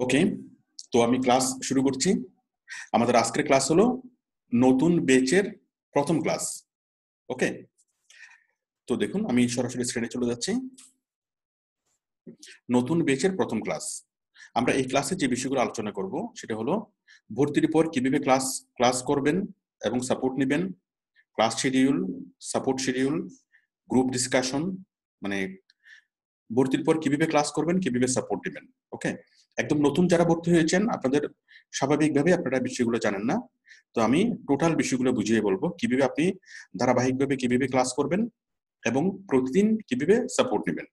ওকে, তো আমি ক্লাস শুরু করছি। আমাদের আজকের ক্লাস হলো নতুন ব্যাচের প্রথম ক্লাস। ওকে, তো দেখুন আমি সরাসরি স্ক্রিনে চলে যাচ্ছি। নতুন ব্যাচের প্রথম ক্লাস। আমরা এই ক্লাসে যে বিষয়গুলো আলোচনা করব সেটা হলো ভর্তির পর কিভাবে ক্লাস ক্লাস করবেন এবং সাপোর্ট নেবেন, class schedule, support schedule, group discussion, মানে ভর্তির পর কিভাবে ক্লাস করবেন, কিভাবে সাপোর্ট দিবেন। ওকে, একদম নতুন যারা ভর্তি হয়েছেন আপনাদের স্বাভাবিকভাবে আপনারা বিষয়গুলো জানেন না, তো আমি টোটাল বিষয়গুলো বুঝিয়ে বলবো কিভাবে আপনি ধারাবাহিকভাবে কিভাবে ক্লাস করবেন এবং প্রতিদিন কিভাবে সাপোর্ট নেবেন।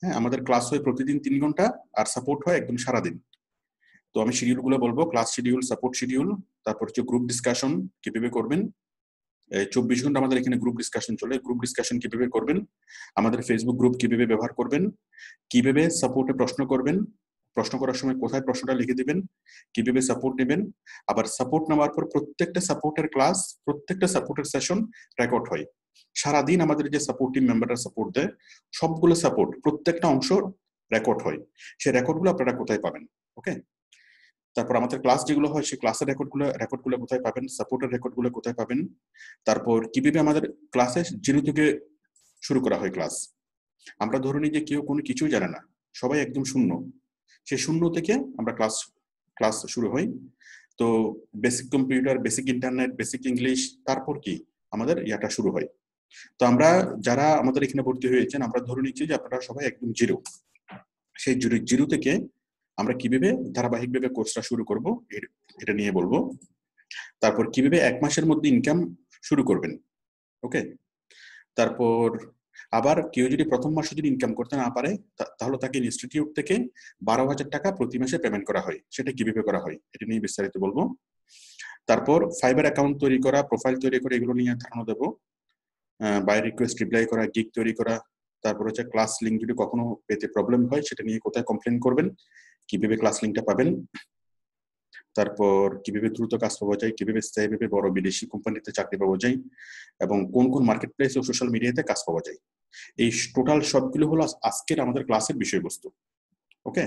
হ্যাঁ, আমাদের ক্লাস হয় প্রতিদিন 3 ঘন্টা আর সাপোর্ট হয় একদম সারাদিন। তো আমি শিডিউলগুলো বলবো, ক্লাস শিডিউল, সাপোর্ট শিডিউল, তারপর হচ্ছে গ্রুপ ডিসকাশন কিভাবে করবেন। 24 ঘন্টা আমাদের এখানে গ্রুপ ডিসকাশন চলে, গ্রুপ ডিসকাশন কিভাবে করবেন, আমাদের ফেসবুক গ্রুপ কিভাবে ব্যবহার করবেন, কিভাবে সাপোর্টে প্রশ্ন করবেন, প্রশ্ন করার সময় কোথায় প্রশ্নটা লিখে দিবেন, কিভাবে সাপোর্ট নেবেন। আবার সাপোর্ট নেওয়ার পর প্রত্যেকটা সাপোর্টের ক্লাস, প্রত্যেকটা সাপোর্টের সেশন রেকর্ড হয়। সারাদিন আমাদের যে সাপোর্ট টিম মেম্বাররা সাপোর্ট দেয়, সবগুলো সাপোর্ট প্রত্যেকটা অংশ রেকর্ড হয়। সেই রেকর্ডগুলো আপনারা কোথায় পাবেন? ওকে, তারপর আমাদের ক্লাস যেগুলো হয় সেই ক্লাসের রেকর্ডগুলো কোথায় পাবেন, সাপোর্টের রেকর্ডগুলো কোথায় পাবেন। তারপর কিভাবে আমাদের ক্লাসে জিরো থেকে শুরু করা হয় ক্লাস। আমরা ধরে নিই যে কেউ কোনো কিছুই জানে না, সবাই একদম শূন্য, সেই শূন্য থেকে আমরা ক্লাস ক্লাস শুরু হয়। তো basic computer, basic internet, basic English, তারপর কি আমাদের ইয়াটা শুরু হয়। তো আমরা যারা আমাদের এখানে ভর্তি হয়েছেন আমরা ধরে নিচ্ছি যে আপনারা সবাই একদম জিরো। সেই জিরো জিরো থেকে আমরা কিভাবে ধারাবাহিকভাবে কোর্সটা শুরু করব এটা নিয়ে বলবো। তারপর কিভাবে 1 মাসের মধ্যে ইনকাম শুরু করবেন। ওকে, তারপর আবার কেউ যদি প্রথম মাসে যদি ইনকাম করতে না পারে তাহলে তাকে ইনস্টিটিউট থেকে 12,000 টাকা প্রতি মাসে পেমেন্ট করা হয়, সেটা কিভাবে করা হয় এটা নিয়ে বিস্তারিত বলবো। তারপর ফাইবার অ্যাকাউন্ট তৈরি করা, প্রোফাইল তৈরি করা, এগুলো নিয়ে ধারণা দেবো। বাই রিকোয়েস্ট রিপ্লাই করা, গিগ তৈরি করা, তারপর হচ্ছে ক্লাস লিঙ্ক যদি কখনো পেতে প্রবলেম হয় সেটা নিয়ে কোথায় কমপ্লেন করবেন, কিভাবে ক্লাস লিঙ্কটা পাবেন। তারপর কিভাবে দ্রুত কাজ পাওয়া যায়, কিভাবে স্থায়ীভাবে বড় বিদেশি কোম্পানিতে চাকরি পাওয়া যায়, এবং কোন কোন মার্কেট প্লেস ও সোশ্যাল মিডিয়াতে কাজ পাওয়া যায়। এই টোটাল সবগুলো হলো আজকের আমাদের ক্লাসের বিষয়বস্তু। ওকে,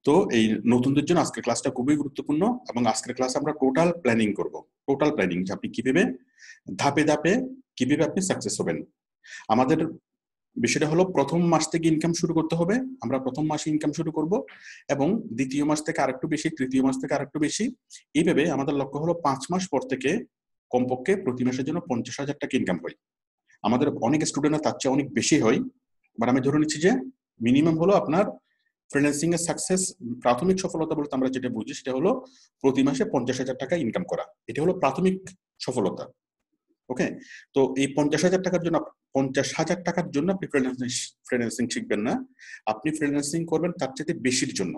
তো এই নতুনদের জন্য আজকের ক্লাসটা খুবই গুরুত্বপূর্ণ এবং আজকের ক্লাসে আমরা টোটাল প্ল্যানিং করব। টোটাল প্ল্যানিং যে আপনি কিভাবে ধাপে ধাপে কিভাবে আপনি সাকসেস হবেন। আমাদের বিষয়টা হলো প্রথম মাস থেকে ইনকাম শুরু করতে হবে। আমরা প্রথম মাসে ইনকাম শুরু করব এবং দ্বিতীয় মাস থেকে আরেকটু বেশি, তৃতীয় মাস থেকে আরেকটু বেশি, এইভাবে আমাদের লক্ষ্য হলো 5 মাস পর থেকে কমপক্ষে প্রতি মাসের জন্য 50,000 টাকা ইনকাম হয়। আমাদের অনেক স্টুডেন্টরা তার চেয়ে অনেক বেশি হয়, বাট আমি ধরে নিচ্ছি যে মিনিমাম হলো আপনার ফ্রিল্যান্সিং এর সাকসেস, প্রাথমিক সফলতা বলতে আমরা যেটা বুঝি সেটা হলো প্রতি মাসে 50,000 টাকা ইনকাম করা, এটা হলো প্রাথমিক সফলতা। ওকে, তো এই 50,000 টাকার জন্য 50,000 টাকার জন্য আপনি ফ্রিল্যান্সিং শিখবেন না, আপনি ফ্রিল্যান্সিং করবেন তার চাইতে বেশির জন্য।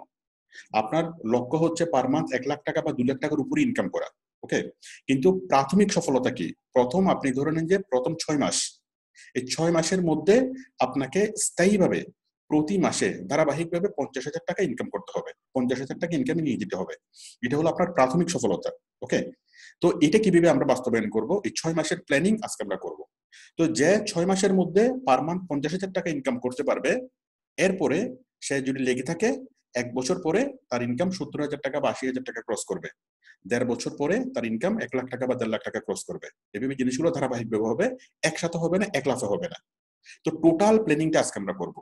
আপনার লক্ষ্য হচ্ছে পার মান্থ 1 লাখ টাকা বা 2 লাখ টাকার উপরে ইনকাম করা। ওকে, কিন্তু প্রাথমিক সফলতা কি, প্রথম আপনি ধরে নেন যে প্রথম 6 মাস, এই 6 মাসের মধ্যে আপনাকে স্থায়ীভাবে প্রতি মাসে ধারাবাহিকভাবে 50,000 টাকা ইনকাম করতে হবে, 50,000 টাকা ইনকামে নিয়ে যেতে হবে। এটা হলো আপনার প্রাথমিক সফলতা। ওকে, তো এটা কিভাবে আমরা বাস্তবায়ন করব, এই 6 মাসের প্ল্যানিং আজকে আমরা করব। তো যে 6 মাসের মধ্যে পার মান্থ 50,000 টাকা ইনকাম করতে পারবে, এরপরে সে যদি লেগে থাকে 1 বছর পরে তার ইনকাম 70,000 টাকা বা 80,000 টাকা ক্রস করবে, 1.5 বছর পরে তার ইনকাম 1 লাখ টাকা বা 1.5 লাখ টাকা ক্রস করবে। এভাবে জিনিসগুলো ধারাবাহিকভাবে হবে, একসাথে হবে না, একলাফে হবে না। তো টোটাল প্ল্যানিংটা আজকে আমরা করব,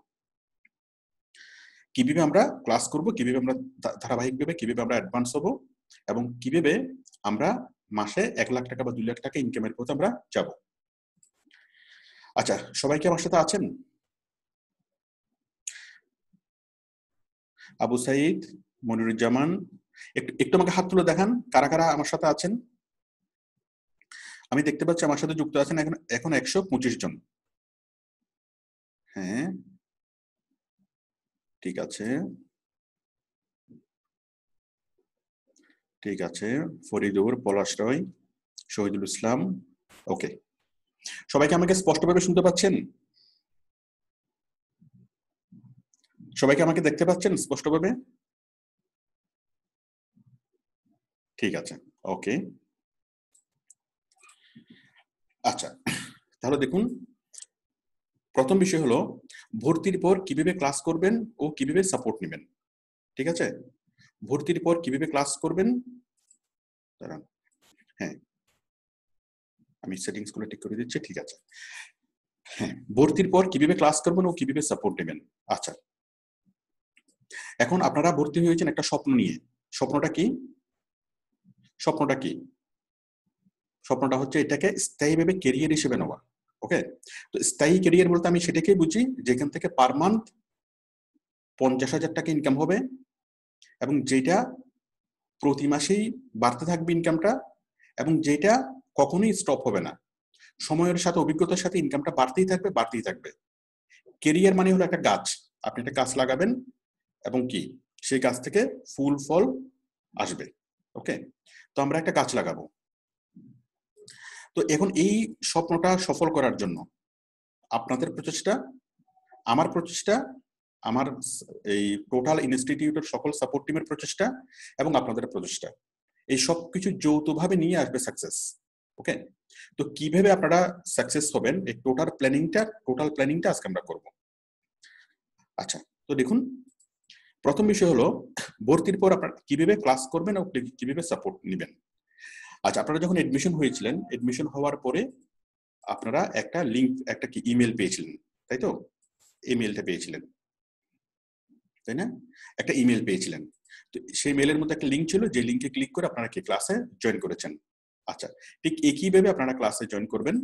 কিভাবে আমরা ক্লাস করব, কিভাবে আমরা ধারাবাহিকভাবে কিভাবে আমরা অ্যাডভান্স হব, এবং কিভাবে আমরা মাসে 1 লাখ টাকা বা 2 লাখ টাকা ইনকামের পথে আমরা যাব। আচ্ছা, সবাই কি আমার সাথে আছেন? আবু সাইদ, মনিরুজ্জামান, একটু একটু আমাকে হাত তুলে দেখান কারা কারা আমার সাথে আছেন। আমি দেখতে পাচ্ছি আমার সাথে যুক্ত আছেন এখন এখন 125 জন। হ্যাঁ, ঠিক আছে, ঠিক আছে। ফরিদুর, পলাশ রয়, শহীদুল ইসলাম। ওকে, সবাইকে আমাকে স্পষ্টভাবে শুনতে পাচ্ছেন? সবাইকে আমাকে দেখতে পাচ্ছেন স্পষ্টভাবে? ঠিক আছে, ওকে। আচ্ছা, তাহলে দেখুন প্রথম বিষয় হলো ভর্তির পর কিভাবে ক্লাস করবেন ও কিভাবে সাপোর্ট নেবেন। ঠিক আছে, ভর্তির পর কিভাবে ক্লাস করবেন, দাঁড়ান, হ্যাঁ আমি সেটিংস গুলো ঠিক করে দিচ্ছি। ঠিক আছে, হ্যাঁ, ভর্তির পর কিভাবে ক্লাস করবেন ও কিভাবে সাপোর্ট নেবেন। আচ্ছা, এখন আপনারা ভর্তি হয়েছেন একটা স্বপ্ন নিয়ে। স্বপ্নটা কি? স্বপ্নটা কি? স্বপ্নটা হচ্ছে এটাকে স্থায়ীভাবে কেরিয়ার হিসেবে নেওয়া। ওকে, তো স্থায়ী কেরিয়ার বলতে আমি সেটাকেই বুঝি যেখান থেকে পার মান্থ 50,000 টাকা ইনকাম হবে এবং যেটা প্রতি মাসেই বাড়তে থাকবে ইনকামটা, এবং যেটা কখনোই স্টপ হবে না। সময়ের সাথে অভিজ্ঞতার সাথে ইনকামটা বাড়তেই থাকবে, বাড়তেই থাকবে। কেরিয়ার মানে হলো একটা গাছ, আপনি একটা গাছ লাগাবেন এবং কি সেই গাছ থেকে ফুল ফল আসবে। ওকে, তো আমরা একটা গাছ লাগাবো। তো এখন এই স্বপ্নটা সফল করার জন্য আপনাদের প্রচেষ্টা, আমার প্রচেষ্টা, আমার এই টোটাল ইনস্টিটিউটের সকল সাপোর্ট টিমের প্রচেষ্টা এবং আপনাদের প্রচেষ্টা, এই সব কিছু যৌথভাবে নিয়ে আসবে সাকসেস। ওকে, তো কিভাবে আপনারা সাকসেস হবেন এই টোটাল প্ল্যানিংটা আজকে আমরা করব। আচ্ছা, তো দেখুন, প্রথম বিষয় হলো ভর্তির পর আপনারা কিভাবে ক্লাস করবেন ও কিভাবে সাপোর্ট নেবেন। আচ্ছা, আপনারা যখন এডমিশন হয়েছিলেন, এডমিশন হওয়ার পরে আপনারা একটা লিংক, একটা কি ইমেল পেয়েছিলেন, তাই তো? ইমেলটা পেয়েছিলেন, তাই না? একটা ইমেল পেয়েছিলেন। তো সেই মেলের মধ্যে একটা লিংক ছিল, যে লিংকে ক্লিক করে আপনারা কি ক্লাসে জয়েন করেছেন। আচ্ছা, ঠিক একইভাবে আপনারা ক্লাসে জয়েন করবেন।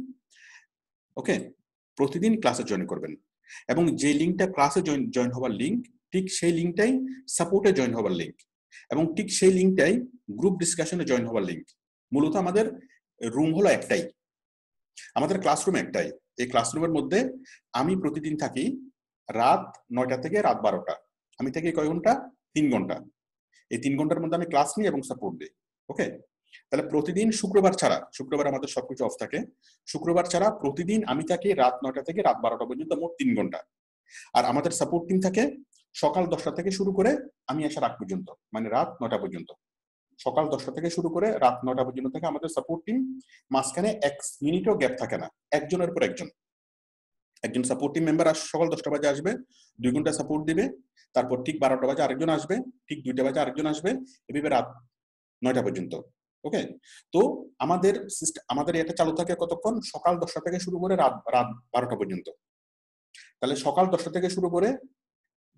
ওকে, প্রতিদিন ক্লাসে জয়েন করবেন এবং যে লিংকটা ক্লাসে জয়েন হওয়ার লিংক, ঠিক সেই লিংকটাই সাপোর্টে জয়েন হওয়ার লিংক, এবং ঠিক সেই লিংকটাই গ্রুপ ডিসকাশনে জয়েন হওয়ার লিংক। মূলত আমাদের রুম হলো একটাই, আমাদের ক্লাসরুম একটাই। এই ক্লাসরুমের মধ্যে আমি প্রতিদিন থাকি রাত 9টা থেকে রাত 12টা। আমি থাকি কয় ঘন্টা? 3 ঘন্টা। এই 3 ঘন্টার মধ্যে আমি ক্লাস নিই এবং সাপোর্ট দিই। ওকে, তাহলে প্রতিদিন শুক্রবার ছাড়া, শুক্রবার আমাদের সবকিছু অফ থাকে, শুক্রবার ছাড়া প্রতিদিন আমি থাকি রাত 9টা থেকে রাত 12টা পর্যন্ত, মোট 3 ঘন্টা। আর আমাদের সাপোর্ট টিম থাকে সকাল 10টা থেকে শুরু করে আমি আসার আগ পর্যন্ত, মানে রাত 9টা পর্যন্ত। সকাল 10টা থেকে শুরু করে রাত 9টা পর্যন্ত থাকে আমাদের সাপোর্ট টিম। মাঝখানে 1 মিনিটও গ্যাপ থাকে না, একজনের পর একজন। একজন সাপোর্ট টিম মেম্বার সকাল 10টা বাজে আসবে, 2 ঘন্টা সাপোর্ট দিবে, তারপর ঠিক 12টা বাজে আরেকজন আসবে, ঠিক 2টা বাজে আরেকজন আসবে, এভাবে রাত 9টা পর্যন্ত। ওকে, তো আমাদের এটা চালু থাকে কতক্ষণ? সকাল 10টা থেকে শুরু করে রাত রাত 12টা পর্যন্ত। তাহলে সকাল 10টা থেকে শুরু করে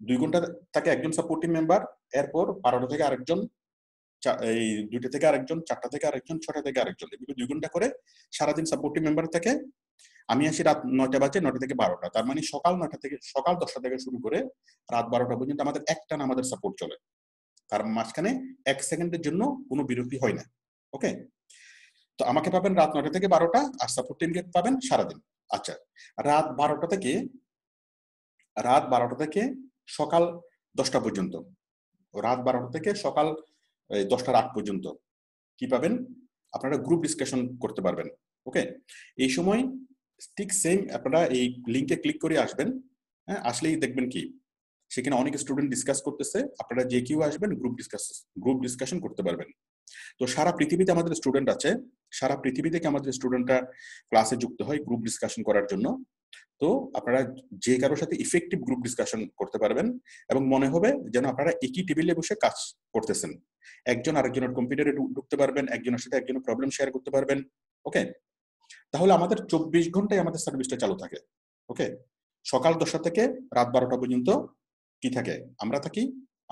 2 ঘন্টা থাকে একজন সাপোর্ট টিম মেম্বার, এরপর 12টা থেকে আরেকজন, এই 2টা থেকে আরেকজন, 4টা থেকে আরেকজন, 6টা থেকে আরেকজন, এগুলো 2 ঘন্টা করে সারাদিন সাপোর্ট টিম মেম্বার থাকে। আমি আসি রাত 9টা বাজে, 9টা থেকে 12টা। তার মানে সকাল 10টা থেকে শুরু করে রাত 12টা পর্যন্ত আমাদের একটানা আমাদের সাপোর্ট চলে। তার মাঝখানে 1 সেকেন্ডের জন্য কোনো বিরতি হয় না। ওকে, তো আমাকে পাবেন রাত 9টা থেকে 12টা, আর সাপোর্ট টিমকে পাবেন সারাদিন। আচ্ছা, রাত 12টা থেকে সকাল 10টা পর্যন্ত, রাত 12টা থেকে সকাল 10টার আগ পর্যন্ত কি পাবেন? আপনারা গ্রুপ ডিসকাশন করতে পারবেন। ওকে, এই সময় ঠিক সেম আপনারা এই লিংকে ক্লিক করে আসবেন। হ্যাঁ, আসলেই দেখবেন কি সেখানে অনেক স্টুডেন্ট ডিসকাস করতেছে, আপনারা যে কেউ আসবেন গ্রুপ ডিসকাশন করতে পারবেন। তো সারা পৃথিবীতে আমাদের স্টুডেন্ট আছে, সারা পৃথিবী থেকে আমাদের স্টুডেন্টরা ক্লাসে যুক্ত হয় গ্রুপ ডিসকাশন করার জন্য। তো আপনারা যে কারোর সাথে ইফেক্টিভ গ্রুপ ডিসকাশন করতে পারবেন এবং মনে হবে যেন আপনারা একই টেবিলে বসে কাজ করতেছেন। একজন আরেকজনের কম্পিউটারে ঢুকতে পারবেন, একজনের সাথে একজনের প্রবলেম শেয়ার করতে পারবেন। ওকে, তাহলে আমাদের 24 ঘন্টায় আমাদের সার্ভিসটা চালু থাকে। ওকে, সকাল 10টা থেকে রাত 12টা পর্যন্ত কি থাকে? আমরা থাকি,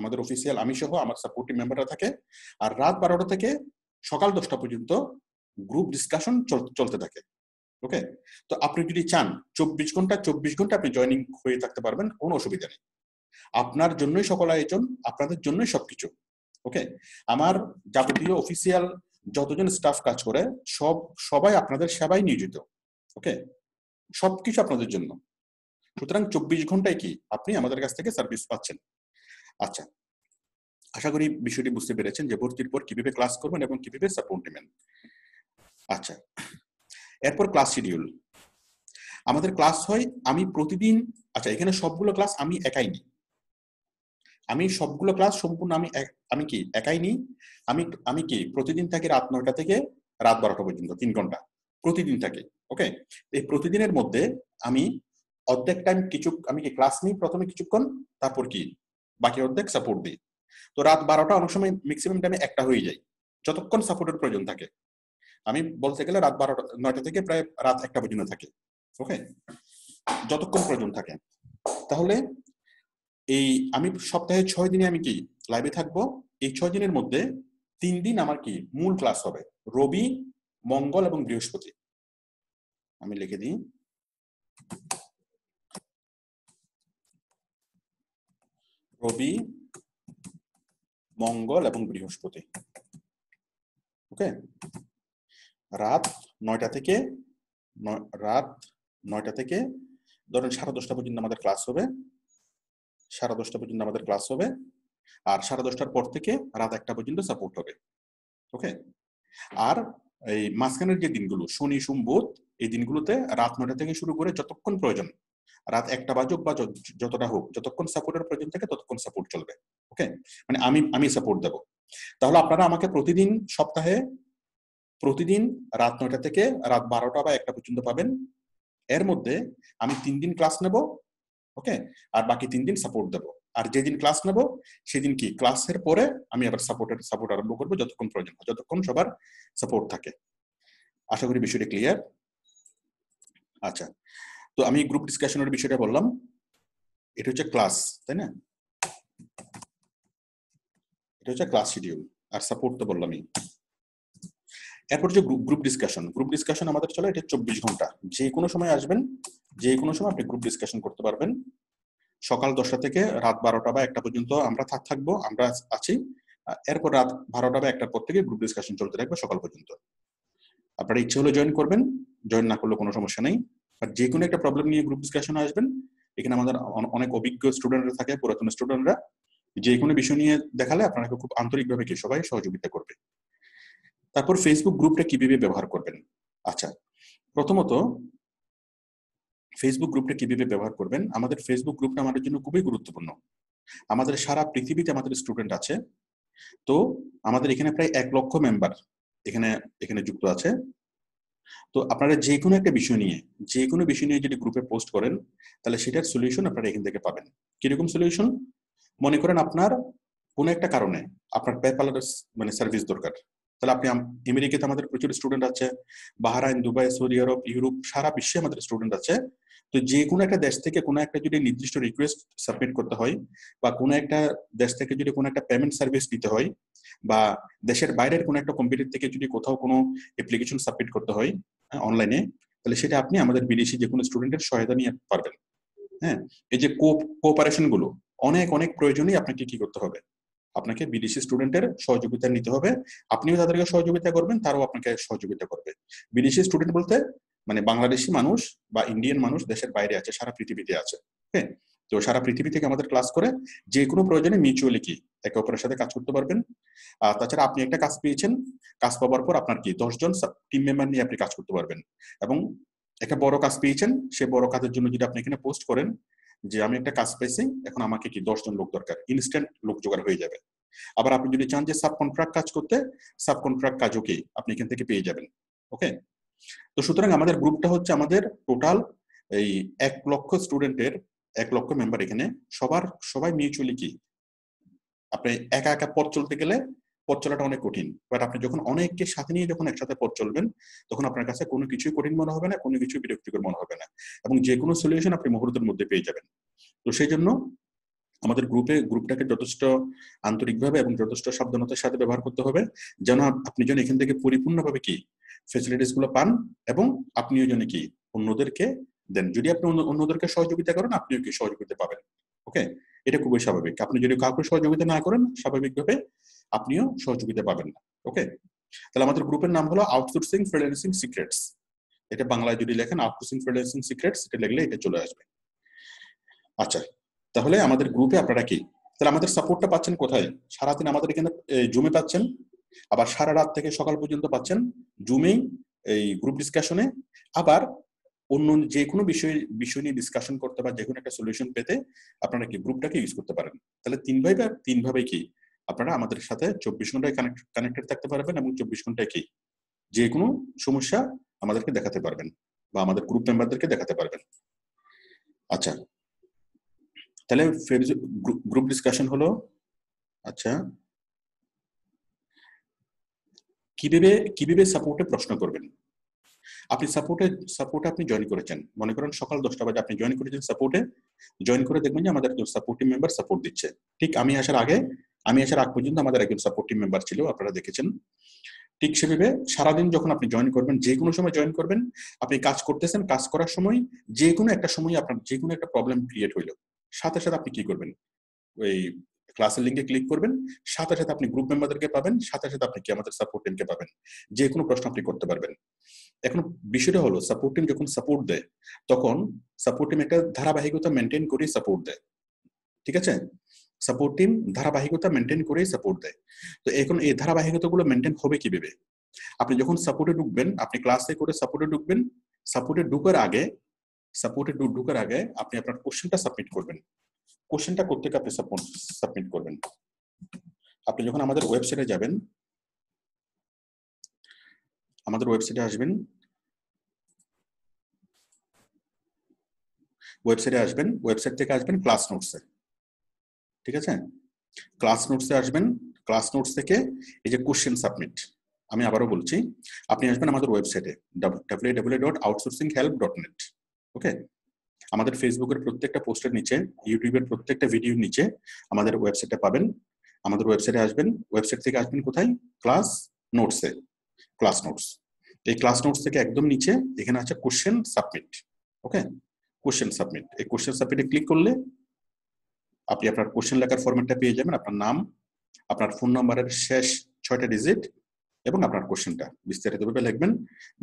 আমাদের অফিসিয়াল আমি সহ আমার সাপোর্টিভ মেম্বাররা থাকে। আর রাত 12টা থেকে সকাল 10টা পর্যন্ত গ্রুপ ডিসকাশন চলতে থাকে। ওকে, তো আপনি যদি চান 24 ঘন্টা আপনি জয়েনিং হয়ে থাকতে পারবেন, কোনো অসুবিধা নেই। আপনার জন্যই সকল আয়োজন, আপনাদের জন্যই সবকিছু। ওকে, আমার যাবতীয় অফিসিয়াল যতজন স্টাফ কাজ করে সবাই আপনাদের সেবায় নিয়োজিত। ওকে, সবকিছু আপনাদের জন্য। সুতরাং 24 ঘন্টায় কি আপনি আমাদের কাছ থেকে সার্ভিস পাচ্ছেন। আচ্ছা, আশা করি বিষয়টি বুঝতে পেরেছেন যে ভর্তির পর কিভাবে ক্লাস করবেন এবং কিভাবে সাপোর্ট নেবেন। আচ্ছা, এরপর ক্লাস শিডিউল। আমাদের ক্লাস হয় আমি প্রতিদিন, আচ্ছা এখানে সবগুলো ক্লাস আমি একাই নিই, আমি সবগুলো ক্লাস সম্পূর্ণ আমি কি একাই নিই। আমি কি প্রতিদিন থাকি রাত 9টা থেকে রাত 12টা পর্যন্ত, 3 ঘন্টা প্রতিদিন থাকি। ওকে, এই প্রতিদিনের মধ্যে আমি অর্ধেক টাইম আমি কি ক্লাস নিই প্রথমে কিছুক্ষণ, তারপর কি বাকি অর্ধেক সাপোর্ট দিই। তো রাত 12টা অনেক সময় ম্যাক্সিমাম টাইমে 1টা হয়ে যায়, যতক্ষণ সাপোর্টের প্রয়োজন থাকে। আমি বলতে গেলে রাত 12টা 9টা থেকে প্রায় রাত 1টা পর্যন্ত থাকে। ওকে, যতক্ষণ প্রয়োজন থাকে। তাহলে এই আমি সপ্তাহে 6 দিনে আমি কি লাইভে থাকবো। এই 6 দিনের মধ্যে 3 দিন আমার কি মূল ক্লাস হবে, রবি, মঙ্গল এবং বৃহস্পতি। আমি লিখে দিই, রবি, মঙ্গল এবং বৃহস্পতি। ওকে, রাত 9টা থেকে ধরেন 10:30 পর্যন্ত আমাদের ক্লাস হবে, 10:30 পর্যন্ত আমাদের ক্লাস হবে, আর 10:30টার পর থেকে রাত 1টা পর্যন্ত সাপোর্ট হবে। ওকে, আর এই মাঝখানের যে দিনগুলো শনি সোম বুধ, এই দিনগুলোতে রাত 9টা থেকে শুরু করে যতক্ষণ প্রয়োজন, রাত 1টা বাজুক বা যতটা হোক, যতক্ষণ সাপোর্টের প্রয়োজন থাকে ততক্ষণ সাপোর্ট চলবে। ওকে, মানে আমি সাপোর্ট দেব। তাহলে আপনারা আমাকে সপ্তাহে প্রতিদিন রাত 9টা থেকে রাত 12টা বা 1টা পর্যন্ত পাবেন। এর মধ্যে আমি 3 দিন ক্লাস নেব। ওকে, আর বাকি 3 দিন সাপোর্ট দেব। আর যেদিন ক্লাস নেব সেদিন কি ক্লাসের পরে আমি আবার সাপোর্ট আরম্ভ করবো যতক্ষণ প্রয়োজন, যতক্ষণ সবার সাপোর্ট থাকে। আশা করি বিষয়টা ক্লিয়ার। আচ্ছা, তো আমি গ্রুপ ডিসকাশনের বিষয়টা বললাম, এটা হচ্ছে ক্লাস, তাই না? এটা হচ্ছে ক্লাস শিডিউল, আর সাপোর্ট তো বললামই। এরপর যে গ্রুপ ডিসকাশন আমাদের চলে, এটা 24 ঘন্টা। যে কোনো সময় আসবেন, যে কোনো সময় আপনি গ্রুপ ডিসকাশন করতে পারবেন। সকাল 10টা থেকে রাত 12টা বা 1টা পর্যন্ত আমরা থাকবো, আমরা আছি। এরপর রাত 12টা বা 1টার পর থেকে গ্রুপ ডিসকাশন চলতে থাকবে সকাল পর্যন্ত। আপনারা ইচ্ছে হলে জয়েন করবেন, জয়েন না করলে কোনো সমস্যা নেই। আর যে কোনো একটা প্রবলেম নিয়ে গ্রুপ ডিসকাশনে আসবেন। এখানে আমাদের অনেক অভিজ্ঞ স্টুডেন্টরা থাকে, পুরাতন স্টুডেন্টরা। যে কোনো বিষয় নিয়ে দেখালে আপনাকে খুব আন্তরিকভাবে কি সবাই সহযোগিতা করবে। তারপর ফেসবুক গ্রুপটা কিভাবে ব্যবহার করবেন। আচ্ছা, প্রথমত ফেসবুক গ্রুপটা কিভাবে ব্যবহার করবেন। আমাদের ফেসবুক গ্রুপটা আমাদের জন্য খুবই গুরুত্বপূর্ণ। আমাদের সারা পৃথিবীতে আমাদের স্টুডেন্ট আছে। তো আমাদের এখানে প্রায় 1 লক্ষ মেম্বার এখানে যুক্ত আছে। তো আপনারা যে কোনো একটা বিষয় নিয়ে যদি গ্রুপে পোস্ট করেন, তাহলে সেটার সলিউশন আপনারা এখান থেকে পাবেন। কিরকম সলিউশন? মনে করেন আপনার কোনো একটা কারণে আপনার পেপ্যালের মানে সার্ভিস দরকার, তাহলে আপনি আমেরিকাতে আমাদের প্রচুর স্টুডেন্ট আছে, বাহরাইন, দুবাই, সৌদি আরব, ইউরোপ, সারা বিশ্বে আমাদের স্টুডেন্ট আছে। তো যে কোনো একটা দেশ থেকে কোনো একটা যদি নির্দিষ্ট রিকোয়েস্ট সাবমিট করতে হয়, বা কোনো একটা দেশ থেকে যদি কোনো একটা পেমেন্ট সার্ভিস দিতে হয়, বা দেশের বাইরের কোনো একটা কম্পিউটার থেকে যদি কোথাও কোনো অ্যাপ্লিকেশন সাবমিট করতে হয় অনলাইনে, তাহলে সেটা আপনি আমাদের বিদেশি যে কোনো স্টুডেন্টের সহায়তা নিয়ে পারবেন। হ্যাঁ, এই যে কোঅপারেশন গুলো অনেক প্রয়োজনীয়। আপনাকে কি করতে হবে? আপনাকে বিদেশি স্টুডেন্টের সহযোগিতা নিতে হবে। আপনিও তাদেরকে সহযোগিতা করবেন, তারাও আপনাকে সহযোগিতা করবে। বিদেশি স্টুডেন্ট বলতে মানে বাংলাদেশি মানুষ বা ইন্ডিয়ান মানুষ দেশের বাইরে আছে, সারা পৃথিবীতে আছে। হ্যাঁ, তো সারা পৃথিবী থেকে আমাদের ক্লাস করে যে কোনো প্রয়োজনে মিউচুয়ালি কি একে অপরের সাথে কাজ করতে পারবেন। আর তাছাড়া আপনি একটা কাজ পেয়েছেন, কাজ পাওয়ার পর আপনার কি 10 জন টিম মেম্বার নিয়ে আপনি কাজ করতে পারবেন। এবং একটা বড় কাজ পেয়েছেন, সে বড় কাজের জন্য যদি আপনি এখানে পোস্ট করেন যে আমি একটা কাজ পেয়েছি, এখন আমাকে কি 10 জন লোক দরকার, ইনস্ট্যান্ট লোক জোগাড় হয়ে যাবে। আবার আপনি যদি চান যে সাব কন্ট্রাক্ট কাজ করতে, সাব কন্ট্রাক্ট কাজও কি আপনি এখান থেকে পেয়ে যাবেন। ওকে, তো সুতরাং আমাদের গ্রুপটা হচ্ছে আমাদের টোটাল এই 1 লক্ষ স্টুডেন্টের 1 লক্ষ মেম্বার। এখানে সবাই মিউচুয়ালি কি, আপনি একা একা পথ চলতে গেলে পথ চলাটা অনেক কঠিন, বাট আপনি যখন অনেককে সাথে নিয়ে যখন একসাথে পথ চলবেন, তখন আপনার কাছে কোনো কিছুই কঠিন মনে হবে না, কোনো কিছু বিরক্তিকর মনে হবে না, এবং যে কোনো সলিউশন আপনি মুহূর্তের মধ্যে পেয়ে যাবেন। তো সেই জন্য আমাদের গ্রুপটাকে যথেষ্ট আন্তরিকভাবে এবং যথেষ্ট সাবধানতার সাথে ব্যবহার করতে হবে, যেন আপনি যেন এখান থেকে পরিপূর্ণভাবে কি ফ্যাসিলিটিস গুলো পান, এবং আপনিও যেন কি অন্যদেরকে দেন। যদি আপনি অন্যদেরকে সহযোগিতা করেন, আপনিও কি সহযোগিতা পাবেন। ওকে, এটা খুবই স্বাভাবিক। আপনি যদি কাউকে সহযোগিতা না করেন, স্বাভাবিকভাবে আপনিও সহযোগিতা পাবেন না। ওকে, তাহলে আমাদের গ্রুপের নাম হলো আউটসোর্সিং ফ্রিল্যান্সিং সিক্রেটস। এটা বাংলায় যদি লেখেন আউটসোর্সিং ফ্রিল্যান্সিং সিক্রেটস, এটা লিখলে এটা চলে আসবে। আচ্ছা, তাহলে আমাদের গ্রুপে আপনারা কি, তাহলে আমাদের সাপোর্টটা পাচ্ছেন কোথায়? সারাদিন আমাদের এখানে জুমে পাচ্ছেন, আবার সারা রাত থেকে সকাল পর্যন্ত পাচ্ছেন জুমেই এই গ্রুপ ডিসকাশনে। আবার অন্য যে কোনো বিষয় নিয়ে ডিসকাশন করতে বা যে কোনো একটা সলিউশন পেতে আপনারা কি গ্রুপটাকে ইউজ করতে পারেন। তাহলে তিনভাবে কি আপনারা আমাদের সাথে 24 ঘন্টায় কানেক্টেড থাকতে পারবেন, এবং 24 ঘন্টায় কি যে কোনো সমস্যা আমাদেরকে দেখাতে পারবেন বা আমাদের গ্রুপ মেম্বারদেরকে দেখাতে পারবেন। আচ্ছা, তাহলে গ্রুপ ডিসকাশন হলো। আচ্ছা, কিভাবে কিভাবে সাপোর্টে প্রশ্ন করবেন। আপনি সাপোর্টে আপনি জয়েন করেছেন, মনে করেন সকাল 10টা বাজে আপনি জয়েন করেছেন সাপোর্টে। জয়েন করে দেখবেন যে আমাদের একজন সাপোর্টিভ মেম্বার সাপোর্ট দিচ্ছে। ঠিক আমি আসার আগ পর্যন্ত আমাদের একজন সাপোর্টিভ মেম্বার ছিল, আপনারা দেখেছেন। ঠিক সেভাবে সারাদিন যখন আপনি জয়েন করবেন, যে কোনো সময় জয়েন করবেন, আপনি কাজ করতেছেন, কাজ করার সময় যে কোনো একটা সময় আপনার যে কোনো একটা প্রবলেম ক্রিয়েট হইলো, সাথে সাথে আপনি কি করবেন, ওই ক্লাসের লিঙ্কে ক্লিক করবেন, সাথে সাথে আপনি গ্রুপ মেম্বারদেরকে পাবেন, সাথে সাথে আপনি কি আমাদের সাপোর্ট টিমকে পাবেন, যে কোনো প্রশ্ন আপনি করতে পারবেন। এখন বিষয়টা হলো, সাপোর্ট টিম যখন সাপোর্ট দেয়, তখন সাপোর্ট টিম একটা ধারাবাহিকতা মেনটেন করে সাপোর্ট দেয়। ঠিক আছে, সাপোর্ট টিম ধারাবাহিকতা মেনটেন করে সাপোর্ট দেয়। তো এখন এই ধারাবাহিকতাগুলো মেনটেন হবে কিভাবে? আপনি যখন সাপোর্টে ঢুকবেন, আপনি ক্লাসে করে সাপোর্টে ঢুকবেন, সাপোর্টে ঢুকার আগে আপনি আপনার কোশ্চেনটা সাবমিট করবেন। কোশ্চেনটা করতে আপনি সাবমিট করবেন। আপনি যখন আমাদের ওয়েবসাইটে যাবেন, আমাদের ওয়েবসাইটে আসবেন, ওয়েবসাইট থেকে আসবেন ক্লাস নোটসে। ঠিক আছে, ক্লাস নোটসে আসবেন, ক্লাস নোটস থেকে এই যে কোশ্চেন সাবমিট, আমি আবারও বলছি, আপনি আসবেন আমাদের ওয়েবসাইটে www.outsourcinghelp.net। ওকে, আমাদের ফেসবুকের প্রত্যেকটা পোস্টের নিচে, ইউটিউবের প্রত্যেকটা ভিডিওর নিচে আমাদের ওয়েবসাইটে পাবেন। আমাদের ওয়েবসাইটে আসবেন, ওয়েবসাইট থেকে আসবেন কোথায়, ক্লাস নোটসে, ক্লাস নোটস। এই ক্লাস নোটস থেকে একদম নিচে এখানে আছে কোশ্চেন সাবমিট। ওকে, কোশ্চেন সাবমিট, এই কোশ্চেন সাবমিটে ক্লিক করলে আপনি আপনার কোশ্চেন লেখার ফরম্যাটটা পেয়ে যাবেন। আপনার নাম, আপনার ফোন নাম্বারের শেষ 6টা ডিজিট এবং আপনার কোশ্চেনটা বিস্তারিতভাবে লিখবেন,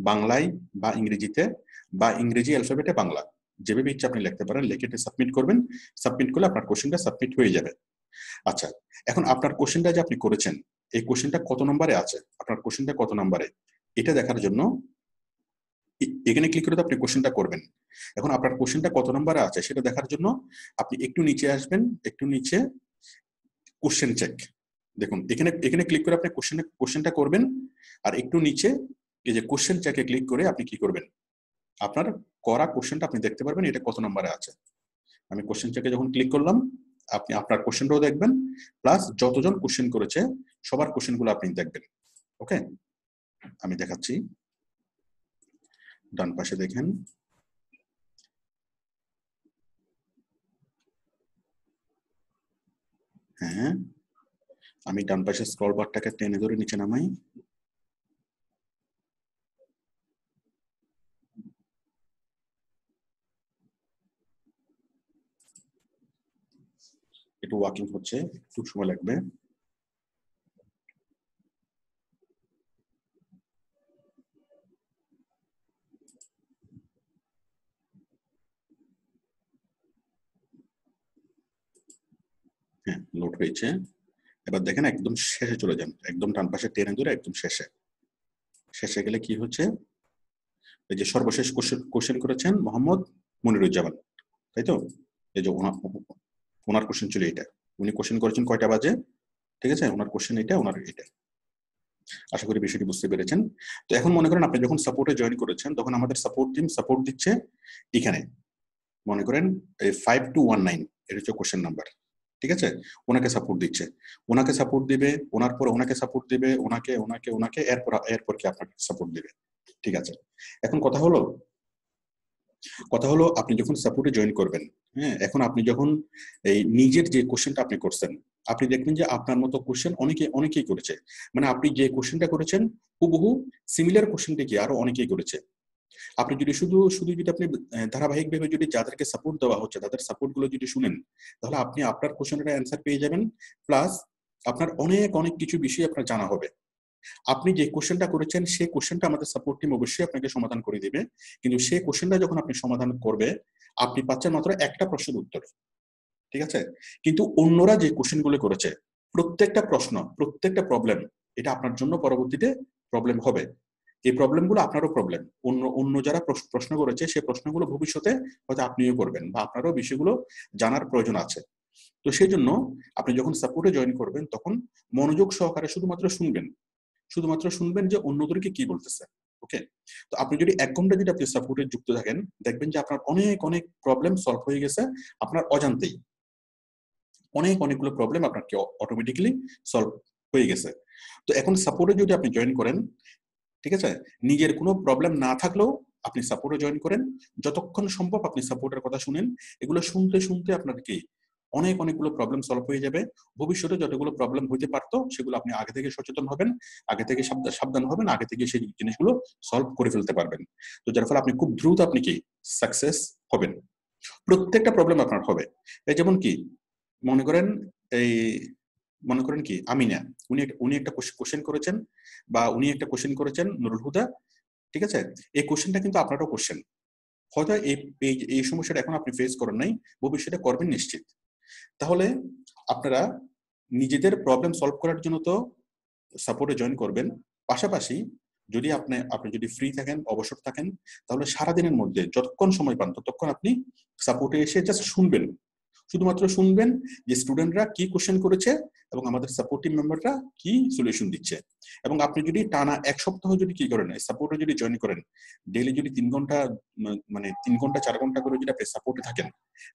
বাংলায় বা ইংরেজিতে, বা ইংরেজি অ্যালফাবেটে বাংলা, যেভাবে ইচ্ছা আপনি লিখতে পারেন, লিখে সাবমিট করবেন। সাবমিট করলে আপনার কোশ্চেনটা সাবমিট হয়ে যাবে। আচ্ছা, এখন আপনার কোশ্চেনটা যে আপনি করেছেন, এই কোশ্চেনটা কত নম্বরে আছে, আপনার কোশ্চেনটা কত নম্বরে, এটা দেখার জন্য এখানে ক্লিক করে আপনি কোশ্চেনটা করবেন। এখন আপনার কোশ্চেনটা কত নম্বরে আছে সেটা দেখার জন্য আপনি একটু নিচে আসবেন, একটু নিচে কোশ্চেন চেক, দেখুন এখানে এখানে ক্লিক করে আপনি কোশ্চেনটা করবেন। আর একটু নিচে এই যে কোশ্চেন চেকে ক্লিক করে আপনি কি করবেন, আপনার করা কোশ্চেনটা আপনি দেখতে পারবেন এটা কত নম্বরে আছে। আমি কোশ্চেন চেকে যখন ক্লিক করলাম, আপনি আপনার কোশ্চেনটাও দেখবেন, প্লাস যতজন কোশ্চেন করেছে সবার কোশ্চেনগুলো আপনি দেখবেন। ওকে, আমি দেখাচ্ছি, ডান পাশে দেখেন, হ্যাঁ, আমি ডান পাশে স্ক্রল বারটাকে টেনে ধরে নিচে নামাই, একটু ওয়াকিং হচ্ছে, একটু সময় লাগবে। হ্যাঁ, লোড হয়েছে। এবার দেখেন একদম শেষে চলে যান, একদম ডান পাশে টেনে ধরে একদম শেষে, শেষে গেলে কি হচ্ছে, এই যে সর্বশেষ কোশ্চেন করেছেন মোহাম্মদ মনিরুজ্জামান, তাই তো? এই যে ওনার কোশ্চেন ছিল এটা, উনি কোশ্চেন করেছেন কয়টা বাজে, ঠিক আছে, ওনার কোশ্চেন এটা, ওনার এটা। আশা করি বিষয়টি বুঝতে পেরেছেন। তো এখন মনে করেন আপনি যখন সাপোর্টে জয়েন করেছেন, তখন আমাদের সাপোর্ট টিম সাপোর্ট দিচ্ছে এখানে, মনে করেন 5219, এটা হচ্ছে কোশ্চেন নাম্বার। ঠিক আছে, ওনাকে সাপোর্ট দিচ্ছে, ওনাকে সাপোর্ট দিবে, ওনার পর ওনাকে সাপোর্ট দিবে, ওনাকে ওনাকে ওনাকে, এরপর কি আপনাকে সাপোর্ট দিবে। ঠিক আছে, এখন কথা হলো আপনি যখন সাপোর্টে জয়েন করবেন, হ্যাঁ, এখন আপনি যখন এই নিজের যে কোশ্চেনটা আপনি করছেন, আপনি দেখবেন যে আপনার মতো কোশ্চেন অনেকেই করেছে। মানে আপনি যে কোশ্চেনটা করেছেন হুবহু সিমিলার কোশ্চেনটি কি আরো অনেকেই করেছে। আপনি যদি শুধু শুধু যদি আপনি ধারাবাহিকভাবে যদি যাদেরকে সাপোর্ট দেওয়া হচ্ছে তাদের সাপোর্ট গুলো যদি শুনেন, তাহলে আপনি আপনার কোশ্চেনের অ্যান্সার পেয়ে যাবেন। প্লাস আপনার অনেক অনেক কিছু বিষয় আপনার জানা হবে। আপনি যে কোশ্চেনটা করেছেন সেই কোশ্চেনটা আমাদের সাপোর্ট টিম অবশ্যই আপনাকে সমাধান করে দিবে, কিন্তু সেই কোশ্চেনটা যখন আপনি সমাধান করবে, আপনি পাচ্ছেন মাত্র একটা প্রশ্নের উত্তর। ঠিক আছে, কিন্তু অন্যরা যে কোশ্চেনগুলো করেছে, প্রত্যেকটা প্রশ্ন, প্রত্যেকটা প্রবলেম, এটা আপনার জন্য পরবর্তীতে প্রবলেম হবে। এই প্রবলেমগুলো আপনারও প্রবলেম, অন্য অন্য যারা প্রশ্ন করেছে সেই প্রশ্নগুলো ভবিষ্যতে হয়তো আপনিও করবেন, বা আপনারও বিষয়গুলো জানার প্রয়োজন আছে। তো সেই জন্য আপনি যখন সাপোর্টে জয়েন করবেন, তখন মনোযোগ সহকারে শুধুমাত্র শুনবেন যে অন্যদেরকে কি বলতেছে। ওকে, তো আপনি যদি 1 ঘন্টা যদি আপনি সাপোর্টে যুক্ত থাকেন, দেখবেন যে আপনার অনেক অনেক প্রবলেম সলভ হয়ে গেছে আপনার অজান্তেই। অনেকগুলো প্রবলেম আপনার কি অটোমেটিক্যালি সলভ হয়ে গেছে। তো এখন সাপোর্টে যদি আপনি জয়েন করেন, ঠিক আছে, নিজের কোনো প্রবলেম না থাকলেও আপনি সাপোর্টে জয়েন করেন। যতক্ষণ সম্ভব আপনি সাপোর্টের কথা শুনেন। এগুলো শুনতে শুনতে আপনার কি অনেকগুলো প্রবলেম সলভ হয়ে যাবে। ভবিষ্যতে যতগুলো প্রবলেম হইতে পারতো সেগুলো আপনি আগে থেকে সচেতন হবেন, আগে থেকে সাবধান হবেন, আগে থেকে সেই জিনিসগুলো সলভ করে ফেলতে পারবেন। তো যার ফলে আপনি খুব দ্রুত আপনি কি সাকসেস হবেন। প্রত্যেকটা প্রবলেম আপনার হবে। এই যেমন কি মনে করেন, এই মনে করেন কি আমিনা, উনি একটা কোশ্চেন করেছেন, বা উনি একটা কোশ্চেন করেছেন নুরুল হুদা, ঠিক আছে। এই কোশ্চেনটা কিন্তু আপনারও কোশ্চেন। হয়তো এই সমস্যাটা এখন আপনি ফেস করেন নাই, ভবিষ্যতে করবেন নিশ্চিত। তাহলে আপনারা নিজেদের প্রবলেম সলভ করার জন্য তো সাপোর্টে জয়েন করবেন, পাশাপাশি যদি আপনি যদি ফ্রি থাকেন, অবসর থাকেন, তাহলে সারাদিনের মধ্যে যতক্ষণ সময় পান ততক্ষণ আপনি সাপোর্টে এসে জাস্ট শুনবেন, শুধুমাত্র শুনবেন যে স্টুডেন্টরা কি কোশ্চেন করেছে এবং আমাদের সাপোর্টিভ মেম্বাররা কি সলিউশন দিচ্ছে। এবং আপনি যদি টানা 1 সপ্তাহ যদি কি করেন, সাপোর্টে যদি জয়েন করেন, ডেইলি যদি 3 ঘন্টা, মানে 3 ঘন্টা 4 ঘন্টা করে যদি আপনি সাপোর্টে থাকেন,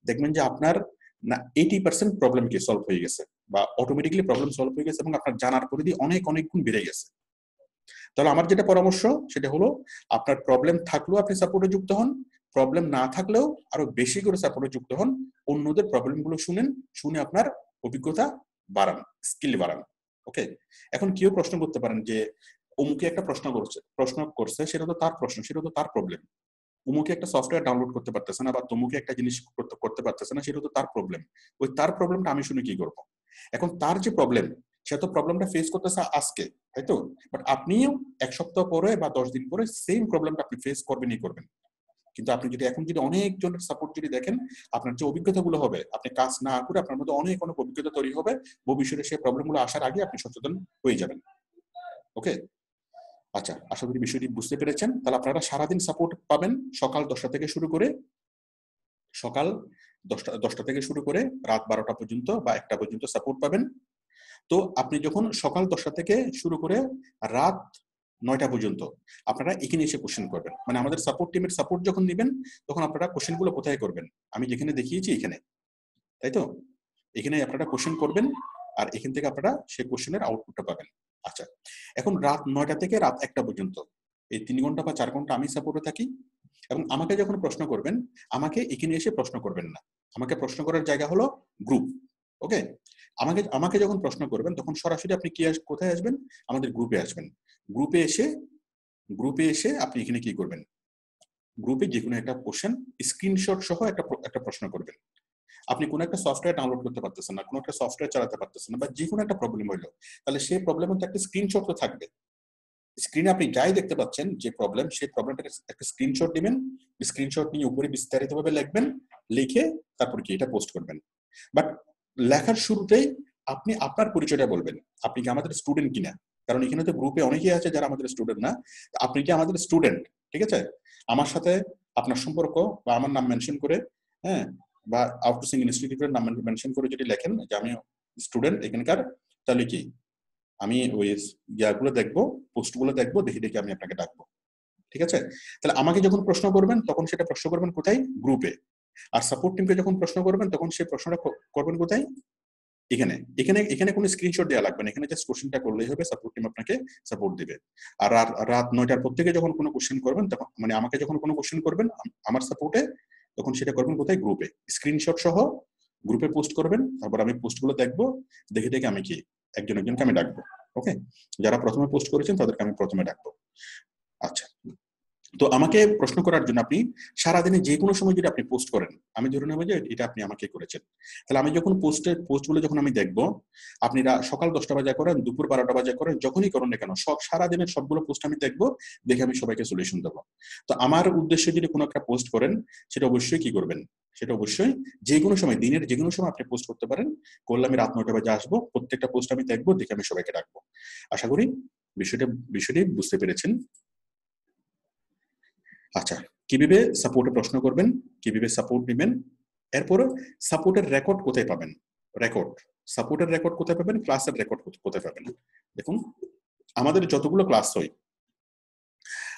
দেখবেন যে আপনার না 80% প্রবলেম কি সলভ হয়ে গেছে, বা অটোমেটিক্যালি প্রবলেম সলভ হয়ে গেছে, এবং আপনার জানার পরিধি অনেক গুণ বেড়ে গেছে। তাহলে আমার যেটা পরামর্শ সেটা হলো, আপনার প্রবলেম থাকলেও আপনি সাপোর্টে যুক্ত হন, প্রবলেম না থাকলেও আরো বেশি করে সাপোর্টে যুক্ত হন। অন্যদের প্রবলেমগুলো শুনে আপনার অভিজ্ঞতা বাড়ান, স্কিল বাড়ান। ওকে, এখন কেউ প্রশ্ন করতে পারেন যে অমুকে একটা প্রশ্ন করছে, সেটা তো তার প্রশ্ন, সেটা তো তার প্রবলেম। অমুকে একটা সফটওয়্যার ডাউনলোড করতে পারতেছে না, বা তমুকে একটা জিনিস করতে পারতেছে না, সেটা তো তার প্রবলেম। ওই তার প্রবলেমটা আমি শুনে কি করব? এখন তার যে প্রবলেম, সে তো প্রবলেমটা ফেস করতেছে আজকে, তাই তো? বাট আপনিও 1 সপ্তাহ পরে বা 10 দিন পরে সেম প্রবলেমটা আপনি ফেস করবেনই করবেন। কিন্তু আপনি যদি এখন যদি অনেকজনের সাপোর্ট যদি দেখেন, আপনার যে অভিজ্ঞতাগুলো হবে, আপনি কাজ না করে আপনার মধ্যে অনেক অভিজ্ঞতা তৈরি হবে। ভবিষ্যতে সেই প্রবলেমগুলো আসার আগে আপনি সচেতন হয়ে যাবেন। ওকে, আচ্ছা, আশা করি বিষয়টি বুঝতে পেরেছেন। তাহলে আপনারা সারাদিন সাপোর্ট পাবেন, সকাল 10টা থেকে শুরু করে, সকাল 10টা থেকে শুরু করে রাত 12টা পর্যন্ত বা 1টা পর্যন্ত সাপোর্ট পাবেন। তো আপনি যখন সকাল 10টা থেকে শুরু করে রাত 9টা পর্যন্ত আপনারা এখানে এসে কোশ্চেন করবেন। মানে আমাদের সাপোর্ট টিমের সাপোর্ট যখন নেবেন, তখন আপনারা কোশ্চেনগুলো কোথায় করবেন? আমি যেখানে দেখিয়েছি এখানে, তাই তো? এখানে আপনারা কোশ্চেন করবেন, আর এখান থেকে আপনারা সেই কোশ্চেনের আউটপুটটা পাবেন। আচ্ছা, এখন রাত 9টা থেকে রাত 1টা পর্যন্ত এই 3 ঘন্টা বা 4 ঘন্টা আমি সাপোর্টে থাকি। এবং আমাকে যখন প্রশ্ন করবেন, আমাকে এখানে এসে প্রশ্ন করবেন না। আমাকে প্রশ্ন করার জায়গা হলো গ্রুপ। ওকে, আমাকে যখন প্রশ্ন করবেন, তখন সরাসরি আপনি কোথায় আসবেন? আমাদের গ্রুপে আসবেন। গ্রুপে এসে গ্রুপে এসে আপনি এখানে কি করবেন? গ্রুপে যে কোনো একটা কোশ্চেন স্ক্রিনশট সহ একটা প্রশ্ন করবেন। আপনি কোনো একটা সফটওয়্যার ডাউনলোড করতে পারতেছেন না, কোনো একটা সফটওয়্যার চালাতে পারতেছেন না, বা যে কোনো একটা প্রবলেম হইলো, তাহলে সেই প্রবলেমের তো একটা স্ক্রিনশট তো থাকবে। স্ক্রিনে আপনি যাই দেখতে পাচ্ছেন যে প্রবলেম, সেই প্রবলেমটাকে একটা স্ক্রিনশট দিবেন। স্ক্রিনশট নিয়ে উপরে বিস্তারিতভাবে লিখবেন, লিখে তারপর কি এটা পোস্ট করবেন। বাট লেখার শুরুতেই আপনি আপনার পরিচয়টা বলবেন, আপনি কি আমাদের স্টুডেন্ট কিনা। কারণ এখানে তো গ্রুপে অনেকেই আছে যারা আমাদের স্টুডেন্ট না। আপনি কি আমাদের স্টুডেন্ট, ঠিক আছে? আমার সাথে আপনার সম্পর্ক, বা আমার নাম মেনশন করে, হ্যাঁ, বা আউটসোর্সিং ইনস্টিটিউটের নাম মেনশন করে যদি লেখেন যে আমি স্টুডেন্ট এখানকার, তাহলে কি আমি ওই ইয়াগুলো দেখবো, পোস্টগুলো দেখবো, দেখে দেখে আমি আপনাকে ডাকবো। ঠিক আছে? তাহলে আমাকে যখন প্রশ্ন করবেন, তখন সেটা প্রশ্ন করবেন কোথায়? গ্রুপে। আর সাপোর্ট টিমকে যখন প্রশ্ন করবেন, তখন সেই প্রশ্নটা করবেন কোথায়? এখানে। এখানে কোনো স্ক্রিনশট দেওয়া লাগবে না। এখানে জাস্ট কোশ্চেনটা করলেই হবে, সাপোর্ট টিম আপনাকে সাপোর্ট দিবে। আর রাত 9টার পর থেকে যখন কোনো কোশ্চেন করবেন, তখন মানে আমাকে যখন কোনো কোশ্চেন করবেন আমার সাপোর্টে, তখন সেটা করবেন কোথায়? গ্রুপে। স্ক্রিনশট সহ গ্রুপে পোস্ট করবেন। তারপর আমি পোস্টগুলো দেখবো, দেখে দেখে আমি কি একজনকে আমি ডাকবো। ওকে, যারা প্রথমে পোস্ট করেছেন তাদেরকে আমি প্রথমে ডাকবো। আচ্ছা, তো আমাকে প্রশ্ন করার জন্য আপনি সারাদিনে যে কোনো সময় যদি আপনি পোস্ট করেন, আমি ধরে নেব যে এটা আপনি আমাকে করেছেন। তাহলে আমি যখন পোস্টগুলো যখন আমি দেখব, আপনি সকাল 10টা বাজে করেন, দুপুর 12টা বাজে করেন, যখনই করেন না কেন, সারাদিনের সবগুলো পোস্ট আমি দেখবো, দেখে আমি সবাইকে সলিউশন দেবো। তো আমার উদ্দেশ্যে যদি কোনো একটা পোস্ট করেন, সেটা অবশ্যই কি করবেন? সেটা অবশ্যই যে কোনো সময়, দিনের যে কোনো সময় আপনি পোস্ট করতে পারেন। করলে আমি রাত 9টা বাজে আসবো, প্রত্যেকটা পোস্ট আমি দেখবো, দেখে আমি সবাইকে ডাকবো। আশা করি বিষয়টি বুঝতে পেরেছেন। আচ্ছা, কিভাবে সাপোর্টে প্রশ্ন করবেন, কিভাবে সাপোর্ট নেবেন, এরপরে সাপোর্টের রেকর্ড কোথায় পাবেন? রেকর্ড, সাপোর্টের রেকর্ড কোথায় পাবেন? ক্লাসের রেকর্ড কোথায় পাবেন? দেখুন, আমাদের যতগুলো ক্লাস হয়,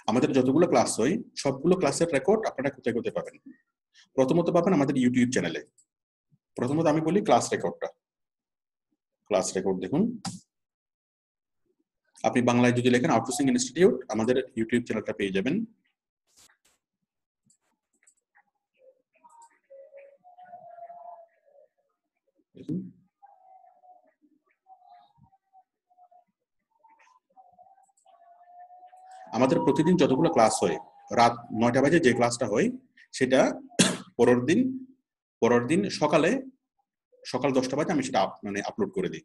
আমাদের যতগুলো ক্লাস হয় সবগুলো ক্লাসের রেকর্ড আপনারা কোথায় কোথায় পাবেন? প্রথমত পাবেন আমাদের ইউটিউব চ্যানেলে। প্রথমত আমি বলি ক্লাস রেকর্ডটা। ক্লাস রেকর্ড দেখুন, আপনি বাংলায় যদি লেখেন আউটসোর্সিং ইনস্টিটিউট, আমাদের ইউটিউব চ্যানেলটা পেয়ে যাবেন। দেখুন, আমাদের প্রতিদিন যতগুলো ক্লাস হয়, রাত 9টা বাজে যে ক্লাসটা হয় সেটা পরের দিন সকাল 10টা বাজে আমি সেটা আপলোড করে দিই।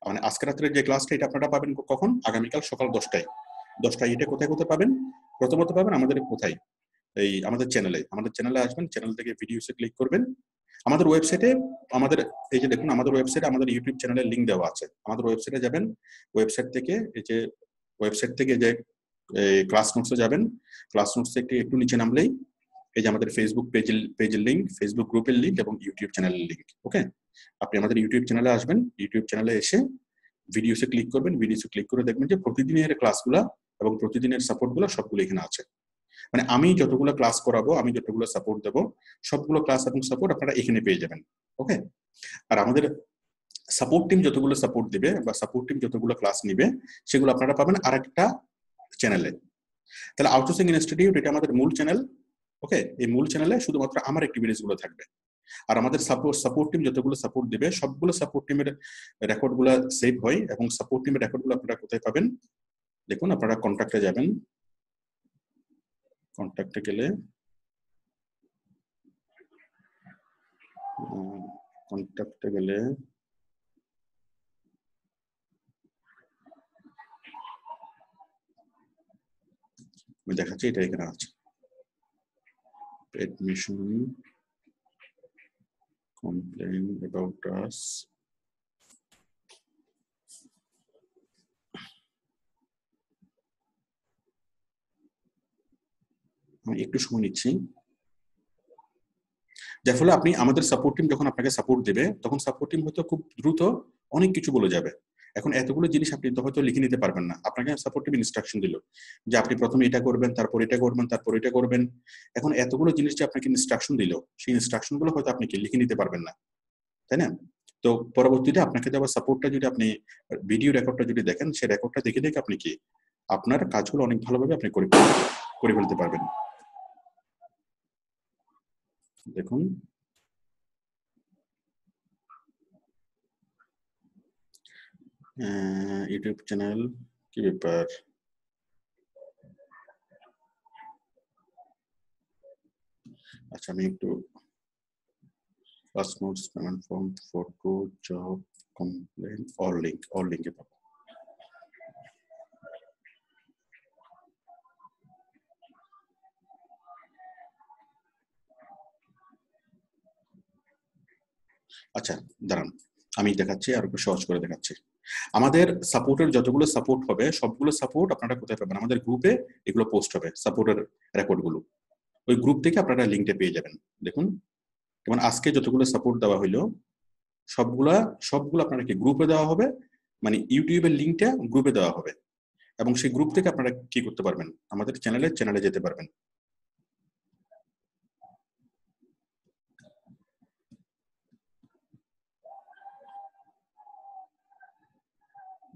মানে আজকে রাত্রে যে ক্লাসটা এটা আপনারা পাবেন কখন? আগামীকাল সকাল 10টায়। এটা কোথায় কোথায় পাবেন? প্রথমত পাবেন আমাদের কোথায়? এই আমাদের চ্যানেলে আসবেন, চ্যানেল থেকে ভিডিওসে ক্লিক করবেন। আমাদের ওয়েবসাইটে এই যে দেখুন, আমাদের ওয়েবসাইটে আমাদের ইউটিউব চ্যানেলের লিংক দেওয়া আছে। আমাদের ওয়েবসাইটে যাবেন, ওয়েবসাইট থেকে যে ক্লাস নোটসে যাবেন। ক্লাস নোটস থেকে একটু নিচে নামলেই এই যে আমাদের ফেসবুক পেজের লিংক, ফেসবুক গ্রুপের লিংক এবং ইউটিউব চ্যানেলের লিংক। ওকে, আপনি আমাদের ইউটিউব চ্যানেলে আসবেন, ইউটিউব চ্যানেলে এসে ভিডিওসে ক্লিক করবেন। ভিডিওসে ক্লিক করে দেখবেন যে প্রতিদিনের ক্লাসগুলো এবং প্রতিদিনের সাপোর্টগুলো সবগুলো এখানে আছে। মানে আমি যতগুলো ক্লাস করাবো, আমি যতগুলো সাপোর্ট দেবো, সবগুলো ক্লাস এবং সাপোর্ট আপনারা এখানে পেয়ে যাবেন। ওকে, আর আমাদের সাপোর্ট টিম যতগুলো সাপোর্ট দিবে বা সাপোর্ট টিম যতগুলো ক্লাস নিবে সেগুলো আপনারা পাবেন আরেকটা চ্যানেলে। তাহলে আউটসোর্সিং ইনস্টিটিউট এটা আমাদের মূল চ্যানেল। ওকে, এই মূল চ্যানেলে শুধুমাত্র আমার অ্যাক্টিভিটিস গুলো থাকবে। আর আমাদের সাপোর্ট টিম যতগুলো সাপোর্ট দিবে সবগুলো সাপোর্ট টিমের রেকর্ড গুলো সেভ হয়। এবং সাপোর্ট টিমের রেকর্ড গুলো আপনারা কোথায় পাবেন? দেখুন, আপনারা কন্ট্যাক্টে যাবেন। কন্ট্যাক্টে গেলে আমি দেখাচ্ছি, এটা এখানে আছে। Admission, complain about us. আমি একটু সময় নিচ্ছি, যার ফলে আপনি আমাদের সাপোর্ট টিম যখন আপনাকে সাপোর্ট দেবে তখন সাপোর্ট টিম হয়তো খুব দ্রুত অনেক কিছু বলে যাবে। এখন এতগুলো জিনিস আপনি তো হয়তো লিখে নিতে পারবেন না। আপনাকে সাপোর্ট টিম ইনস্ট্রাকশন দিল যে আপনি প্রথমে এটা করবেন, তারপর এটা করবেন, তারপর এটা করবেন। এখন এতগুলো জিনিস যে আপনাকে ইনস্ট্রাকশন দিল, সেই ইনস্ট্রাকশন গুলো হয়তো আপনি কি লিখে নিতে পারবেন না, তাই না? তো পরবর্তীতে আপনাকে দেওয়া সাপোর্টটা যদি আপনি ভিডিও রেকর্ডটা যদি দেখেন, সেই রেকর্ডটা দেখে দেখে আপনি কি আপনার কাজগুলো অনেক ভালোভাবে আপনি করে ফেলতে পারবেন। দেখুন, ইউটিউব চ্যানেল কি ব্যাপার? আচ্ছা, আমি একটু class notes, payment form, photo, job, complain, all লিঙ্কে পাবো। আচ্ছা দাঁড়ান, আমি দেখাচ্ছি, আর একটু সহজ করে দেখাচ্ছি। আমাদের সাপোর্টের যতগুলো সাপোর্ট হবে সবগুলো সাপোর্ট আপনারা কোথায় পাবেন? আমাদের গ্রুপে এগুলো পোস্ট হবে, সাপোর্টের রেকর্ডগুলো। ওই গ্রুপ থেকে আপনারা লিঙ্কটা পেয়ে যাবেন। দেখুন, যেমন আজকে যতগুলো সাপোর্ট দেওয়া হইলো সবগুলো আপনারা কি গ্রুপে দেওয়া হবে, মানে ইউটিউবের লিঙ্কটা গ্রুপে দেওয়া হবে এবং সেই গ্রুপ থেকে আপনারা কি করতে পারবেন? আমাদের চ্যানেলে যেতে পারবেন।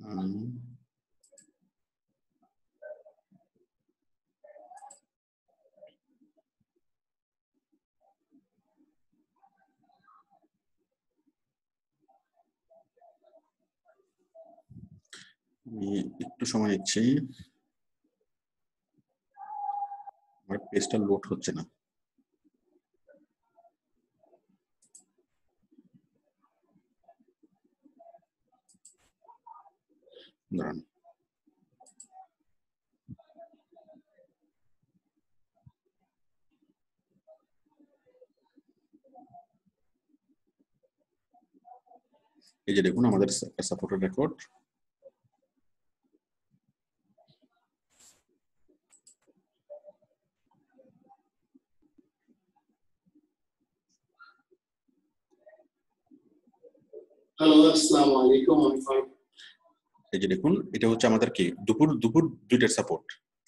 আমি একটু সময় নিচ্ছি, আমার পেজটা লোড হচ্ছে না। দাঁড়ান, এই যে দেখুন আমাদের সাপোর্টের রেকর্ড। হ্যালো, আসসালামু আলাইকুম। এই যে দেখুন, এটা হচ্ছে আমাদের কি দুপুর 2টার সাপোর্ট।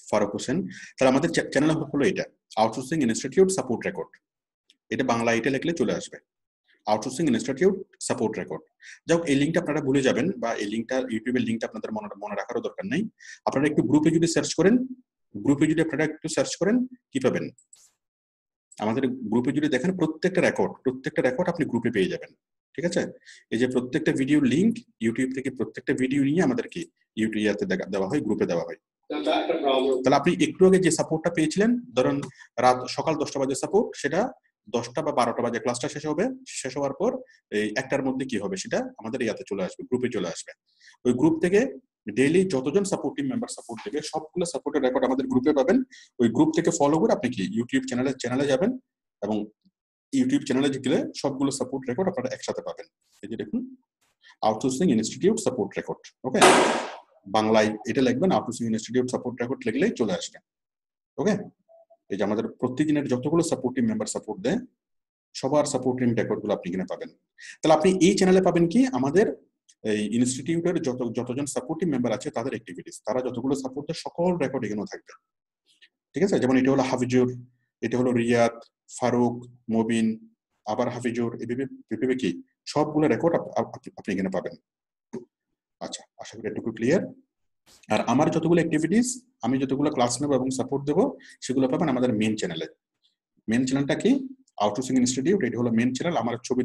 ফারুক হোসেন। তাহলে আমাদের চ্যানেল হলো এটা, আউটসোর্সিং ইনস্টিটিউট সাপোর্ট রেকর্ড। এটা বাংলা এটা লিখলে চলে আসবে, আউটসোর্সিং ইনস্টিটিউট সাপোর্ট রেকর্ড। যাক, এই লিঙ্কটা আপনারা ভুলে যাবেন, বা এই লিঙ্কটা ইউটিউবের লিঙ্কটা আপনাদের মনে রাখারও দরকার নেই। আপনারা একটু গ্রুপে যদি সার্চ করেন, কি পাবেন? আমাদের গ্রুপে যদি দেখেন প্রত্যেকটা রেকর্ড আপনি গ্রুপে পেয়ে যাবেন। ঠিক আছে, এই যে প্রত্যেকটা ভিডিও লিঙ্ক ইউটিউব থেকে প্রত্যেকটা ভিডিও নিয়ে আমাদেরকে ইউটিউবে দেওয়া হয়, গ্রুপে দেওয়া হয়। তাহলে আপনি একটু আগে যে সাপোর্টটা পেয়েছিলেন, ধরুন সকাল 10টা বাজে সাপোর্ট, সেটা 10টা বা 12টা বাজে ক্লাসটা শেষ হওয়ার পর এই একটার মধ্যে কি হবে সেটা আমাদের ইয়াতে চলে আসবে, গ্রুপে চলে আসবে। ওই গ্রুপ থেকে ডেইলি যতজন সাপোর্ট টিম মেম্বার সাপোর্ট দেবে সবগুলো সাপোর্টের রেকর্ড আমাদের গ্রুপে পাবেন। ওই গ্রুপ থেকে ফলো করে আপনি কি ইউটিউব চ্যানেলে যাবেন, এবং ইউটিউব চ্যানেলে গেলে সবগুলো সাপোর্ট রেকর্ড আপনারা একসাথে পাবেন। এই যে দেখুন, আউটসোর্সিং ইনস্টিটিউট সাপোর্ট রেকর্ড। ওকে, বাংলায় এটা লিখবেন, আউটসোর্সিং ইনস্টিটিউট সাপোর্ট রেকর্ড লিখলেই চলে আসবে। ওকে, এই যে আমাদের প্রতিদিনের যতগুলো সাপোর্ট টিম মেম্বার সাপোর্ট দেয় সবার সাপোর্ট টিম রেকর্ডগুলো আপনি এখানে পাবেন। তাহলে আপনি এই চ্যানেলে পাবেন কি আমাদের এই ইনস্টিটিউটের যতজন সাপোর্ট টিম মেম্বার আছে তাদের অ্যাক্টিভিটিস, তারা যতগুলো সাপোর্ট দেয় সকল রেকর্ড এখানে থাকবে। ঠিক আছে, যেমন এটা হলো হাফিজুর, এটা হলো রিয়াদ, ফারুক, মবিন, আবার হাফিজুর, এভাবে কি সবগুলো রেকর্ড আপনি এখানে পাবেন। আচ্ছা, আশা করি এটুকু ক্লিয়ার। আর আমার যতগুলো অ্যাক্টিভিটিস, আমি যতগুলো ক্লাস নেব এবং সাপোর্ট দেবো সেগুলো পাবেন আমাদের মেন চ্যানেলে। মেন চ্যানেলটা কি? আউটসোর্সিং ইনস্টিটিউট, এটা হলো মেন চ্যানেল। আমার ছবি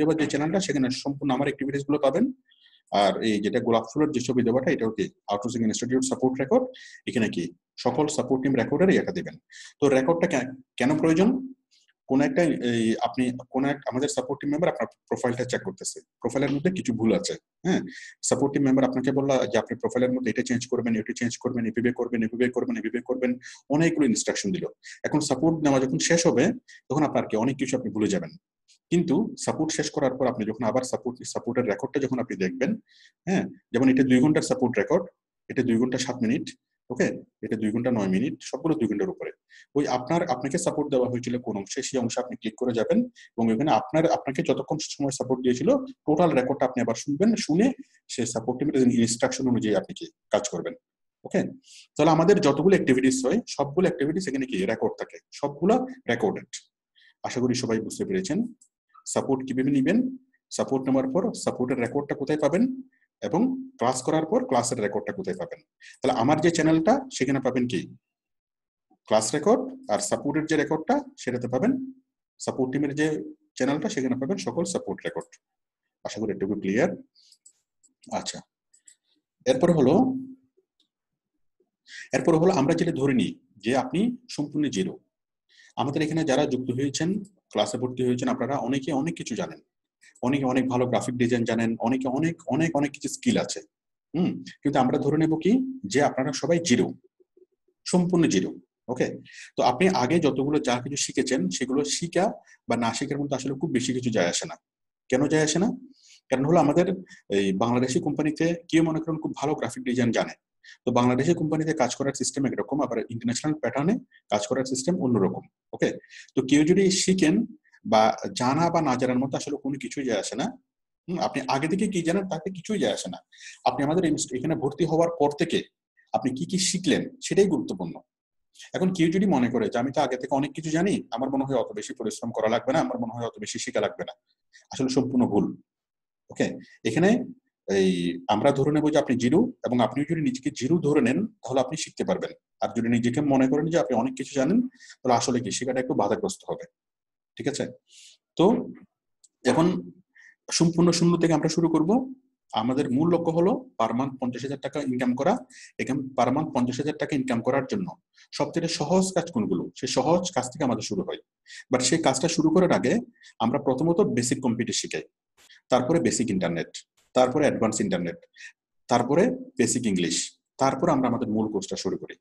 দেবো যে চ্যানেলটা, সেখানে সম্পূর্ণ আমার অ্যাক্টিভিটিস গুলো পাবেন। আর এই যেটা গোলাপ ফুলের যে ছবি দেওয়াটা, এটাও কি আউটসোর্সিং ইনস্টিটিউট সাপোর্ট রেকর্ড। এখানে কি সকল সাপোর্ট টিম রেকর্ডের এটা দিবেন। তো রেকর্ডটা কেন প্রয়োজন? কোন একটা আপনি আমাদের সাপোর্ট টিম মেম্বার আপনার প্রোফাইলটা চেক করতেছে, প্রোফাইলের মধ্যে কিছু ভুল আছে। হ্যাঁ, সাপোর্ট টিম মেম্বার আপনাকে বলল যে আপনি প্রোফাইলের মধ্যে এটা চেঞ্জ করবেন, এটা চেঞ্জ করবেন, এভাবে করবেন, অনেকগুলো ইনস্ট্রাকশন দিল। এখন সাপোর্ট নেওয়া যখন শেষ হবে তখন আপনার কি অনেক কিছু আপনি ভুলে যাবেন। কিন্তু সাপোর্ট শেষ করার পর আপনি যখন আবার সাপোর্টের রেকর্ডটা যখন আপনি দেখবেন, হ্যাঁ, যেমন এটা 2 ঘন্টার সাপোর্ট রেকর্ড, এটা 2 ঘন্টা 7 মিনিট, ওকে, এটা 2 ঘন্টা 9 মিনিট, সবগুলো 2 ঘন্টার উপরে। ওই আপনাকে সাপোর্ট দেওয়া হয়েছিল কোন অংশে, সেই অংশে আপনি ক্লিক করে যাবেন, এবং এখানে আপনাকে যতক্ষণ সময় সাপোর্ট দিয়েছিল টোটাল রেকর্ডটা আপনি আবার শুনবেন, শুনে সেই সাপোর্ট টিমের ইনস্ট্রাকশন অনুযায়ী আপনি কি কাজ করবেন। ওকে, তাহলে আমাদের যতগুলো অ্যাক্টিভিটিস হয় সবগুলো অ্যাক্টিভিটিস এখানে কি রেকর্ড থাকে, সবগুলো রেকর্ডেড। আশা করি সবাই বুঝতে পেরেছেন সাপোর্ট কিভাবে নেবেন, সাপোর্ট নেওয়ার পর সাপোর্টের রেকর্ডটা কোথায় পাবেন, এবং ক্লাস করার পর ক্লাসের রেকর্ডটা কোথায় পাবেন। তাহলে আমার যে চ্যানেলটা সেখানে পাবেন কি ক্লাস রেকর্ড, আর সাপোর্টের যে রেকর্ডটা সেটাতে পাবেন, সাপোর্ট টিমের যে চ্যানেলটা সেখানে পাবেন সকল সাপোর্ট রেকর্ড। আশা করি এটুকু ক্লিয়ার। আচ্ছা, এরপরে হলো আমরা যেটা ধরে নিই যে আপনি সম্পূর্ণ জিরো। আমাদের এখানে যারা যুক্ত হয়েছেন, ক্লাসে ভর্তি হয়েছেন, আপনারা অনেকে অনেক কিছু জানেন, অনেকে অনেক ভালো গ্রাফিক ডিজাইন জানেন, অনেকে অনেক অনেক অনেক কিছু স্কিল আছে। কিন্তু আমরা ধরে নেব কি যে আপনারা সবাই জিরো, সম্পূর্ণ জিরো। ওকে, তো আপনি আগে যতগুলো যা কিছু শিখেছেন সেগুলো শিখা বা না শেখার মধ্যে আসলে খুব বেশি কিছু যায় আসে না। কেন যায় আসে না? কারণ হলো আমাদের এই বাংলাদেশি কোম্পানিতে কেউ মনে করেন খুব ভালো গ্রাফিক ডিজাইন জানে, তো বাংলাদেশি কোম্পানিতে কাজ করার সিস্টেম একরকম, আবার ইন্টারন্যাশনাল প্যাটার্নে কাজ করার সিস্টেম অন্যরকম। ওকে, তো কেউ যদি শিখেন বা জানা বা না জানার মতো আসলে কোনো কিছুই যায় আসে না। আপনি আগে থেকে কি জানেন তাতে কিছুই যায় আসে না। আপনি আমাদের এখানে ভর্তি হওয়ার পর থেকে আপনি কি কি শিখলেন সেটাই গুরুত্বপূর্ণ। এখন কেউ যদি মনে করে যে আমি তো আগে থেকে অনেক কিছু জানি, আমার মনে হয় অত বেশি পরিশ্রম করা লাগবে না, আমার মনে হয় অত বেশি শেখা লাগবে না, আসলে সম্পূর্ণ ভুল। ওকে, এখানে এই আমরা ধরে নেব যে আপনি জিরো, এবং আপনি যদি নিজেকে জিরো ধরে নেন তাহলে আপনি শিখতে পারবেন। আর যদি নিজেকে মনে করেন যে আপনি অনেক কিছু জানেন তাহলে আসলে কি শেখাটা একটু বাধাগ্রস্ত হবে। ঠিক আছে, তো এখন সম্পূর্ণ শূন্য থেকে আমরা শুরু করব। আমাদের মূল লক্ষ্য হলো পার মান্থ 50,000 টাকা ইনকাম করা। এখানে পার মান্থ 50,000 টাকা ইনকাম করার জন্য সবথেকে সহজ কাজ কোনগুলো, সেই সহজ কাজ থেকে আমাদের শুরু হয়। বাট সেই কাজটা শুরু করার আগে আমরা প্রথমত বেসিক কম্পিউটার শিখাই, তারপরে বেসিক ইন্টারনেট, তারপরে অ্যাডভান্স ইন্টারনেট, তারপরে বেসিক ইংলিশ, তারপরে আমরা আমাদের মূল কোর্সটা শুরু করি।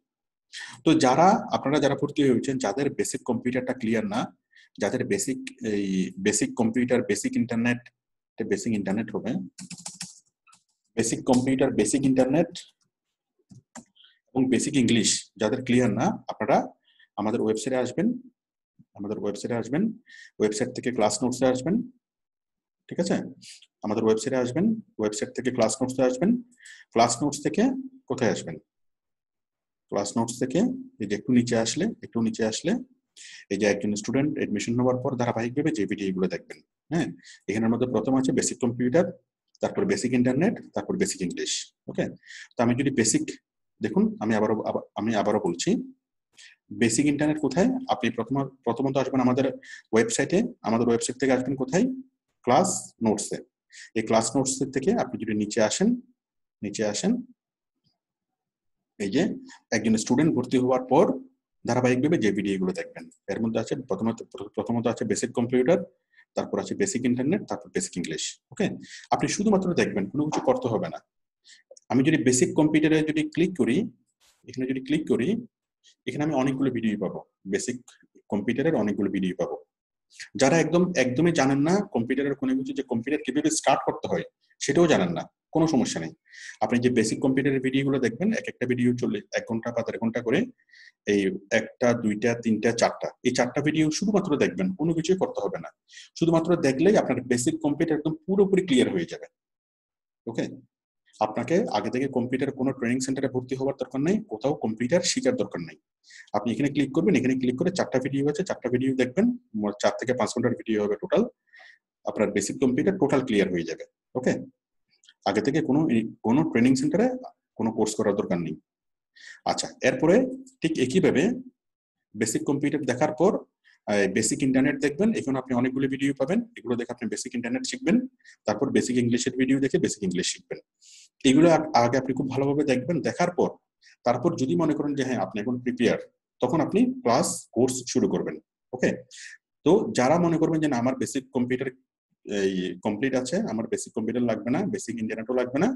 তো আপনারা যারা ভর্তি হয়েছেন যাদের বেসিক কম্পিউটারটা ক্লিয়ার না, যাদের বেসিক কম্পিউটার বেসিক ইন্টারনেট হবে, বেসিক কম্পিউটার বেসিক ইন্টারনেট এবং বেসিক ইংলিশ যাদের ক্লিয়ার না, আপনারা আমাদের ওয়েবসাইটে আসবেন, ওয়েবসাইট থেকে ক্লাস নোটসে আসবেন। ঠিক আছে, আমাদের ওয়েবসাইটে আসবেন, ওয়েবসাইট থেকে ক্লাস নোটসে আসবেন, ক্লাস নোটস থেকে কোথায় আসবেন, ক্লাস নোটস থেকে এই যে একটু নিচে আসলে এই যে একজন স্টুডেন্ট এডমিশন নেওয়ার পর ধারাবাহিকভাবে যে ভিডিওগুলো দেখবেন। হ্যাঁ, এখানের মধ্যে প্রথম আছে বেসিক কম্পিউটার, তারপর বেসিক ইন্টারনেট, তারপর বেসিক ইংলিশ। ওকে, তো আমি যদি বেসিক দেখুন, আমি আবারও বলছি, বেসিক ইন্টারনেট কোথায়? আপনি প্রথমত আসবেন আমাদের ওয়েবসাইটে। আমাদের ওয়েবসাইট থেকে আসবেন কোথায়? ক্লাস নোটসে। এই ক্লাস নোটস থেকে আপনি যদি নিচে আসেন, এই যে একজন স্টুডেন্ট ভর্তি হওয়ার পর ধারাবাহিকভাবে যে ভিডিওগুলো দেখবেন, এর মধ্যে আছে প্রথমত আছে বেসিক কম্পিউটার, তারপর আছে বেসিক ইন্টারনেট, তারপর বেসিক ইংলিশ। ওকে, আপনি শুধুমাত্র দেখবেন, কোনো কিছু করতে হবে না। আমি যদি বেসিক কম্পিউটারে যদি ক্লিক করি, এখানে আমি অনেকগুলো ভিডিও পাবো। বেসিক কম্পিউটারের অনেকগুলো ভিডিও পাবো। যারা একদমই জানেন না কম্পিউটারের কোনো কিছু, যে কম্পিউটার কিভাবে স্টার্ট করতে হয় সেটাও জানেন না, কোনো সমস্যা নেই। আপনি যে বেসিক কম্পিউটারের ভিডিওগুলো দেখবেন, এক একটা ভিডিও 1 ঘন্টা বা 1.5 ঘন্টা করে, এই 1টা 2টা 3টা 4টা, এই 4টা ভিডিও শুধুমাত্র দেখবেন, কোনো কিছুই করতে হবে না। শুধুমাত্র দেখলেই আপনার বেসিক কম্পিউটার একদম পুরোপুরি ক্লিয়ার হয়ে যাবে। ওকে, আপনাকে আগে থেকে কম্পিউটার কোনো ট্রেনিং সেন্টারে ভর্তি হওয়ার দরকার নেই, কোথাও কম্পিউটার শেখার দরকার নেই। আপনি এখানে ক্লিক করবেন, এখানে ক্লিক করে 4টা ভিডিও আছে, 4টা ভিডিও দেখবেন, 4 থেকে 5 ঘন্টার ভিডিও হবে টোটাল। আপনার বেসিক কম্পিউটার টোটাল ক্লিয়ার হয়ে যাবে। ওকে, আগে থেকে কোনো ট্রেনিং সেন্টারে কোনো কোর্স করার দরকার নেই। আচ্ছা, এরপরে ঠিক একইভাবে বেসিক কম্পিউটার দেখার পর বেসিক ইন্টারনেট দেখবেন। এখানে আপনি অনেকগুলো ভিডিও পাবেন, এগুলো দেখে আপনি বেসিক ইন্টারনেট শিখবেন। তারপর বেসিক ইংলিশের ভিডিও দেখে বেসিক ইংলিশ শিখবেন। এগুলো আগে আপনি খুব ভালোভাবে দেখবেন। দেখার পর তারপর যদি মনে করেন যে হ্যাঁ আপনি এখন প্রিপেয়ার, তখন আপনি কোর্স শুরু করবেন। ওকে, তো যারা মনে করবেন যে না আমার বেসিক কম্পিউটার কমপ্লিট আছে, আমার বেসিক কম্পিউটার লাগবে না, বেসিক ইন্টারনেটও লাগবে না,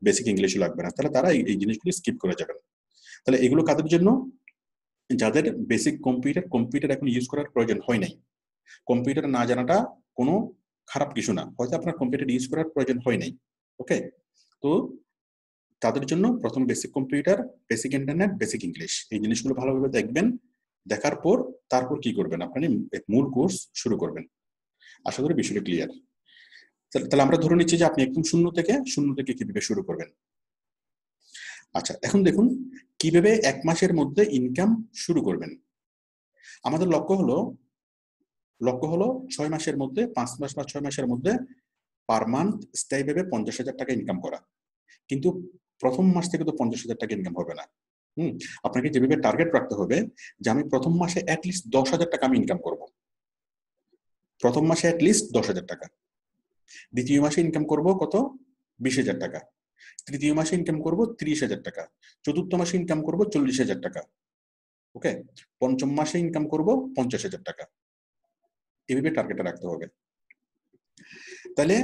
বেসিক ইংলিশও লাগবে না, তাহলে তারা এই জিনিসগুলি স্কিপ করে যাবেন। তাহলে এগুলো কাদের জন্য? যাদের বেসিক কম্পিউটার এখন ইউজ করার প্রয়োজন হয় নাই। কম্পিউটার না জানাটা কোনো খারাপ কিছু না, হয়তো আপনার কম্পিউটার ইউজ করার প্রয়োজন হয় নাই। ওকে, তো তাদের জন্য প্রথম basic computer, basic internet, basic English, এই জিনিসগুলো ভালোভাবে দেখবেন। দেখার পর তারপর কি করবেন, আপনি মূল কোর্স শুরু করবেন। আশা করি বিষয়টা ক্লিয়ার। তাহলে আমরা ধরে নিচ্ছি যে আপনি একদম শূন্য থেকে কিভাবে শুরু করবেন। আচ্ছা, এখন দেখুন কিভাবে 1 মাসের মধ্যে ইনকাম শুরু করবেন। আমাদের লক্ষ্য হলো 6 মাসের মধ্যে, 5 মাস বা 6 মাসের মধ্যে পার মান্থ স্থায়ীভাবে 50,000 টাকা ইনকাম করা। কিন্তু প্রথম মাস থেকে তো 50,000 টাকা ইনকাম হবে না। আপনাকে যেভাবে টার্গেট রাখতে হবে যে আমি প্রথম মাসে অ্যাটলিস্ট 10,000 টাকা আমি ইনকাম করব। প্রথম মাসে অ্যাটলিস্ট 10,000 টাকা। দ্বিতীয় মাসে ইনকাম করব কত? 20,000 টাকা। তৃতীয় মাসে ইনকাম করব 30,000 টাকা। চতুর্থ মাসে ইনকাম করব 40,000 টাকা। ওকে, পঞ্চম মাসে ইনকাম করব 50,000 টাকা। এইভাবে টার্গেটটা রাখতে হবে। তাহলে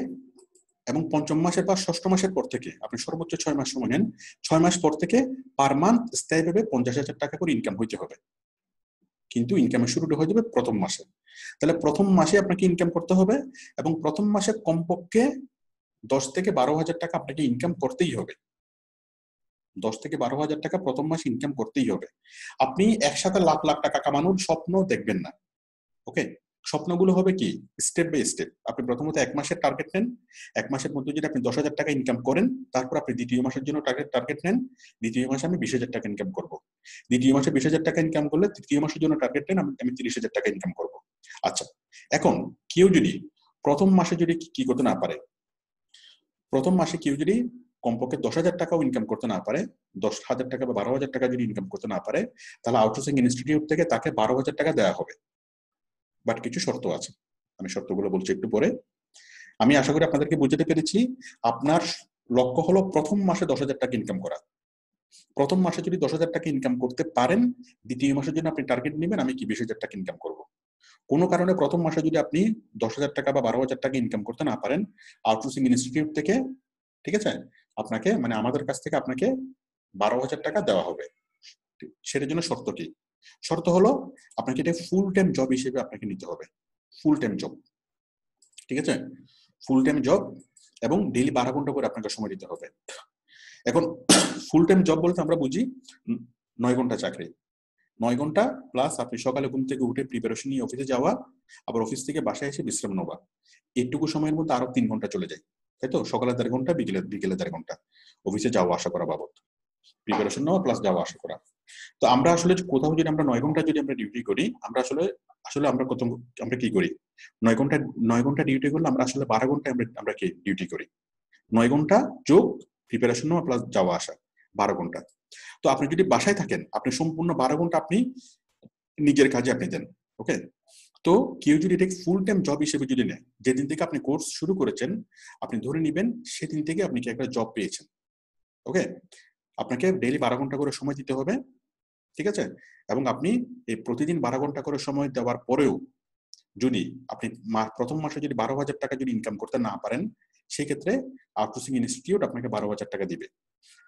এবং পঞ্চম মাসের বা ষষ্ঠ মাসের পর থেকে আপনি সর্বোচ্চ 6 মাস সময় নেন। 6 মাস পর থেকে পার মান্থ স্থায়ীভাবে 50,000 টাকা করে ইনকাম হইতে হবে। কিন্তু ইনকামের শুরুটা হয়ে যাবে প্রথম মাসে। তাহলে প্রথম মাসে আপনাকে ইনকাম করতে হবে, এবং প্রথম মাসে কমপক্ষে 10 থেকে 12,000 টাকা আপনাকে ইনকাম করতেই হবে। 10 থেকে 12,000 টাকা প্রথম মাসে ইনকাম করতেই হবে। আপনি একসাথে লাখ লাখ টাকা কামানোর স্বপ্ন দেখবেন না। ওকে, স্বপ্নগুলো হবে কি স্টেপ বাই স্টেপ। আপনি প্রথমত 1 মাসের টার্গেট নেন। 1 মাসের মধ্যে যদি আপনি 10,000 টাকা ইনকাম করেন, তারপর আপনি দ্বিতীয় মাসের জন্য টার্গেট নেন। দ্বিতীয় মাসে আমি 20,000 টাকা ইনকাম করব। দ্বিতীয় মাসে 20,000 টাকা ইনকাম করলে তৃতীয় মাসের জন্য টার্গেট নেন আমি 30,000 টাকা ইনকাম করব। আচ্ছা, এখন কেউ যদি প্রথম মাসে যদি কি করতে না পারে, প্রথম মাসে কেউ যদি কমপক্ষে 10,000 টাকাও ইনকাম করতে না পারে, 10,000 টাকা বা 12,000 টাকা যদি ইনকাম করতে না পারে, তাহলে আউটসোর্সিং ইনস্টিটিউট থেকে তাকে 12,000 টাকা দেওয়া হবে। বাট কিছু শর্ত আছে, আমি শর্তগুলো বলছি একটু পরে। আমি আশা করি আপনাদেরকে বুঝাতে পেরেছি। আপনার লক্ষ্য হলো প্রথম মাসে 10,000 টাকা ইনকাম করা। প্রথম মাসে যদি 10,000 টাকা ইনকাম করতে পারেন, দ্বিতীয় মাসের জন্য আপনি টার্গেট নেবেন আমি কি 20,000 টাকা ইনকাম করব। কোনো কারণে প্রথম মাসে যদি আপনি 10,000 টাকা বা 12,000 টাকা ইনকাম করতে না পারেন, আউটসোর্সিং ইনস্টিটিউট থেকে, ঠিক আছে, আপনাকে মানে আমাদের কাছ থেকে আপনাকে 12,000 টাকা দেওয়া হবে। সেটার জন্য শর্ত কি? শর্ত হলো আপনাকে এটা ফুল টাইম জব হিসেবে আপনাকে নিতে হবে। ফুল টাইম জব, ঠিক আছে, ফুল টাইম জব, এবং ডেইলি 12 ঘন্টা করে আপনাকে সময় দিতে হবে। এখন ফুল টাইম জব বলতে আমরা বুঝি 9 ঘন্টা চাকরি। 9 ঘন্টা প্লাস আপনি সকালে ঘুম থেকে উঠে প্রিপারেশন নিয়ে অফিসে যাওয়া, আবার অফিস থেকে বাসায় এসে বিশ্রাম নেওয়া, এইটুকু সময়ের মধ্যে আরো 3 ঘন্টা চলে যায়, তাই তো? সকালে 1.5 ঘন্টা, বিকেলে 1.5 ঘন্টা অফিসে যাওয়া আসা করা বাবদ। প্রিপারেশন নেওয়া প্লাস যাওয়া আসা করা। তো আমরা আসলে কোথাও যদি আমরা 9 ঘন্টা যদি আমরা ডিউটি করি, আমরা আসলে আসলে আমরা কত আমরা কি করি, 9 ঘন্টা ডিউটি করলে আমরা আসলে 12 ঘন্টা আমরা কি ডিউটি করি। 9 ঘন্টা যোগ প্রিপারেশন নেওয়া প্লাস যাওয়া আসা 12 ঘন্টা। তো আপনি যদি বাসায় থাকেন, আপনি সম্পূর্ণ 12 ঘন্টা আপনি নিজের কাজে আপনি দেন। ওকে, তো কেউ যদি এটাকে ফুল টাইম জব হিসেবে যদি নেয়, যেদিন থেকে আপনি কোর্স শুরু করেছেন আপনি ধরে নেবেন সেদিন থেকে আপনি কি একটা জব পেয়েছেন। ওকে, আপনাকে ডেইলি 12 ঘন্টা করে সময় দিতে হবে, ঠিক আছে। এবং আপনি এই প্রতিদিন 12 ঘন্টা করে সময় দেওয়ার পরেও যদি আপনি প্রথম মাসে যদি 12,000 টাকা যদি ইনকাম করতে না পারেন, সেক্ষেত্রে আউটসোর্সিং ইনস্টিটিউট আপনাকে 12,000 টাকা দিবে।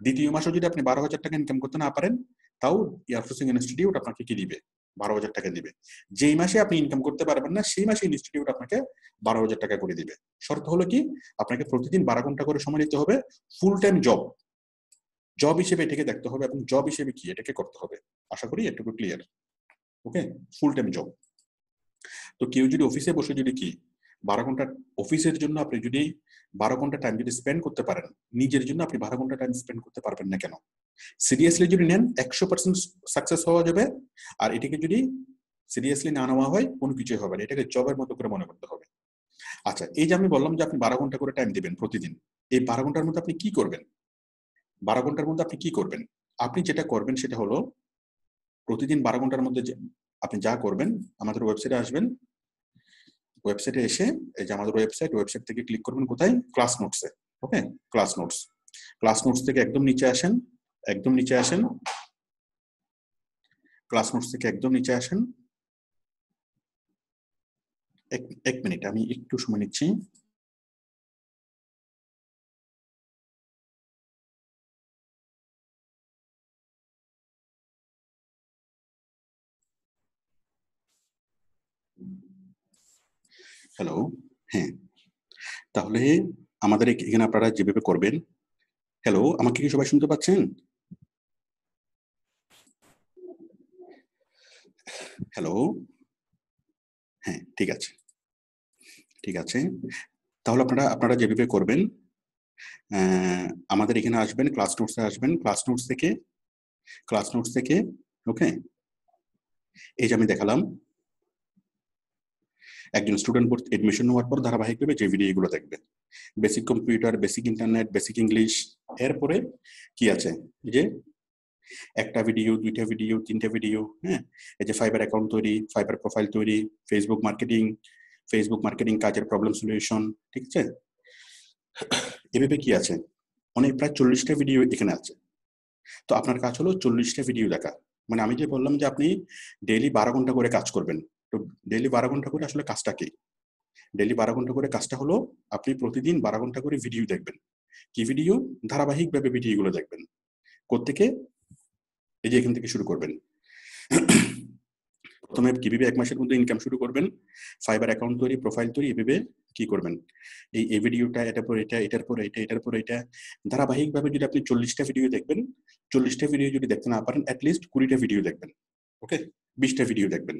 দ্বিতীয় মাসে যদি আপনি 12,000 টাকা ইনকাম করতে না পারেন, তাও আউটসোর্সিং ইনস্টিটিউট আপনাকে কি দিবে, 12,000 টাকা দিবে। যেই মাসে আপনি ইনকাম করতে পারবেন না, সেই মাসে ইনস্টিটিউট আপনাকে 12,000 টাকা করে দিবে। শর্ত হলো কি, আপনাকে প্রতিদিন 12 ঘন্টা করে সময় দিতে হবে, ফুল টাইম জব হিসেবে এটাকে দেখতে হবে, এবং জব হিসেবে কি এটাকে করতে হবে। আশা করি এটুকু ক্লিয়ার। ওকে, ফুল টাইম জব। তো কেউ যদি অফিসে বসে যদি কি 12 ঘন্টা অফিসের জন্য আপনি যদি 12 ঘন্টা টাইম যদি স্পেন্ড করতে পারেন, নিজের জন্য আপনি 12 ঘন্টা টাইম স্পেন্ড করতে পারবেন না কেন? সিরিয়াসলি যদি নেন 100% সাকসেস হওয়া যাবে। আর এটাকে যদি সিরিয়াসলি না নেওয়া হয়, কোনো কিছুই হবে না, এটাকে জবের মতো করে মনে করতে হবে। আচ্ছা, এই যে আমি বললাম যে আপনি 12 ঘন্টা করে টাইম দিবেন প্রতিদিন, এই 12 ঘন্টার মধ্যে আপনি কি করবেন? 12 ঘন্টার মধ্যে আপনি কি করবেন? আপনি যেটা করবেন সেটা হলো, প্রতিদিন 12 ঘন্টার মধ্যে আপনি যা করবেন, আমাদের ওয়েবসাইটে আসবেন। ওয়েবসাইটে এসে এই যে আমাদের ওয়েবসাইট থেকে ক্লিক করবেন কোথায়? ক্লাস নোটসে। ওকে, ক্লাস নোটস থেকে একদম নিচে আসেন, ক্লাস নোটস থেকে একদম নিচে আসেন। এক মিনিট, আমি একটু সময় নিচ্ছি। হ্যালো, হ্যাঁ, তাহলে আমাদের এখানে আপনারা যেভাবে করবেন। হ্যালো, আমাকে কি সবাই শুনতে পাচ্ছেন? হ্যালো, হ্যাঁ, ঠিক আছে, তাহলে আপনারা যেভাবে করবেন, আমাদের এখানে আসবেন, ক্লাস নোটসে আসবেন, ক্লাস নোটস থেকে ওকে, এই যে আমি দেখালাম, একজন স্টুডেন্ট এডমিশন নেওয়ার পর ধারাবাহিকভাবে যে ভিডিওগুলো দেখবে, basic computer, basic internet, basic English. এরপরে কি আছে, যে একটা ভিডিও, দুইটা ভিডিও, তিনটা ভিডিও, হ্যাঁ, এই যে ফাইবার অ্যাকাউন্ট তৈরি, ফাইবার প্রোফাইল তৈরি, ফেসবুক মার্কেটিং কাজের প্রবলেম সলিউশন, ঠিক আছে। এভাবে কি আছে, অনেক প্রায় 40টা ভিডিও এখানে আছে। তো আপনার কাজ হলো 40টা ভিডিও দেখা। মানে আমি যে বললাম যে আপনি ডেইলি 12 ঘন্টা করে কাজ করবেন, তো ডেইলি 12 ঘন্টা করে আসলে কাজটা কি? ডেইলি 12 ঘন্টা করে কাজটা হলো, আপনি প্রতিদিন 12 ঘন্টা করে ভিডিও দেখবেন। কি ভিডিও? ধারাবাহিকভাবে ভিডিওগুলো দেখবেন। কোত্থেকে? এই যে এখান থেকে শুরু করবেন। প্রথমে কিভাবে 1 মাসের মধ্যে ইনকাম শুরু করবেন, ফাইবার অ্যাকাউন্ট তৈরি, প্রোফাইল তৈরি, এভাবে কি করবেন, এই ভিডিওটা, এটার পর এটা, এটার পর এটা, এটার পর এটা, ধারাবাহিকভাবে যদি আপনি 40টা ভিডিও দেখবেন, 40টা ভিডিও যদি দেখতে না পারেন, অ্যাটলিস্ট 20টা ভিডিও দেখবেন। ওকে, 20টা ভিডিও দেখবেন।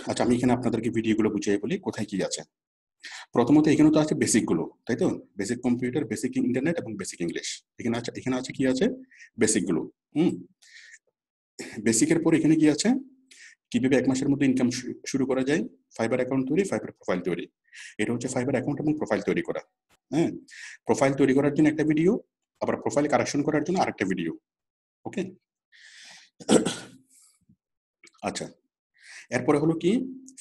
আচ্ছা, আমি এখানে আপনাদেরকে ভিডিওগুলো বুঝিয়ে বলি কোথায় কি আছে। প্রথমত এখানে তো আছে বেসিক গুলো, তাই তো, বেসিক কম্পিউটার, বেসিক ইন্টারনেট এবং বেসিক ইংলিশ। এখানে আছে কি আছে? বেসিক গুলো। বেসিকের পর এখানে কি আছে? কিভাবে 1 মাসের মধ্যে ইনকাম শুরু করা যায়, ফাইবার অ্যাকাউন্ট তৈরি, ফাইবার প্রোফাইল তৈরি। এটা হচ্ছে ফাইবার অ্যাকাউন্ট এবং প্রোফাইল তৈরি করা। হ্যাঁ, প্রোফাইল তৈরি করার জন্য একটা ভিডিও, আবার প্রোফাইল কারেকশন করার জন্য আরেকটা ভিডিও। ওকে, আচ্ছা, এরপরে হলো কি,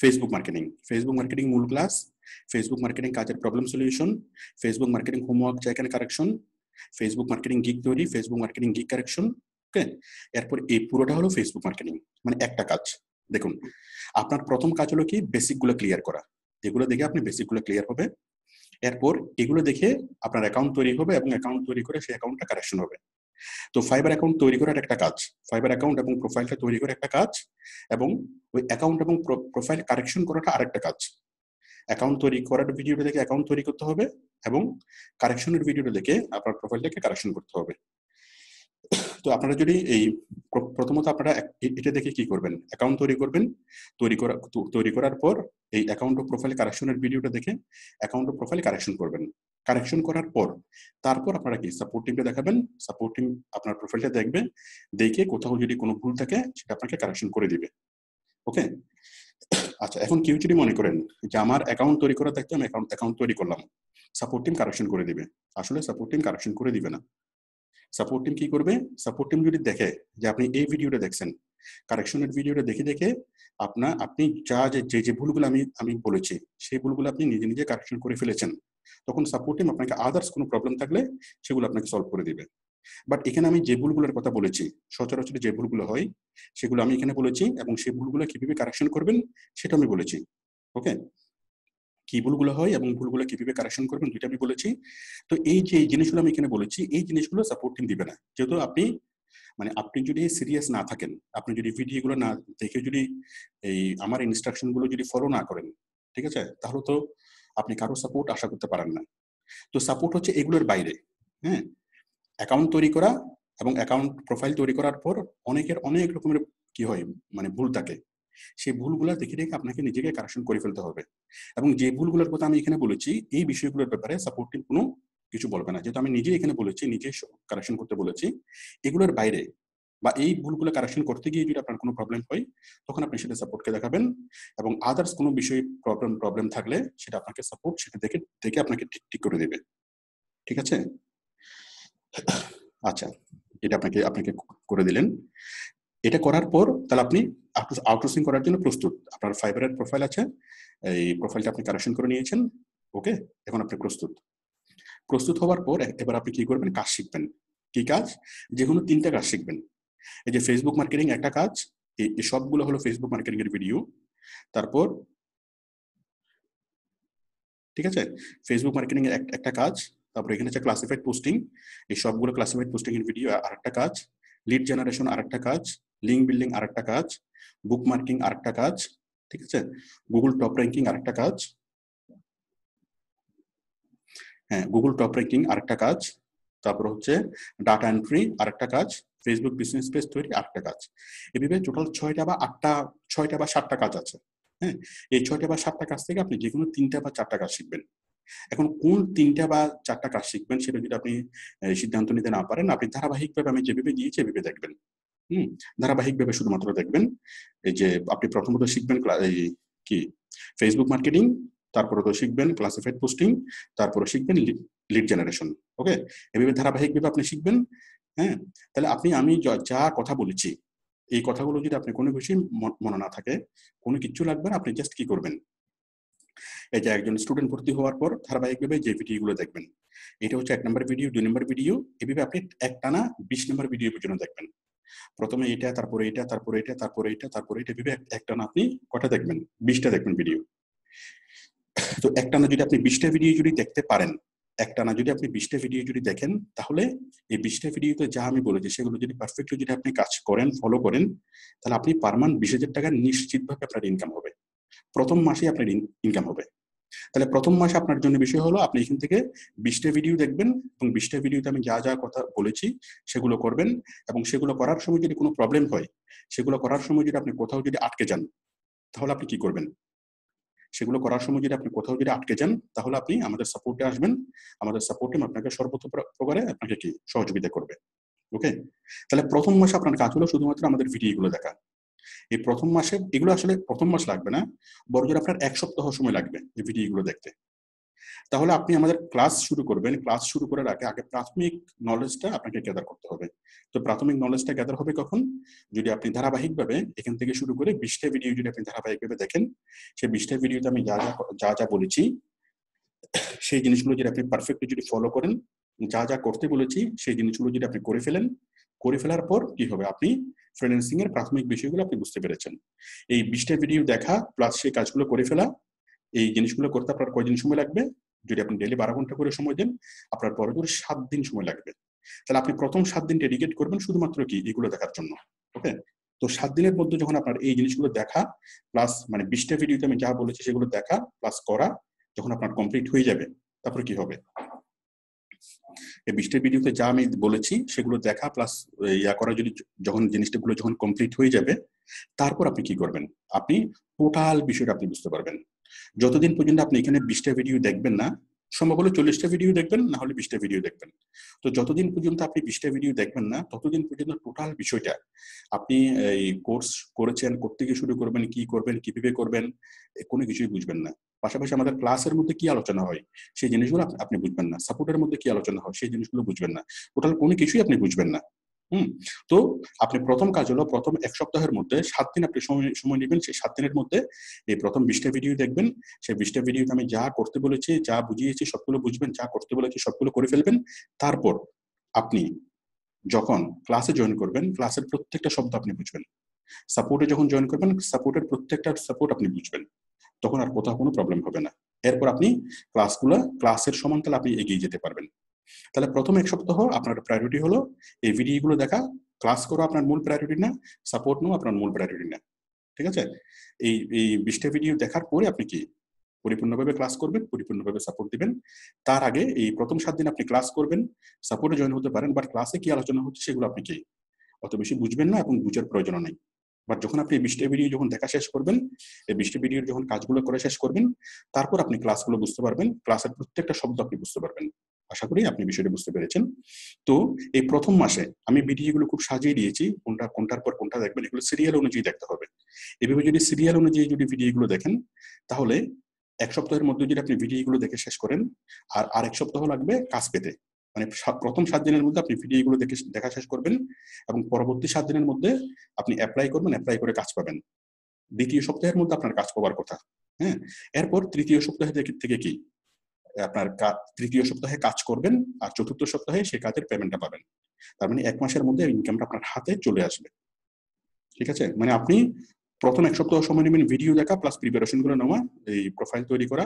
ফেসবুক মার্কেটিং মূল ক্লাস, ফেসবুক মার্কেটিং কাজের problem solution, Facebook marketing homework check and correction, Facebook marketing gig তৈরি, Facebook marketing gig correction. Okay, এরপর এই পুরোটা হলো ফেসবুক মার্কেটিং, মানে একটা কাজ। দেখুন, আপনার প্রথম কাজ হলো কি, বেসিক গুলো ক্লিয়ার করা। এগুলো দেখে আপনি বেসিক গুলো ক্লিয়ার হবে। এরপর এগুলো দেখে আপনার অ্যাকাউন্ট তৈরি হবে, এবং অ্যাকাউন্ট তৈরি করে সেই অ্যাকাউন্টটা কারেকশন হবে। তো ফাইবার অ্যাকাউন্ট তৈরি করার একটা কাজ, ফাইবার অ্যাকাউন্ট এবং প্রোফাইলটা তৈরি করে একটা কাজ, এবং ওই অ্যাকাউন্ট এবং প্রোফাইল কারেকশন করাটা আরেকটা কাজ। অ্যাকাউন্ট তৈরি করার ভিডিওটা দেখে অ্যাকাউন্ট তৈরি করতে হবে, এবং কারেকশনের ভিডিওটা দেখে আপনার প্রোফাইলটাকে কারেকশন করতে হবে। তো আপনারা যদি এই প্রথমত আপনারা এটা দেখে কি করবেন, অ্যাকাউন্ট তৈরি করবেন। তৈরি করার পর এই অ্যাকাউন্ট ও প্রোফাইল কারেকশনের ভিডিওটা দেখে অ্যাকাউন্ট ও প্রোফাইল কারেকশন করবেন। কারেকশন করার পর তারপর আপনারা কি সাপোর্ট টিমকে দেখাবেন, সাপোর্ট টিম আপনার প্রোফাইলটা দেখবে, দেখে কোথাও যদি কোনো ভুল থাকে সেটা আপনাকে কারেকশন করে দিবে। ওকে, আচ্ছা, এখন কেউ যদি মনে করেন যে আমার অ্যাকাউন্ট তৈরি করা থাকতে আমি অ্যাকাউন্ট তৈরি করলাম, সাপোর্ট টিম কারেকশন করে দিবে, আসলে সাপোর্ট টিম কারেকশন করে দিবে না। সাপোর্ট টিম কি করবে, সাপোর্ট টিম যদি দেখে যে আপনি এই ভিডিওটা দেখছেন, কারেকশনের ভিডিওটা দেখে দেখে আপনি যা যে ভুলগুলো আমি বলেছি সেই ভুলগুলো আপনি নিজে নিজে কারেকশন করে ফেলেছেন, তখন সাপোর্ট টিম আপনাকে আদার্স কোনো প্রবলেম থাকলে সেগুলো আপনাকে সলভ করে দিবে। বাট এখানে আমি যে ভুলগুলোর কথা বলেছি, সচরাচর যে ভুলগুলো হয় সেগুলো আমি এখানে বলেছি, এবং সেই ভুলগুলো কিভাবে কারেকশন করবেন সেটা আমি বলেছি। ওকে, কি ভুলগুলো হয় এবং ভুলগুলো কিভাবে কারেকশন করবেন দুইটা আমি বলেছি। তো এই যে জিনিসগুলো আমি এখানে বলেছি, এই জিনিসগুলো সাপোর্ট টিম দিবে না, যেহেতু আপনি যদি সিরিয়াস না থাকেন, আপনি যদি ভিডিওগুলো না দেখে যদি এই আমার ইনস্ট্রাকশন গুলো যদি ফলো না করেন, ঠিক আছে, তাহলে তো আপনি কারো সাপোর্ট আশা করতে পারেন না। তো সাপোর্ট হচ্ছে এগুলোর বাইরে। হ্যাঁ, অ্যাকাউন্ট তৈরি করা এবং অ্যাকাউন্ট প্রোফাইল তৈরি করার পর অনেকের অনেক রকমের কি হয়, মানে ভুল থাকে, সেই ভুলগুলো দেখে দেখে আপনাকে নিজেকে কারেকশন করে ফেলতে হবে। এবং যে ভুলগুলোর কথা আমি এখানে বলেছি, এই বিষয়গুলোর ব্যাপারে সাপোর্ট টিম কোনো কিছু বলবে না, যেহেতু আমি নিজে এখানে বলেছি, নিজে কারেকশন করতে বলেছি। এগুলোর বাইরে বা এই ভুলগুলো কারেকশন করতে গিয়ে যদি আপনার কোনো প্রবলেম হয়, তখন আপনি সেটা সাপোর্টকে দেখাবেন, এবং আদার্স কোনো বিষয়ে প্রবলেম থাকলে সেটা আপনাকে সাপোর্ট সেটা দেখে দেখে আপনাকে ঠিক করে দেবে। ঠিক আছে, আচ্ছা, এটা আপনাকে আপনাকে করে দিলেন। এটা করার পর তাহলে আপনি আউটসোর্সিং করার জন্য প্রস্তুত। আপনার ফাইবারের প্রোফাইল আছে, এই প্রোফাইলটা আপনি কারেকশন করে নিয়েছেন। ওকে, এখন আপনি প্রস্তুত। প্রস্তুত হওয়ার পর এবার আপনি কি করবেন, কাজ শিখবেন। কি কাজ? যে কোনো 3টা কাজ শিখবেন। এই যে ফেসবুক মার্কেটিং একটা কাজ, এই সবগুলো হলো ফেসবুক মার্কেটিং এর ভিডিও। তারপর ঠিক আছে, ফেসবুক মার্কেটিং এর একটা কাজ। তারপর এখানে আছে ক্লাসিফাইড পোস্টিং, এই সবগুলো ক্লাসিফাইড পোস্টিং এর ভিডিও আরেকটা কাজ। লিড জেনারেশন আরেকটা কাজ। লিঙ্ক বিল্ডিং আরেকটা কাজ। বুক মার্কিং আরেকটা কাজ। ঠিক আছে, গুগল টপ র্যাঙ্কিং আরেকটা কাজ। হ্যাঁ, গুগল টপ র্যাঙ্কিং আরেকটা কাজ। তারপর হচ্ছে ডাটা এন্ট্রি আরেকটা কাজ। ফেসবুক বিজনেস পেজ তৈরি আরেকটা কাজ। এভাবে টোটাল 6টা বা 8টা, 6টা বা 7টা কাজ আছে। হ্যাঁ, এই 6টা বা 7টা কাজ থেকে আপনি যে কোনো 3টা বা 4টা কাজ শিখবেন। এখন কোন 3টা বা 4টা কাজ শিখবেন সেটা যদি আপনি সিদ্ধান্ত নিতে না পারেন, আপনি ধারাবাহিকভাবে আমি যেভাবে দিয়েছি এভাবে দেখবেন। ধারাবাহিকভাবে শুধুমাত্র দেখবেন। এই যে আপনি প্রথমত শিখবেন এই কি ফেসবুক মার্কেটিং, তারপরে তো শিখবেন ক্লাসিফাইড পোস্টিং, তারপরে শিখবেন লিড জেনারেশন। ওকে, এভাবে ধারাবাহিকভাবে আপনি শিখবেন। হ্যাঁ, তাহলে আমি যা কথা বলেছি, এই কথাগুলো যদি আপনি কোনো কিছু মনে না থাকে, কোনো কিছু লাগবে না, আপনি জাস্ট কি করবেন, এই যে একজন স্টুডেন্ট ভর্তি হওয়ার পর ধারাবাহিকভাবে যে ভিডিওগুলো দেখবেন, এটা হচ্ছে 1 নম্বর ভিডিও, 2 নম্বর ভিডিও, এভাবে আপনি একটানা 20 নম্বর ভিডিও পর্যন্ত দেখবেন। প্রথমে এটা, তারপরে এটা, তারপরে এটা, তারপরে এটা, তারপরে এটা, ভেবে একটানা আপনি কটা দেখবেন, 20টা দেখবেন ভিডিও। তো একটানা যদি আপনি 20টা ভিডিও যদি দেখতে পারেন, একটানা যদি আপনি 20টা ভিডিও যদি দেখেন, তাহলে এই 20টা ভিডিওতে যা আমি বলেছি সেগুলো যদি পারফেক্টলি যদি আপনি কাজ করেন, ফলো করেন, তাহলে আপনি পার মান্থ 20,000 টাকা নিশ্চিতভাবে আপনার ইনকাম হবে। প্রথম মাসেই আপনার ইনকাম হবে। তাহলে প্রথম মাসে আপনার জন্য বিষয় হলো আপনি এখান থেকে 20টা ভিডিও দেখবেন, এবং 20টা ভিডিওতে আমি যা যা কথা বলেছি সেগুলো করবেন। এবং সেগুলো করার সময় যদি কোনো প্রবলেম হয়, সেগুলো করার সময় যদি আপনি কোথাও যদি আটকে যান, তাহলে আপনি কি করবেন? সেগুলো করার সময় যদি আপনি কোথাও যদি আটকে যান, তাহলে আপনি আমাদের সাপোর্টে আসবেন। আমাদের সাপোর্ট টিম আপনাকে সর্বোচ্চ আপনাকে কি সহযোগিতা করবে। ওকে, তাহলে প্রথম মাসে আপনার কাজ হলো শুধুমাত্র আমাদের ভিডিওগুলো দেখা। এই প্রথম মাসে এগুলো আসলে প্রথম মাস লাগবে না, বরঞ্চ আপনার 1 সপ্তাহ সময় লাগবে এই ভিডিওগুলো দেখতে। তাহলে আপনি আমাদের ক্লাস শুরু করবেন। ক্লাস শুরু করার আগে আগে প্রাথমিক নলেজটা আপনাকে গ্যাদার করতে হবে। তো প্রাথমিক নলেজটা গ্যাদার হবে কখন? যদি আপনি ধারাবাহিকভাবে এখান থেকে শুরু করে 20টা ভিডিও যদি আপনি ধারাবাহিকভাবে দেখেন, সেই 20টা ভিডিওতে আমি যা বলেছি সেই জিনিসগুলো যদি আপনি পারফেক্টলি যদি ফলো করেন, যা করতে বলেছি সেই জিনিসগুলো যদি আপনি করে ফেলেন, করে ফেলার পর কি হবে, আপনি ফ্রিল্যান্সিং এর প্রাথমিক বিষয়গুলো আপনি বুঝতে পেরেছেন। এই 20টা ভিডিও দেখা প্লাস সেই কাজগুলো করে ফেলা, এই জিনিসগুলো করতে আপনার কয়দিন সময় লাগবে? যদি আপনি ডেইলি 12 ঘন্টা করে সময় দেন, আপনার বড়জোর 7 দিন সময় লাগবে। তাহলে আপনি প্রথম 7 দিন ডেডিকেট করবেন শুধুমাত্র কি এগুলো দেখার জন্য। ওকে, তো 7 দিনের মধ্যে যখন আপনার এই জিনিসগুলো দেখা প্লাস মানে 20টা ভিডিওতে আমি যা বলেছি সেগুলো দেখা প্লাস করা যখন আপনার কমপ্লিট হয়ে যাবে, তারপরে কি হবে? এই 20টা ভিডিওতে যা আমি বলেছি সেগুলো দেখা প্লাস ইয়া করা যদি যখন জিনিসগুলো যখন কমপ্লিট হয়ে যাবে, তারপর আপনি কি করবেন? আপনি টোটাল বিষয়টা আপনি বুঝতে পারবেন। যতদিন পর্যন্ত আপনি এখানে 20টা ভিডিও দেখবেন না, সম্ভব হলে 40টা ভিডিও দেখবেন, না হলে 20টা ভিডিও দেখবেন। তো যতদিন পর্যন্ত আপনি 20টা ভিডিও দেখবেন না, ততদিন পর্যন্ত টোটাল বিষয়টা আপনি এই কোর্স করেছেন, কোত্থেকে শুরু করবেন, কি করবেন, কিভাবে করবেন, কোনো কিছুই বুঝবেন না। পাশাপাশি আমাদের ক্লাসের মধ্যে কি আলোচনা হয় সেই জিনিসগুলো আপনি বুঝবেন না, সাপোর্টের মধ্যে কি আলোচনা হয় সেই জিনিসগুলো বুঝবেন না, টোটাল কোনো কিছুই আপনি বুঝবেন না। তো আপনি প্রথম কাজ হলো প্রথম 1 সপ্তাহের মধ্যে 7 দিন আপনি সময় নেবেন। সেই 7 দিনের মধ্যে এই প্রথম 20টা ভিডিও দেখবেন। সেই 20টা ভিডিওতে আমি যা করতে বলেছি, যা বুঝিয়েছি সবগুলো বুঝবেন, যা করতে বলেছি সবগুলো করে ফেলবেন। তারপর আপনি যখন ক্লাসে জয়েন করবেন, ক্লাসের প্রত্যেকটা শব্দ আপনি বুঝবেন। সাপোর্টে যখন জয়েন করবেন, সাপোর্টের প্রত্যেকটা সাপোর্ট আপনি বুঝবেন। তখন আর কোথাও কোনো প্রবলেম হবে না। এরপর আপনি ক্লাসের সমান্তরালে আপনি এগিয়ে যেতে পারবেন। তাহলে প্রথম 1 সপ্তাহ আপনার প্রায়োরিটি হলো এই ভিডিওগুলো দেখা, ক্লাস করা আপনার মূল প্রায়োরিটি না, সাপোর্ট নেওয়া আপনার মূল প্রায়োরিটি না। ঠিক আছে? এই 20টা ভিডিও দেখার পরে আপনি কি পরিপূর্ণভাবে ক্লাস করবেন, পরিপূর্ণভাবে সাপোর্ট দিবেন। তার আগে এই প্রথম 7 দিন আপনি ক্লাস করবেন, সাপোর্টে জয়েন হতে পারেন, বাট ক্লাসে কি আলোচনা হচ্ছে সেগুলো আপনি কি অত বেশি বুঝবেন না এবং বুঝার প্রয়োজনও নেই। বাট যখন আপনি 20টা ভিডিও যখন দেখা শেষ করবেন, এই 20টা ভিডিওর যখন কাজগুলো করে শেষ করবেন, তারপর আপনি ক্লাসগুলো বুঝতে পারবেন, ক্লাসের প্রত্যেকটা শব্দ আপনি বুঝতে পারবেন। আশা করি আপনি বিষয়টা বুঝতে পেরেছেন। তো এই প্রথম মাসে আমি ভিডিওগুলো খুব সাজিয়ে দিয়েছি, কোনটার পর কোনটা দেখবেন, এগুলো সিরিয়াল অনুযায়ী দেখতে হবে। এভাবে যদি সিরিয়াল অনুযায়ী যদি ভিডিওগুলো দেখেন, তাহলে 1 সপ্তাহের মধ্যে যদি আপনি ভিডিওগুলো দেখে শেষ করেন, আর 1 সপ্তাহ লাগবে কাজ পেতে। মানে প্রথম 7 দিনের মধ্যে আপনি ভিডিওগুলো দেখা শেষ করবেন এবং পরবর্তী 7 দিনের মধ্যে আপনি অ্যাপ্লাই করবেন, অ্যাপ্লাই করে কাজ পাবেন। দ্বিতীয় সপ্তাহের মধ্যে আপনার কাজ পাওয়ার কথা। হ্যাঁ? এরপর তৃতীয় সপ্তাহে থেকে কি আপনার তৃতীয় সপ্তাহে কাজ করবেন, আর চতুর্থ সপ্তাহে সেই কাজের পেমেন্টটা পাবেন। তার মানে 1 মাসের মধ্যে ইনকামটা আপনার হাতে চলে আসবে। ঠিক আছে? মানে আপনি প্রথম 1 সপ্তাহ সময় নেবেন ভিডিও দেখা প্লাস প্রিপারেশন গুলো নেওয়া, এই প্রোফাইল তৈরি করা,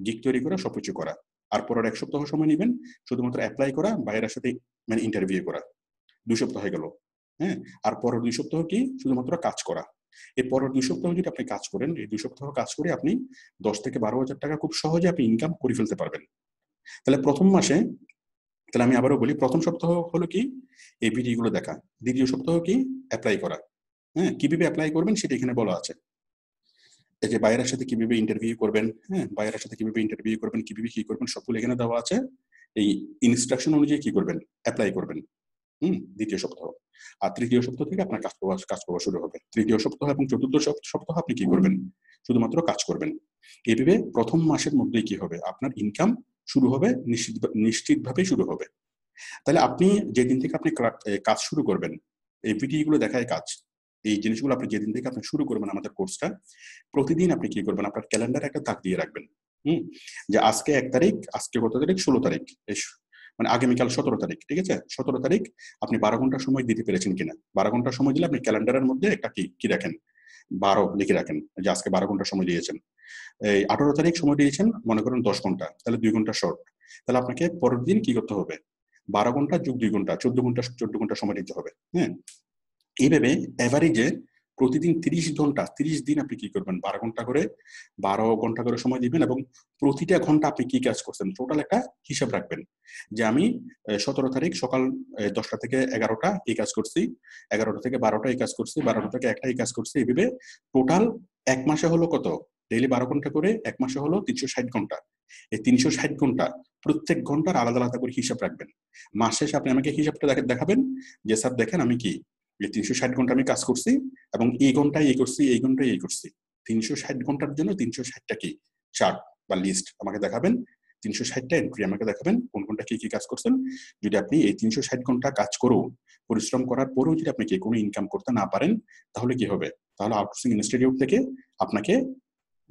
গিগ তৈরি করা, সবকিছু করা। আর পরের 1 সপ্তাহ সময় নিবেন শুধুমাত্র এপ্লাই করা, বাইরের সাথে মানে ইন্টারভিউ করা। 2 সপ্তাহ হয়ে গেল। হ্যাঁ? আর পরের 2 সপ্তাহ কি শুধুমাত্র কাজ করা। এই পরের 2 সপ্তাহ যদি আপনি কাজ করেন, এই 2 সপ্তাহ কাজ করে আপনি 10 থেকে 12,000 টাকা খুব সহজে আপনি ইনকাম করে ফেলতে পারবেন। তাহলে প্রথম মাসে, তাহলে আমি আবারও বলি, প্রথম সপ্তাহ হলো কি এই ভিডিওগুলো দেখা, দ্বিতীয় সপ্তাহ কি এপ্লাই করা। হ্যাঁ? কিভাবে এপ্লাই করবেন সেটা এখানে বলা আছে। এই যে বায়ারের সাথে কিভাবে ইন্টারভিউ করবেন, হ্যাঁ, বায়ারের সাথে কিভাবে ইন্টারভিউ করবেন, কিভাবে কি করবেন সবগুলো এখানে দেওয়া আছে। এই ইনস্ট্রাকশন অনুযায়ী কি করবেন, অ্যাপ্লাই করবেন। দ্বিতীয় সপ্তাহ। আর তৃতীয় সপ্তাহ থেকে আপনার কাজ পাওয়া শুরু হবে। তৃতীয় সপ্তাহ এবং চতুর্থ সপ্তাহ আপনি কি করবেন, শুধুমাত্র কাজ করবেন। এইভাবে প্রথম মাসের মধ্যেই কি হবে, আপনার ইনকাম শুরু হবে, নিশ্চিতভাবে শুরু হবে। তাহলে আপনি যেদিন থেকে আপনি কাজ শুরু করবেন, এই ভিডিওগুলো দেখায় কাজ, এই জিনিসগুলো আপনি যেদিন থেকে আপনি শুরু করবেন আমাদের কোর্সটা, প্রতিদিন আপনি কি করবেন, আপনার ক্যালেন্ডারে একটা দাগ দিয়ে রাখবেন। যে আজকে 1 তারিখ, আজকে কত তারিখ, 16 তারিখ, মানে আগামীকাল 17 তারিখ। ঠিক আছে? 17 তারিখ আপনি 12 ঘন্টা সময় দিতে পেরেছেন কিনা। 12 ঘন্টা সময় দিলে আপনি ক্যালেন্ডারের মধ্যে একটা কি রাখেন, 12 লিখে রাখেন, যে আজকে 12 ঘন্টা সময় দিয়েছেন। এই 18 তারিখ সময় দিয়েছেন, মনে করেন 10 ঘন্টা, তাহলে 2 ঘন্টা শর্ট। তাহলে আপনাকে পরের দিন কি করতে হবে, 12 ঘন্টা যোগ 2 ঘন্টা, 14 ঘন্টা সময় দিতে হবে। হ্যাঁ? এইভাবে এভারেজে প্রতিদিন 30 দিন আপনি কি করবেন, 12 ঘন্টা করে সময় দিবেন এবং প্রতিটা ঘন্টা আপনি কি কাজ করছেন টোটাল একটা হিসাব রাখবেন। যে আমি 17 তারিখ সকাল 10টা থেকে 11টা এই কাজ করছি, 11টা থেকে 12টা এই কাজ করছি, 12টা থেকে 1টা এই কাজ করছি। এইভাবে টোটাল 1 মাসে হলো কত, ডেইলি 12 ঘন্টা করে, 1 মাসে হলো 360 ঘন্টা। এই 360 ঘন্টা প্রত্যেক ঘন্টার আলাদা আলাদা করে হিসাব রাখবেন। মাস শেষে আপনি আমাকে হিসাবটা দেখাবেন যে স্যার দেখেন আমি কি 360 ঘন্টা আমি কাজ করছি এবং এই ঘন্টায় এই করছি, এই ঘন্টায় এই করছি। 360 ঘন্টার জন্য 360টা কি চার্ট বা লিস্ট আমাকে দেখাবেন, 360টা এন্ট্রি আমাকে দেখাবেন, কোন কোনটা কি কি কাজ করছেন। যদি আপনি এই 360 ঘন্টা কাজ করেও, পরিশ্রম করার পরেও যদি আপনি কি কোনো ইনকাম করতে না পারেন, তাহলে কি হবে, তাহলে আউটসোর্সিং ইনস্টিটিউট থেকে আপনাকে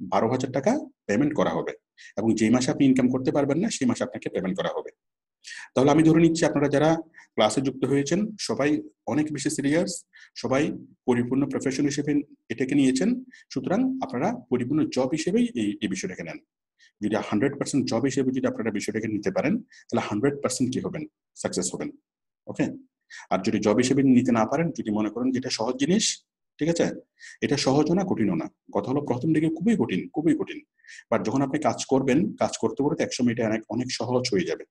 12,000 টাকা পেমেন্ট করা হবে এবং যে মাসে আপনি ইনকাম করতে পারবেন না সেই মাসে আপনাকে পেমেন্ট করা হবে। তাহলে আমি ধরে নিচ্ছি আপনারা যারা ক্লাসে যুক্ত হয়েছেন সবাই অনেক বেশি সিরিয়াস, সবাই পরিপূর্ণ প্রফেশন হিসেবে এটাকে নিয়েছেন। সুতরাং আপনারা পরিপূর্ণ জব হিসেবেই এই বিষয়টাকে নেন। যদি 100% জব হিসেবে যদি আপনারা বিষয়টাকে নিতে পারেন, তাহলে 100% কি হবেন, সাকসেস হবেন। ওকে? আর যদি জব হিসেবে নিতে না পারেন, যদি মনে করেন যে এটা সহজ জিনিস, ঠিক আছে, এটা সহজও না কঠিনও না, কথা হলো প্রথম দিকে খুবই কঠিন, খুবই কঠিন, বাট যখন আপনি কাজ করবেন, কাজ করতে করতে 100 মিনিটে অনেক সহজ হয়ে যাবে।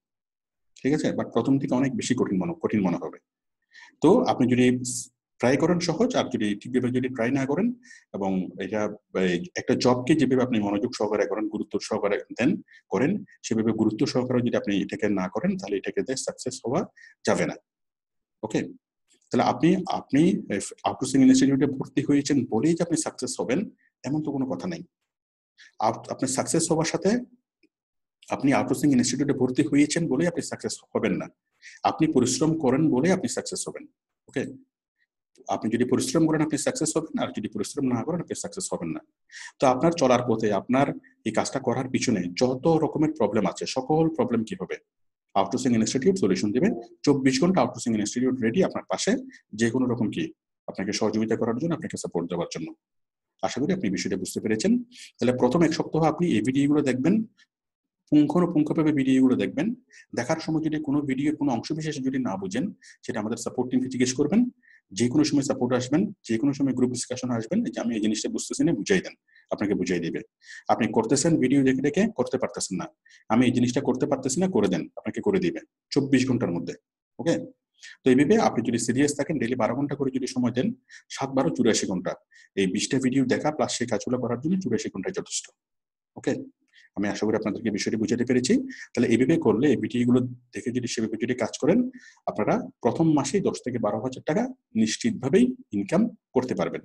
ঠিক আছে? বাট প্রথম থেকে অনেক বেশি কঠিন মনে হবে। তো আপনি যদি ট্রাই করেন সহজ, আর যদি ঠিকভাবে যদি ট্রাই না করেন এবং এটা একটা জবকে যেভাবে আপনি মনোযোগ সহকারে করেন, গুরুত্ব সহকারে করেন, সেভাবে গুরুত্ব সহকারে যদি আপনি এটাকে না করেন, তাহলে এটাকে সাকসেস হওয়া যাবে না। ওকে, তাহলে আপনি আপনি আউটসোর্সিং ইনস্টিটিউটে ভর্তি হয়েছেন বলেই যে আপনি সাকসেস হবেন এমন তো কোনো কথা নেই। আপনি সাকসেস হওয়ার সাথে আপনি আউটসোর্সিং ইনস্টিটিউটে ভর্তি হয়েছেন বলেই আপনি সাকসেস হবেন না, আপনি পরিশ্রম করেন বলে আপনি সাকসেস হবেন। ওকে, আপনি যদি পরিশ্রম করেন আপনি সাকসেস হবেন, আর যদি পরিশ্রম না করেন আপনি সাকসেস হবেন না। তো আপনার চলার পথে, আপনার এই কাজটা করার পিছনে যত রকমের প্রবলেম আছে, সকল প্রবলেম কি হবে, আউটসোর্সিং ইনস্টিটিউট সলিউশন দেবে। 24 ঘন্টা আউটসোর্সিং ইনস্টিটিউট রেডি আপনার পাশে, যে কোনো রকম কি আপনাকে সহযোগিতা করার জন্য, আপনাকে সাপোর্ট দেওয়ার জন্য। আশা করি আপনি বিষয়টা বুঝতে পেরেছেন। তাহলে প্রথম 1 সপ্তাহ আপনি এই ভিডিওগুলো দেখবেন, পুঙ্খানুপুঙ্খভাবে ভিডিওগুলো দেখবেন। দেখার সময় যদি কোনো ভিডিওর কোনো অংশ বিশেষ যদি না বুঝেন, সেটা আমাদের সাপোর্ট টিমকে জিজ্ঞেস করবেন। যে কোনো সময় সাপোর্ট আসবেন, যে কোনো সময় গ্রুপ ডিসকাশন আসবেন, যে আমি এই জিনিসটা বুঝতেছি না, বুঝাই দেন, আপনাকে বুঝাই দিবে। আপনি করতেছেন ভিডিও দেখে দেখে, করতে পারতেছেন না, আমি এই জিনিসটা করতে পারতেছি না, করে দেন, আপনাকে করে দিবে 24 ঘন্টার মধ্যে। ওকে, তো এইভাবে আপনি যদি সিরিয়াস থাকেন, ডেইলি 12 ঘন্টা করে যদি সময় দেন, 7-12 84 ঘন্টা, এই 20টা ভিডিও দেখা প্লাস সেই কাজগুলো করার জন্য 84 ঘন্টায় যথেষ্ট। ওকে, আমি আশা করি আপনাদেরকে বিষয়টি বুঝাতে পেরেছি। তাহলে এইভাবে করলে, এই ভিডিওগুলো দেখে যদি সেভাবে যদি কাজ করেন, আপনারা প্রথম মাসেই 10 থেকে 12,000 টাকা নিশ্চিতভাবেই ইনকাম করতে পারবেন।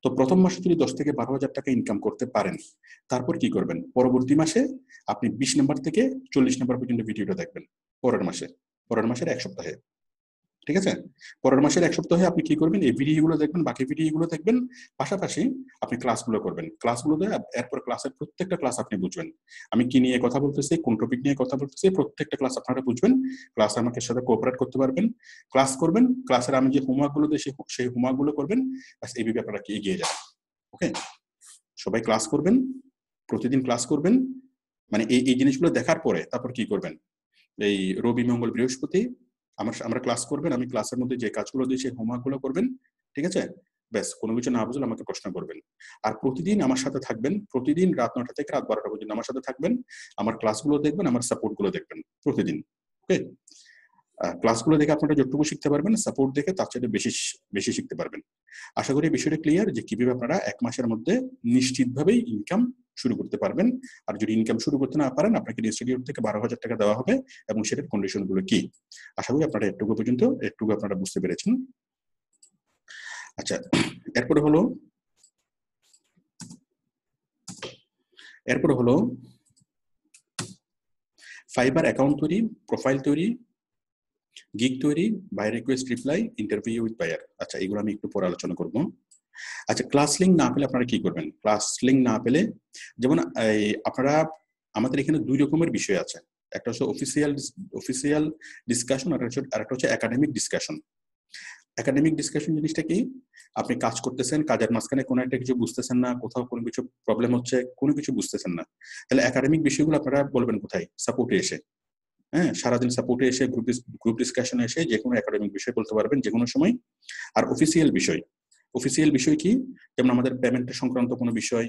তো প্রথম মাসে যদি 10 থেকে 12,000 টাকা ইনকাম করতে পারেন, তারপর কি করবেন, পরবর্তী মাসে আপনি 20 নাম্বার থেকে 40 নাম্বার পর্যন্ত ভিডিওটা দেখবেন। পরের মাসের 1 সপ্তাহে, ঠিক আছে? পরের মাসের 1 সপ্তাহে আপনি কি করবেন, এই ভিডিওগুলো দেখবেন, বাকি ভিডিওগুলো দেখবেন, পাশাপাশি আপনি ক্লাসগুলো করবেন। ক্লাসগুলোতে এরপর ক্লাসের প্রত্যেকটা ক্লাস আপনি বুঝবেন, আমি কি নিয়ে কথা বলতেছি, কোন টপিক নিয়ে কথা বলতেছি, প্রত্যেকটা ক্লাস আপনারা বুঝবেন। ক্লাসে আমাকে সাথে কোঅপারেট করতে পারবেন, ক্লাস করবেন, ক্লাসের আমি যে হোমওয়ার্কগুলো দিই সেই হোমওয়ার্কগুলো করবেন। ব্যাস, এইভাবে আপনারা কি এগিয়ে যাবেন। ওকে, সবাই ক্লাস করবেন, প্রতিদিন ক্লাস করবেন। মানে এই জিনিসগুলো দেখার পরে তারপর কি করবেন, এই রবি, মঙ্গল, বৃহস্পতি আমরা ক্লাস করবেন, আমি ক্লাসের মধ্যে যে কাজগুলো দিই সেই হোমওয়ার্কগুলো করবেন, ঠিক আছে? ব্যাস, কোনো কিছু না বুঝলে আমাকে প্রশ্ন করবেন। আর প্রতিদিন আমার সাথে থাকবেন, প্রতিদিন রাত 9টা থেকে রাত 12টা পর্যন্ত আমার সাথে থাকবেন, আমার ক্লাসগুলো দেখবেন, আমার সাপোর্টগুলো দেখবেন প্রতিদিন। ওকে, ক্লাসগুলো দেখে আপনারা যতটুকু শিখতে পারবেন, সাপোর্ট দেখে তার চেয়ে বেশি বেশি শিখতে পারবেন। আশা করি বিষয়টা ক্লিয়ার, যে কিভাবে আপনারা 1 মাসের মধ্যে নিশ্চিতভাবেই ইনকাম শুরু করতে পারবেন। আর যদি ইনকাম শুরু করতে না পারেন, আপনাকে ইনস্টিটিউট থেকে 12,000 টাকা দেওয়া হবে, এবং সেটার কন্ডিশনগুলো কি। আশা করি আপনারা একটুকু আপনারা বুঝতে পেরেছেন। আচ্ছা, এরপরে হলো ফাইবার অ্যাকাউন্ট তৈরি, প্রোফাইল তৈরি, গিগ তৈরি, buy request reply, interview with buyer. আচ্ছা, এগুলো আমি একটু পরে আলোচনা করব। আচ্ছা, ক্লাস লিঙ্ক না পেলে আপনারা কি করবেন? ক্লাস লিঙ্ক না পেলে, যেমন আপনারা, আমাদের এখানে 2 রকমের বিষয় আছে। একটা হচ্ছে অফিসিয়াল ডিসকাশন, আর একটা হচ্ছে একাডেমিক ডিসকাশন। একাডেমিক ডিসকাশন জিনিসটা কি, আপনি কাজ করতেছেন, কাজের মাঝখানে কোনো একটা কিছু বুঝতেছেন না, কোথাও কোনো কিছু প্রবলেম হচ্ছে, কোনো কিছু বুঝতেছেন না, তাহলে একাডেমিক বিষয়গুলো আপনারা বলবেন কোথায়? সাপোর্টে এসে। হ্যাঁ, সারাদিন সাপোর্টে এসে, গ্রুপ ডিসকাশনে এসে যে কোনো একাডেমিক বিষয় বলতে পারবেন যে কোনো সময়। আর অফিসিয়াল বিষয় কি, যেমন আমাদের পেমেন্টের সংক্রান্ত কোনো বিষয়,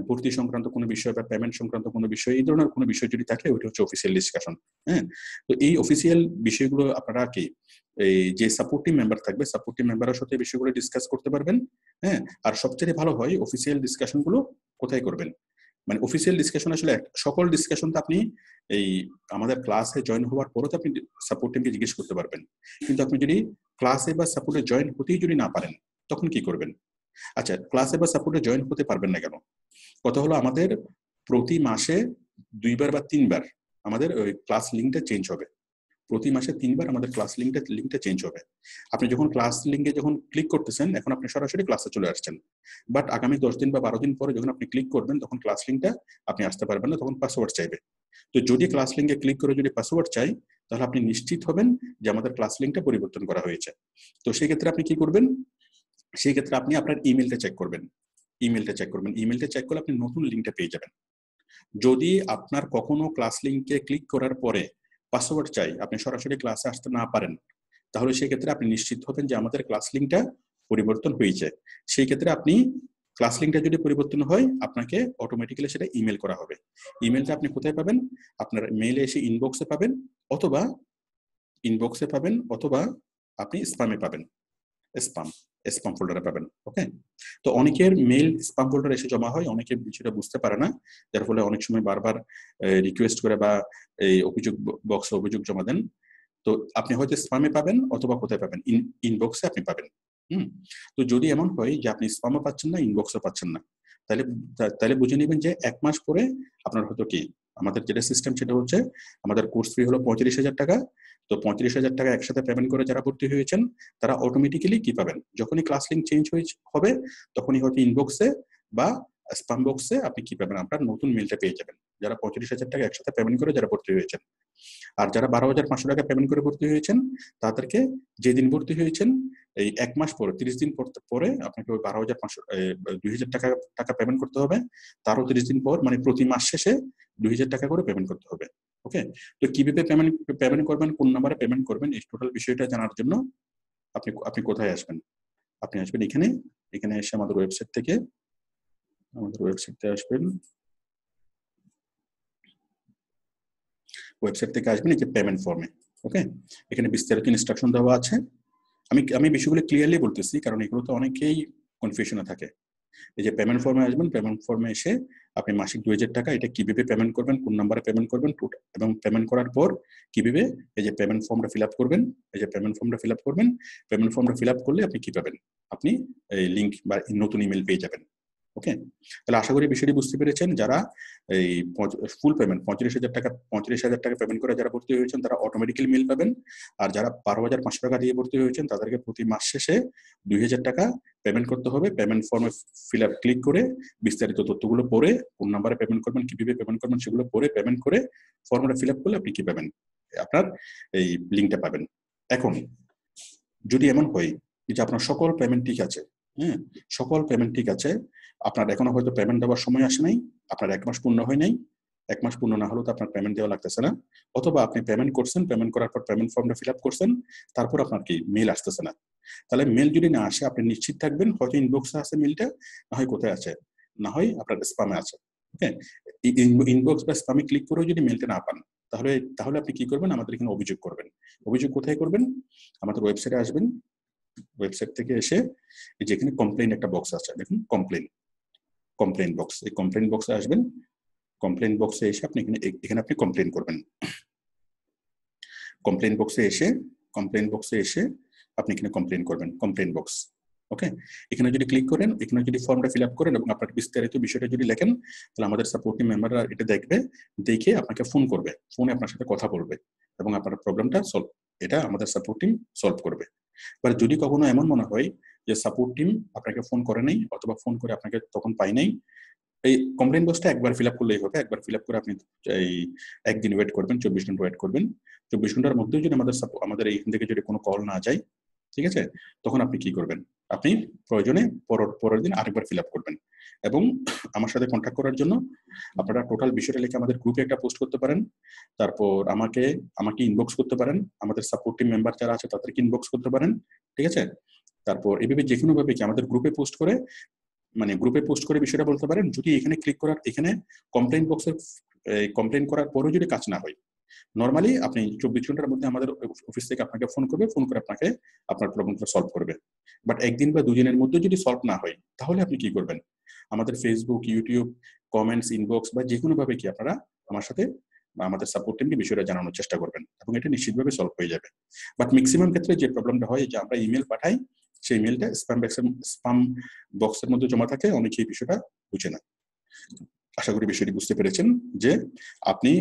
ভর্তি সংক্রান্ত কোনো বিষয়, বা পেমেন্ট সংক্রান্ত কোনো বিষয়, এই ধরনের কোনো বিষয় যদি থাকে, ওইটা হচ্ছে অফিসিয়াল ডিসকাশন। হ্যাঁ, তো এই অফিসিয়াল বিষয়গুলো আপনারা কি, এই যে সাপোর্টিভ মেম্বার থাকবে, সাপোর্টিভ মেম্বারের সাথে বিষয়গুলো ডিসকাস করতে পারবেন। হ্যাঁ, আর সবচেয়ে ভালো হয় অফিসিয়াল ডিসকাশন গুলো কোথায় করবেন, মানে অফিসিয়াল ডিসকাশন আসলে সকল ডিসকাশন তো আপনি এই আমাদের ক্লাসে জয়েন হওয়ার পরও তো আপনি সাপোর্ট টিমকে জিজ্ঞেস করতে পারবেন। কিন্তু আপনি যদি ক্লাসে বা সাপোর্টে জয়েন হতেই যদি না পারেন, তখন কি করবেন? আচ্ছা, ক্লাসে বা সাপোর্টে জয়েন হতে পারবেন না কেন? কথা হলো, আমাদের প্রতি মাসে 2 বার বা 3 বার আমাদের ওই ক্লাস লিঙ্কটা চেঞ্জ হবে। প্রতি মাসে 3 বার আমাদের ক্লাস লিঙ্কটা চেঞ্জ হবে। আপনি যখন ক্লাস লিঙ্কে যখন ক্লিক করতেছেন, এখন আপনি সরাসরি ক্লাসে চলে আসছেন। বাট আগামী 10 দিন বা 12 দিন পরে যখন আপনি ক্লিক করবেন, তখন ক্লাস লিঙ্কটা আপনি আসতে পারবেন না, তখন পাসওয়ার্ড চাইবে। তো যদি ক্লাস লিঙ্কে ক্লিক করে যদি পাসওয়ার্ড চাই, তাহলে আপনি নিশ্চিত হবেন যে আমাদের ক্লাস লিঙ্কটা পরিবর্তন করা হয়েছে। তো সেই ক্ষেত্রে আপনি কি করবেন? সেই ক্ষেত্রে আপনি আপনার ইমেলটা চেক করবেন। ইমেলটা চেক করলে আপনি নতুন লিঙ্কটা পেয়ে যাবেন। যদি আপনার কখনো ক্লাস লিঙ্কে ক্লিক করার পরে পাসওয়ার্ড চাই, আপনি সরাসরি ক্লাসে আসতে না পারেন, তাহলে সেই ক্ষেত্রে আপনি নিশ্চিত হবেন যে আমাদের ক্লাস লিঙ্কটা পরিবর্তন হয়েছে। সেই ক্ষেত্রে আপনি ক্লাস লিঙ্কটা যদি পরিবর্তন হয়, আপনাকে অটোমেটিক্যালি সেটা ইমেল করা হবে। ইমেলটা আপনি কোথায় পাবেন? আপনার মেইলে এসে ইনবক্সে পাবেন, অথবা আপনি স্প্যামে পাবেন। স্প্যাম, স্প্যাম ফোল্ডারে পাবেন। ওকে, তো অনেকের মেইল স্প্যাম ফোল্ডারে এসে জমা হয়, অনেকে বিষয়টা বুঝতে পারে না, যার ফলে অনেক সময় বারবার রিকোয়েস্ট করে বা এই অভিযোগ বক্সে অভিযোগ জমা দেন। তো আপনি হয়তো স্প্যামে পাবেন অথবা কোথায় পাবেন, ইনবক্সে আপনি পাবেন। তো যদি এমন হয় যে আপনি স্প্যামও পাচ্ছেন না, ইনবক্সও পাচ্ছেন না, তাহলে তাহলে বুঝে নেবেন যে 1 মাস পরে আপনার হয়তো কি, আমাদের যেটা সিস্টেম সেটা হচ্ছে আমাদের কোর্স ফি হলো 35,000 টাকা। তো 35,000 টাকা একসাথে পেমেন্ট করে যারা ভর্তি হয়েছেন তারা অটোমেটিক্যালি কি পাবেন, যখনই ক্লাস লিঙ্ক চেঞ্জ হবে তখনই হয়তো ইনবক্সে বা স্প্যাম বক্সে আপনি কি পাবেন, আপনার নতুন মেলটা পেয়ে যাবেন, যারা 35,000 টাকা একসাথে পেমেন্ট করে যারা ভর্তি হয়েছেন। আর যারা 12,500 টাকা পেমেন্ট করে ভর্তি হয়েছেন তাদেরকে যেদিন ভর্তি হয়েছেন এই 1 মাস পরে 30 দিন পরে আপনাকে ওই 12,500 2,000 টাকা পেমেন্ট করতে হবে। তারও 30 দিন পর, মানে প্রতি মাস শেষে 2,000 টাকা করে পেমেন্ট করতে হবে। ওকে, তো কিভাবে পেমেন্ট করবেন, কোন নাম্বারে পেমেন্ট করবেন, এই টোটাল বিষয়টা জানার জন্য আপনি কোথায় আসবেন? আপনি আসবেন এখানে এসে আমাদের ওয়েবসাইটে আসবেন। ওয়েবসাইট থেকে আসবেন এই যে পেমেন্ট ফর্মে। ওকে, এখানে বিস্তারিত ইনস্ট্রাকশন দেওয়া আছে। আমি বিষয়গুলো ক্লিয়ারলি বলতেছি কারণ এগুলো তো অনেকেই কনফিউশনে থাকে। এই যে পেমেন্ট ফর্মে আসবেন, পেমেন্ট ফর্মে এসে আপনি মাসিক 2,000 টাকা এটা কিভাবে পেমেন্ট করবেন, কোন নাম্বারে পেমেন্ট করবেন, এবং পেমেন্ট করার পর কিভাবে এই যে পেমেন্ট ফর্মটা ফিল আপ করবেন, এই যে পেমেন্ট ফর্মটা ফিল আপ করবেন। পেমেন্ট ফর্মটা ফিল আপ করলে আপনি কি পাবেন, আপনি এই লিঙ্ক বা নতুন ইমেল পেয়ে যাবেন। ওকে, তাহলে আশা করি বিষয়টি বুঝতে পেরেছেন। যারা এই ফুল পেমেন্ট 35,000 টাকা পেমেন্ট করে যারা ভর্তি হয়েছেন তারা অটোমেটিক্যালি মেল পাবেন। আর যারা 12,500 টাকা দিয়ে ভর্তি হয়েছেন তাদেরকে প্রতি মাস শেষে 2,000 টাকা পেমেন্ট করতে হবে। পেমেন্ট ফর্মে ফিল আপ ক্লিক করে বিস্তারিত তথ্যগুলো পড়ে, কোন নাম্বারে পেমেন্ট করবেন, কিভাবে পেমেন্ট করবেন সেগুলো পড়ে পেমেন্ট করে ফর্মটা ফিল আপ করলে আপনি কি পাবেন, আপনার এই লিঙ্কটা পাবেন। এখন যদি এমন হয় যে আপনার সকল পেমেন্ট ঠিক আছে, হ্যাঁ, সকল পেমেন্ট ঠিক আছে, আপনার এখনো হয়তো পেমেন্ট দেওয়ার সময় আসে নাই, আপনার 1 মাস পূর্ণ হয় নাই, 1 মাস পূর্ণ না হলেও তো আপনার পেমেন্ট দেওয়া লাগতেছে না, অথবা আপনি পেমেন্ট করছেন, পেমেন্ট করার পর পেমেন্ট ফর্মটা ফিল আপ করছেন, তারপর আপনার কি মেল আসতেছে না, তাহলে মেল যদি না আসে আপনি নিশ্চিত থাকবেন হয়তো ইনবক্সে আছে মেলটা, না হয় কোথায় আছে, না হয় আপনার স্প্যামে আছে। ওকে, ইনবক্স বা স্প্যামে ক্লিক করেও যদি মেলটা না পান তাহলে আপনি কি করবেন, আমাদের এখানে অভিযোগ করবেন। অভিযোগ কোথায় করবেন, আমাদের ওয়েবসাইটে আসবেন, ওয়েবসাইট থেকে এসে যেখানে কমপ্লেইন একটা বক্স আছে, দেখুন কমপ্লেইন বক্স, এই কমপ্লেইন বক্সে আসবেন। কমপ্লেইন বক্সে এসে আপনি এখানে আপনি কমপ্লেইন করবেন। কমপ্লেইন বক্সে এসে আপনি এখানে কমপ্লেইন করবেন, কমপ্লেইন বক্স। ওকে, এখানে যদি ক্লিক করেন, এখানে যদি ফর্মটা ফিল আপ করেন এবং আপনার বিস্তারিত বিষয়টা যদি লেখেন, তাহলে আমাদের সাপোর্টিং মেম্বাররা এটা দেখে আপনাকে ফোন করবে, ফোনে আপনার সাথে কথা বলবে এবং আপনার প্রবলেমটা এটা আমাদের সাপোর্ট টিম সলভ করবে। এবার যদি কখনো এমন মনে হয় যে সাপোর্ট টিম আপনাকে ফোন করে নাই অথবা ফোন করে আপনাকে তখন পাই নাই, এই কমপ্লেইন বক্সটা একবার ফিল আপ করলেই হবে। একবার ফিল আপ করে আপনি এই 1 দিন ওয়েট করবেন, 24 ঘন্টা ওয়েট করবেন। 24 ঘন্টার মধ্যেও যদি আমাদের এইখান থেকে যদি কোনো কল না যায়, ঠিক আছে, তখন আপনি কি করবেন, আপনি প্রয়োজনে পরের দিন আরেকবার ফিল আপ করবেন। এবং আমার সাথে কন্ট্যাক্ট করার জন্য আপনারা টোটাল বিষয়টা লিখে আমাদের গ্রুপে একটা পোস্ট করতে পারেন, তারপর আমাকে ইনবক্স করতে পারেন, আমাদের সাপোর্ট টিম মেম্বার যারা আছে তাদেরকে ইনবক্স করতে পারেন, ঠিক আছে। তারপর এইভাবে যে কোনো ভাবে কি আমাদের গ্রুপে পোস্ট করে বিষয়টা বলতে পারেন। যদি এখানে ক্লিক করার, এখানে কমপ্লেইন বক্সে কমপ্লেইন করার পরেও যদি কাজ না হয়, নর্মালি আপনি 24 ঘন্টার মধ্যে আমাদের অফিস থেকে আপনাকে ফোন করে আপনাকে আপনার প্রবলেমটা সলভ করবে। বাট 1 দিন বা 2 দিনের মধ্যে যদি সলভ না হয় তাহলে আপনি কি করবেন, আমাদের ফেসবুক, ইউটিউব, কমেন্টস, ইনবক্স বা যে কোনো ভাবে কি আপনারা আমার সাথে বা আমাদের সাপোর্ট টিমকে বিষয়টা জানানোর চেষ্টা করবেন এবং এটা নিশ্চিতভাবে সলভ হয়ে যাবে। বাট ম্যাক্সিমাম ক্ষেত্রে যে প্রবলেমটা হয় যে আমরা ইমেল পাঠাই, সেই মেলটা স্প্যাম বক্সের মধ্যে জমা থাকে, অনেকে এই বিষয়টা বুঝে না। আশা করি বিষয়টি বুঝতে পেরেছেন যে আপনি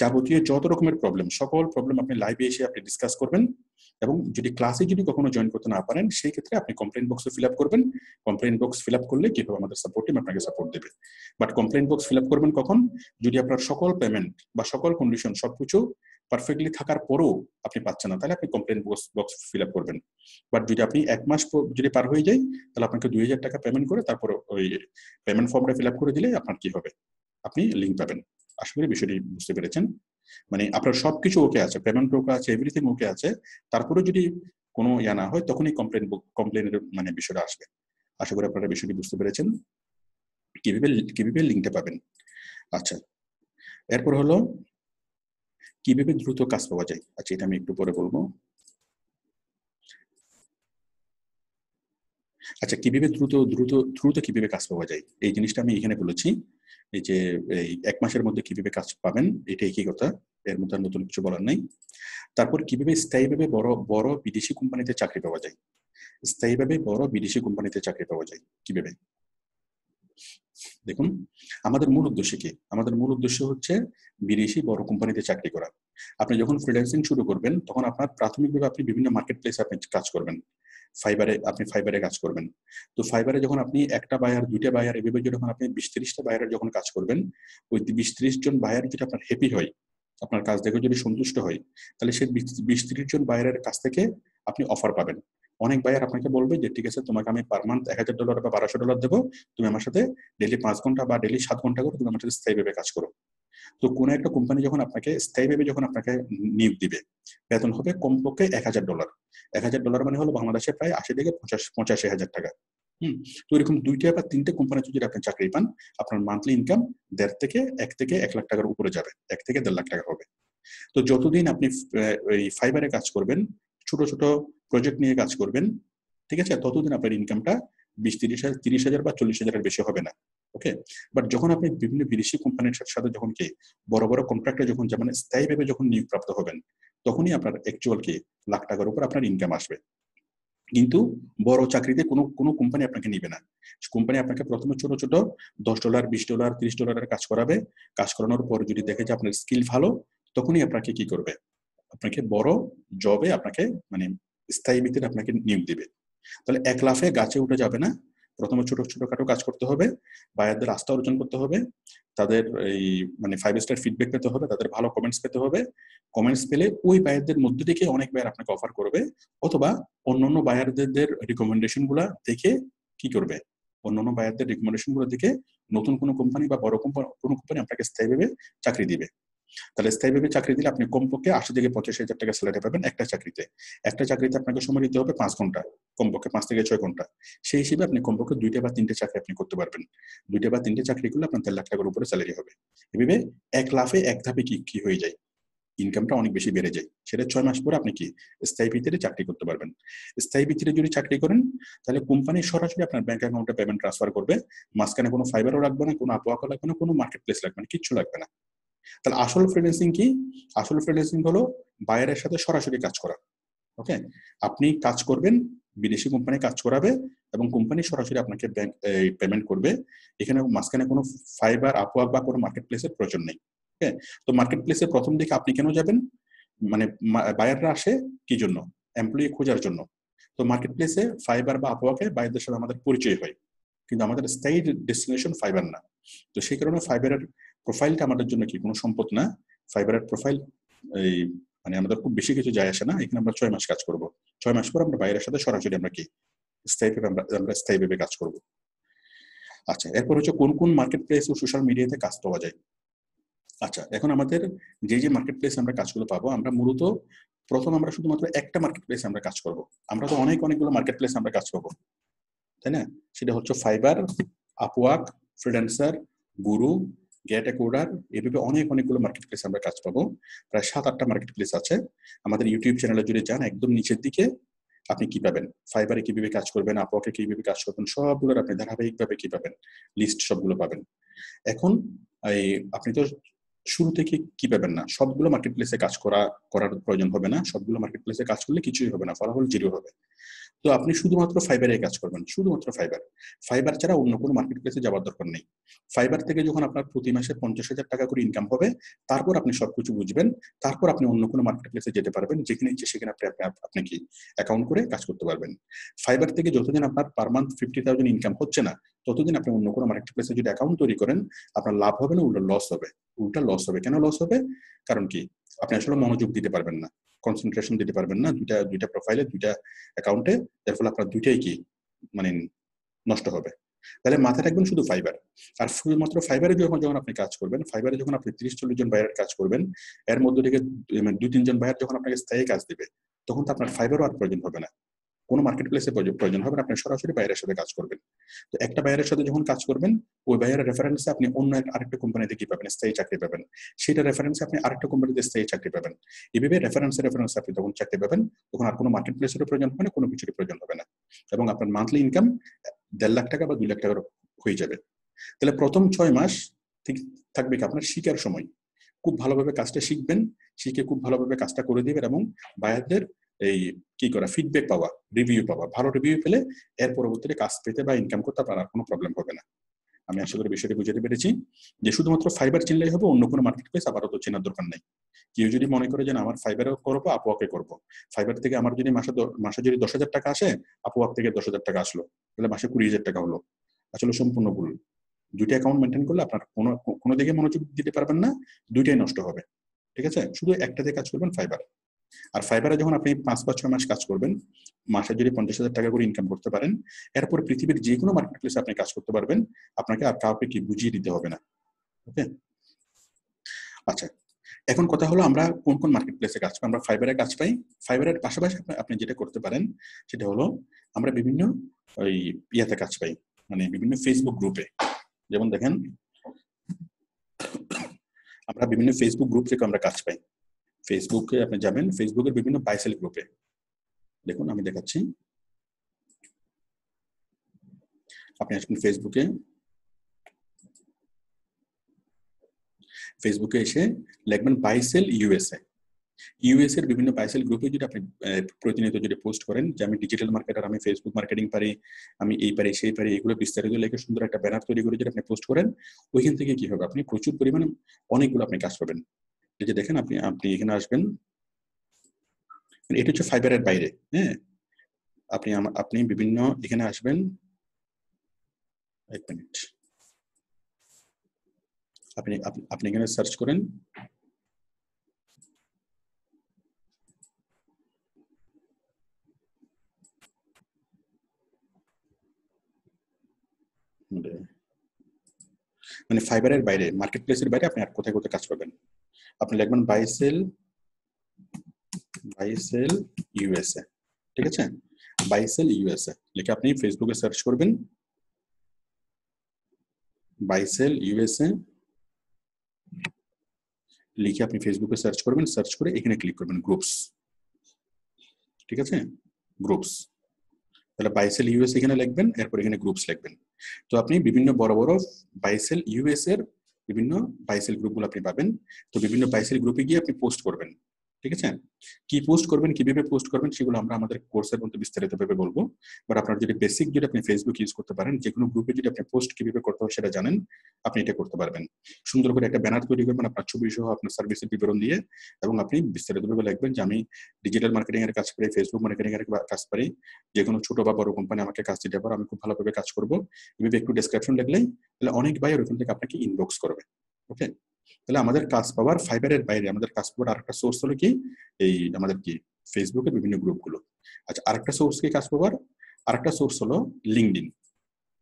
যাবতীয় যত রকমের প্রবলেম, সকল প্রবলেম আপনি লাইভে এসে আপনি ডিসকাস করবেন। এবং যদি ক্লাসে যদি কখনো জয়েন করতে না পারেন সেই ক্ষেত্রে আপনি কমপ্লেইন বক্সে ফিল আপ করবেন। কমপ্লেইন বক্স ফিল আপ করলে কি হবে, আমাদের সাপোর্ট টিম আপনাকে সাপোর্ট দেবে। But complain box fill up করবেন কখন, যদি আপনার সকল পেমেন্ট বা সকল কন্ডিশন সবকিছু পারফেক্টলি থাকার পরেও আপনি পাচ্ছেন না, তাহলে আপনি কমপ্লেইন বক্স ফিল আপ করবেন। বাট যদি আপনি 1 মাস যদি পার হয়ে যায় তাহলে আপনাকে 2,000 টাকা পেমেন্ট করে তারপর ওই পেমেন্ট ফর্মটা ফিল আপ করে দিলে আপনার কি হবে, আপনি লিঙ্ক পাবেন। আশা করি বিষয়টি বুঝতে পেরেছেন। মানে আপনার সবকিছু ওকে আছে, পেমেন্ট ওকে আছে, এভরিথিং ওকে আছে, তারপরে যদি কোনো না হয় তখনই কমপ্লেনের মানে বিষয়টা আসবে। আশা করি আপনারা বিষয়টি বুঝতে পেরেছেন কিভাবে লিঙ্কটা পাবেন। আচ্ছা, এরপর হলো কিভাবে দ্রুত কাজ পাওয়া যায়। আচ্ছা, এটা আমি একটু পরে বলবো। আচ্ছা, কিভাবে দ্রুত দ্রুত দ্রুত কিভাবে কাজ পাওয়া যায় এই জিনিসটা আমি এখানে বলেছি। এই যে এই 1 মাসের মধ্যে কিভাবে কাজ পাবেন, এটা একই কথা, এর মধ্যে আর নতুন কিছু বলার নাই। তারপর কিভাবে স্থায়ীভাবে বড় বড় বিদেশি কোম্পানিতে চাকরি পাওয়া যায়, স্থায়ীভাবে বড় বিদেশি কোম্পানিতে চাকরি পাওয়া যায় কিভাবে। দেখুন, আমাদের মূল উদ্দেশ্য কি? আমাদের মূল উদ্দেশ্য হচ্ছে বিদেশি বড় কোম্পানিতে চাকরি করা। আপনি যখন ফ্রিল্যান্সিং শুরু করবেন তখন আপনার প্রাথমিকভাবে আপনি বিভিন্ন মার্কেট প্লেসে আপনি কাজ করবেন। ফাইবারে কাজ করবেন। তো ফাইবারে যখন আপনি একটা বায়ার, দুইটা বায়ার, এভাবে যখন আপনি 20-30টা বায়ারের যখন কাজ করবেন, ওই 20-30 জন বায়ার যদি আপনার হ্যাপি হয়, আপনার কাজ দেখে যদি সন্তুষ্ট হয়, তাহলে সেই 20-30 জন বায়ারের কাছ থেকে আপনি অফার পাবেন। অনেক বায়ার আপনাকে বলবে যে ঠিক আছে, তোমাকে আমি পার মান্থ $1000 বা $1200 দেবো, তুমি আমার সাথে ডেইলি 5 ঘন্টা বা ডেইলি 7 ঘন্টা করে তুমি আমার সাথে স্থায়ীভাবে কাজ করো। তো কোনো একটা কোম্পানি যখন আপনাকে স্থায়ীভাবে যখন আপনাকে নিয়োগ দিবে, বেতন হবে কমপক্ষে $1000। $1000 মানে হলো বাংলাদেশে প্রায় 80 থেকে 85,000 টাকা। তো এরকম 2টা বা 3টে কোম্পানিতে যদি আপনি চাকরি পান, আপনার মান্থলি ইনকাম 1.5 লাখ টাকার উপরে যাবে, 1 থেকে 1.5 লাখ টাকা হবে। তো যতদিন আপনি ওই ফাইবারে কাজ করবেন, ছোট ছোট প্রজেক্ট নিয়ে কাজ করবেন, ঠিক আছে, ততদিন আপনার ইনকামটা 20-30 হাজার বা 40,000-এর বেশি হবে না। ওকে। বাট যখন আপনি বিভিন্ন বিদেশি কোম্পানির সাথে যখন কি বড় বড় কন্ট্রাক্টে যখন মানে স্থায়ীভাবে যখন নিয়োগপ্রাপ্ত হবেন, তখনই আপনার অ্যাকচুয়াল কি লাখ টাকার উপর আপনার ইনকাম আসবে। কিন্তু বড় চাকরিতে কোনো কোনো কোম্পানি আপনাকে নিবে না। কোম্পানি আপনাকে প্রথমে ছোট ছোট $10, $20, $30 কাজ করাবে। কাজ করানোর পর যদি দেখে যে আপনার স্কিল ভালো, তখনই আপনাকে কি করবে, আপনাকে বড় জবে আপনাকে মানে স্থায়ী ভিত্তিতে আপনাকে নিয়োগ দিবে। তাহলে এক লাফে গাছে উঠে যাবে না। প্রথমে ছোট ছোটখাটো কাজ করতে হবে, বায়ারদের আস্থা অর্জন করতে হবে, তাদের এই মানে 5 স্টার ফিডব্যাক পেতে হবে, তাদের ভালো কমেন্টস পেতে হবে। কমেন্টস পেলে ওই বায়ারদের মধ্যে থেকে অনেক বায়ার আপনাকে অফার করবে, অথবা অন্যান্য বায়ারদের রিকমেন্ডেশন গুলা দেখে কি করবে, অন্যান্য বায়ারদের রিকমেন্ডেশন গুলো দেখে নতুন কোনো কোম্পানি বা বড় কোনো কোম্পানি আপনাকে স্থায়ীভাবে চাকরি দিবে। তাহলে স্থায়ীভাবে চাকরি দিলে আপনি কমপক্ষে 80 থেকে 85,000 টাকা স্যালারি পাবেন একটা চাকরিতে। একটা চাকরিতে আপনাকে সময় দিতে হবে 5 ঘন্টা, কমপক্ষে 5 থেকে 6 ঘন্টা। সেই হিসেবে আপনি কমপক্ষে 2টা বা 3টে চাকরি আপনি করতে পারবেন। 2টা বা 3টে চাকরি করলে আপনার 1.5 লাখ টাকার উপরে স্যালারি হবে। এভাবে এক লাফে এক ধাপে কি হয়ে যায়, ইনকামটা অনেক বেশি বেড়ে যায়। সেটা 6 মাস পরে আপনি কি স্থায়ী ভিত্তিতে চাকরি করতে পারবেন। স্থায়ী ভিত্তিতে যদি চাকরি করেন, তাহলে কোম্পানি সরাসরি আপনার ব্যাংক অ্যাকাউন্টে পেমেন্ট ট্রান্সফার করবে। মাঝখানে কোনো ফাইবারও লাগবে না, কোনো আপওয়ার্কও লাগবে না, কোনো মার্কেট প্লেস লাগবে না, কিচ্ছু লাগবে না। তাহলে আসল ফ্রিল্যান্সিং কি? আসল ফ্রিল্যান্সিং হলো বায়ারের সাথে সরাসরি কাজ করা। ওকে। আপনি কাজ করবেন, বিদেশি কোম্পানি কাজ করাবে এবং কোম্পানি সরাসরি আপনাকে ব্যাংক পেমেন্ট করবে। এখানে মাঝখানে কোনো ফাইবার, আপওয়ার্ক বা কোনো মার্কেট প্লেসের প্রয়োজন নেই। ওকে। তো মার্কেট প্লেসের প্রথম দিকে আপনি কেন যাবেন? মানে বায়াররা আসে কি জন্য? এমপ্লয়ি খোঁজার জন্য। তো মার্কেট প্লেসে ফাইবার বা আপওয়ার্কে বায়ারদের সাথে আমাদের পরিচয় হয়, কিন্তু আমাদের স্থায়ী ডেস্টিনেশন ফাইবার না। তো সেই কারণে ফাইবারের প্রোফাইলটা আমাদের জন্য কি কোনো সম্পদ না। ফাইবারের প্রোফাইল এই মানে আমাদের খুব বেশি কিছু যায় আসে না। এখানে আমরা 6 মাস কাজ করব। 6 মাস পর আমরা বাইরের সাথে সরাসরি আমরা কি স্থায়ীভাবে আমরা স্থায়ীভাবে কাজ করব। আচ্ছা, এরপর হচ্ছে কোন কোন মার্কেট প্লেস ও সোশ্যাল মিডিয়াতে কাজ পাওয়া যায়। আচ্ছা, এখন আমাদের যে মার্কেট প্লেস আমরা কাজগুলো পাবো, আমরা মূলত প্রথম আমরা শুধুমাত্র একটা মার্কেট প্লেস আমরা কাজ করব। আমরা তো অনেকগুলো মার্কেট প্লেস আমরা কাজ পাবো, তাই না? সেটা হচ্ছে ফাইবার, আপওয়ার্ক, ফ্রিল্যান্সার, গুরু, গেট এ কোডার, এভাবে অনেকগুলো মার্কেট প্লেস আমরা কাজ পাবো। প্রায় 7-8টা মার্কেট প্লেস আছে। আমাদের ইউটিউব চ্যানেলে যদি যান, একদম নিচের দিকে আপনি কি পাবেন, ফাইবারে কিভাবে কাজ করবেন, আপওয়ার্কে কিভাবে কাজ করবেন, সবগুলোর আপনি ধারাবাহিকভাবে কি পাবেন, লিস্ট সবগুলো পাবেন। এখন এই আপনি তো শুরু থেকে কি পাবেন না, সবগুলো মার্কেট প্লেসে কাজ করার প্রয়োজন হবে না। সবগুলো মার্কেট প্লেসে কাজ করলে কিছুই হবে না, ফলাফল 0 হবে। তো আপনি শুধুমাত্র ফাইবারে কাজ করবেন, শুধুমাত্র ফাইবার ছাড়া অন্য কোনো মার্কেট প্লেসে যাওয়ার দরকার নেই। ফাইবার থেকে যখন আপনার প্রতি মাসে 50,000 টাকা করে ইনকাম হবে, তারপর আপনি সবকিছু বুঝবেন। তারপর আপনি অন্য কোনো মার্কেট প্লেসে যেতে পারবেন, যেখানে ইচ্ছে সেখানে আপনি কি অ্যাকাউন্ট করে কাজ করতে পারবেন। ফাইবার থেকে যতদিন আপনার পার মান্থ 50,000 ইনকাম হচ্ছে না, ততদিন আপনি অন্য কোনো মার্কেট প্লেসে যদি অ্যাকাউন্ট তৈরি করেন, আপনার লাভ হবে না, উল্টা লস হবে। কেন লস হবে? কারণ কি, আপনি আসলে মনোযোগ দিতে পারবেন না, কনসেন্ট্রেশন দিতে পারবেন না দুইটা প্রোফাইলে, দুইটা অ্যাকাউন্টে। এর ফলে আপনার দুইটাই কি মানে নষ্ট হবে। তাহলে মাথায় রাখবেন শুধু ফাইবার। আর শুধুমাত্র ফাইবারে যখন আপনি কাজ করবেন, ফাইবারে যখন আপনি 30-40 জন বায়ারের কাজ করবেন, এর মধ্যে থেকে 2-3 জন বায়ার যখন আপনাকে স্থায়ী কাজ দিবে, তখন তো আপনার ফাইবারও আর প্রয়োজন হবে না। কোনো মার্কেট প্লেসে প্রয়োজন হবে না, আপনি সরাসরি বাইরের সাথে কাজ করবেন। তো একটা বাইরের সাথে যখন কাজ করবেন, ওই বাইরের রেফারেন্সে আপনি অন্য আরেকটা কোম্পানিতে কি পাবেন, স্থায়ী চাকরি পাবেন। সেটা রেফারেন্সে আপনি আরেকটা কোম্পানিতে স্থায়ী চাকরি পাবেন। এভাবে রেফারেন্সে আপনি যখন চাকরি পাবেন, তখন আর কোনো মার্কেট প্লেসেরও প্রয়োজন হবে না, কোনো কিছুরই প্রয়োজন হবে না, এবং আপনার মান্থলি ইনকাম 1.5 লাখ টাকা বা 2 লাখ টাকার হয়ে যাবে। তাহলে প্রথম 6 মাস ঠিক থাকবে কি আপনার শিকার সময়। খুব ভালোভাবে কাজটা শিখবেন, শিখে খুব ভালোভাবে কাজটা করে দিবেন, এবং বায়ারদের এই কি করা ফিডব্যাক পাওয়া, রিভিউ পাওয়া, ভালো রিভিউ পেলে এর পরবর্তীতে কাজ পেতে বা ইনকাম করতে আপনার কোনো প্রবলেম হবে না। আমি আশা করি বিষয়টি বুঝতে পেরেছি যে শুধুমাত্র ফাইবার চিনলেই হবে, অন্য কোনো মার্কেট প্লেস আপাতত চেনার দরকার নেই। কেউ যদি মনে করে যে আমার ফাইবারও করবো, আপওয়ার্কে করবো, ফাইবার থেকে আমার যদি মাসে যদি 10,000 টাকা আসে, আপওয়ার্ক থেকে 10,000 টাকা আসলো, তাহলে মাসে 20,000 টাকা হলো। আসলে সম্পূর্ণ ভুল। দুইটা অ্যাকাউন্ট মেনটেন করলে আপনার কোনো দিকে মনোযোগ দিতে পারবেন না, দুইটাই নষ্ট হবে। ঠিক আছে, শুধু একটাতে কাজ করবেন, ফাইবার। আর ফাইবারে যখন আপনি 5 বা 6 মাস কাজ করবেন, মাসে যদি 50,000 টাকা করে ইনকাম করতে পারেন, এরপর পৃথিবীর যে কোনো মার্কেট প্লেসে আপনি কাজ করতে পারবেন, আপনাকে আর কাউকে কি বুঝিয়ে দিতে হবে না। ওকে, আচ্ছা, এখন কথা হলো আমরা কোন কোন মার্কেট প্লেসে কাজ পাই। আমরা ফাইবারে কাজ পাই। ফাইবারের পাশাপাশি আপনি যেটা করতে পারেন সেটা হলো আমরা বিভিন্ন ওই ইয়াতে কাজ পাই, মানে বিভিন্ন ফেসবুক গ্রুপে। যেমন দেখেন, আমরা বিভিন্ন ফেসবুক গ্রুপ থেকে আমরা কাজ পাই। ফেসবুকে আপনি যাবেন, ফেসবুকের বিভিন্ন বাইসেল গ্রুপে। দেখুন আমি দেখাচ্ছি, আপনি আসবেন ফেসবুকে, ফেসবুকে এসে লিখবেন বাইসেল ইউএসএ। ইউএস এর বিভিন্ন বাইসেল গ্রুপে যদি আপনি প্রতিনিয়ত যদি পোস্ট করেন যে আমি ডিজিটাল মার্কেটার, আমি ফেসবুক মার্কেটিং পারি, আমি এই পারি সেই পারি, এগুলো বিস্তারিত লিখে সুন্দর একটা ব্যানার তৈরি করে যদি আপনি পোস্ট করেন, ওইখান থেকে কি হবে, আপনি প্রচুর পরিমাণে অনেকগুলো আপনি কাজ পাবেন। এই যে দেখেন, আপনি এখানে আসবেন, এটা হচ্ছে ফাইবারের বাইরে। হ্যাঁ, আপনি বিভিন্ন এখানে আসবেন, এক মিনিট, আপনি এখানে সার্চ করেন মানে ফাইবারের বাইরে, মার্কেট প্লেসের বাইরে আপনি আর কোথায় কোথায় কাজ পাবেন। আপনি লিখবেন বাইসেল ইউএসএ। ঠিক আছে, বাইসেল ইউএসএ লিখে আপনি ফেসবুকে সার্চ করবেন, বাইসেল ইউএসএ লিখে আপনি ফেসবুকে সার্চ করবেন, সার্চ করে এখানে ক্লিক করবেন গ্রুপস। ঠিক আছে, গ্রুপস, তাহলে বাইসেল ইউএস এখানে লিখবেন, এরপর এখানে গ্রুপস লিখবেন। তো আপনি বিভিন্ন বড় বড় বাইসেল ইউএস এর বিভিন্ন বাইসেল গ্রুপগুলো আপনি পাবেন। তো বিভিন্ন বাইসেল গ্রুপে গিয়ে আপনি পোস্ট করবেন। ঠিক আছে, কি পোস্ট করবেন, কিভাবে পোস্ট করবেন, সেগুলো আমরা আমাদের কোর্সের মধ্যে বিস্তারিতভাবে বলবো। বাট আপনার যদি বেসিক যদি আপনি ফেসবুক ইউজ করতে পারেন, যে কোনো গ্রুপে যদি আপনি পোস্ট কিভাবে করতে হয় সেটা জানেন, আপনি এটা করতে পারবেন। সুন্দর করে একটা ব্যানার তৈরি করবেন আপনার ছবি সহ, আপনার সার্ভিসের বিবরণ দিয়ে, এবং আপনি বিস্তারিতভাবে লিখবেন যে আমি ডিজিটাল মার্কেটিং এর কাজ করি, ফেসবুক মার্কেটিং এর কাজ পারি, যে কোনো ছোট বা বড় কোম্পানি আমাকে কাজ দিতে পারে, আমি খুব ভালোভাবে কাজ করবো, এভাবে একটু ডেসক্রিপশন লিখলেই তাহলে অনেক বায়ার ওখান থেকে আপনাকে ইনবক্স করবে। ওকে, তাহলে আমাদের কাজ পাওয়ার ফাইবারের বাইরে আমাদের কাজ পাওয়ার আরেকটা সোর্স হলো কি, এই আমাদের কি ফেসবুকের বিভিন্ন গ্রুপগুলো। আচ্ছা, আরেকটা সোর্স কি কাজ পাওয়ার, আরেকটা সোর্স হলো লিঙ্কডইন।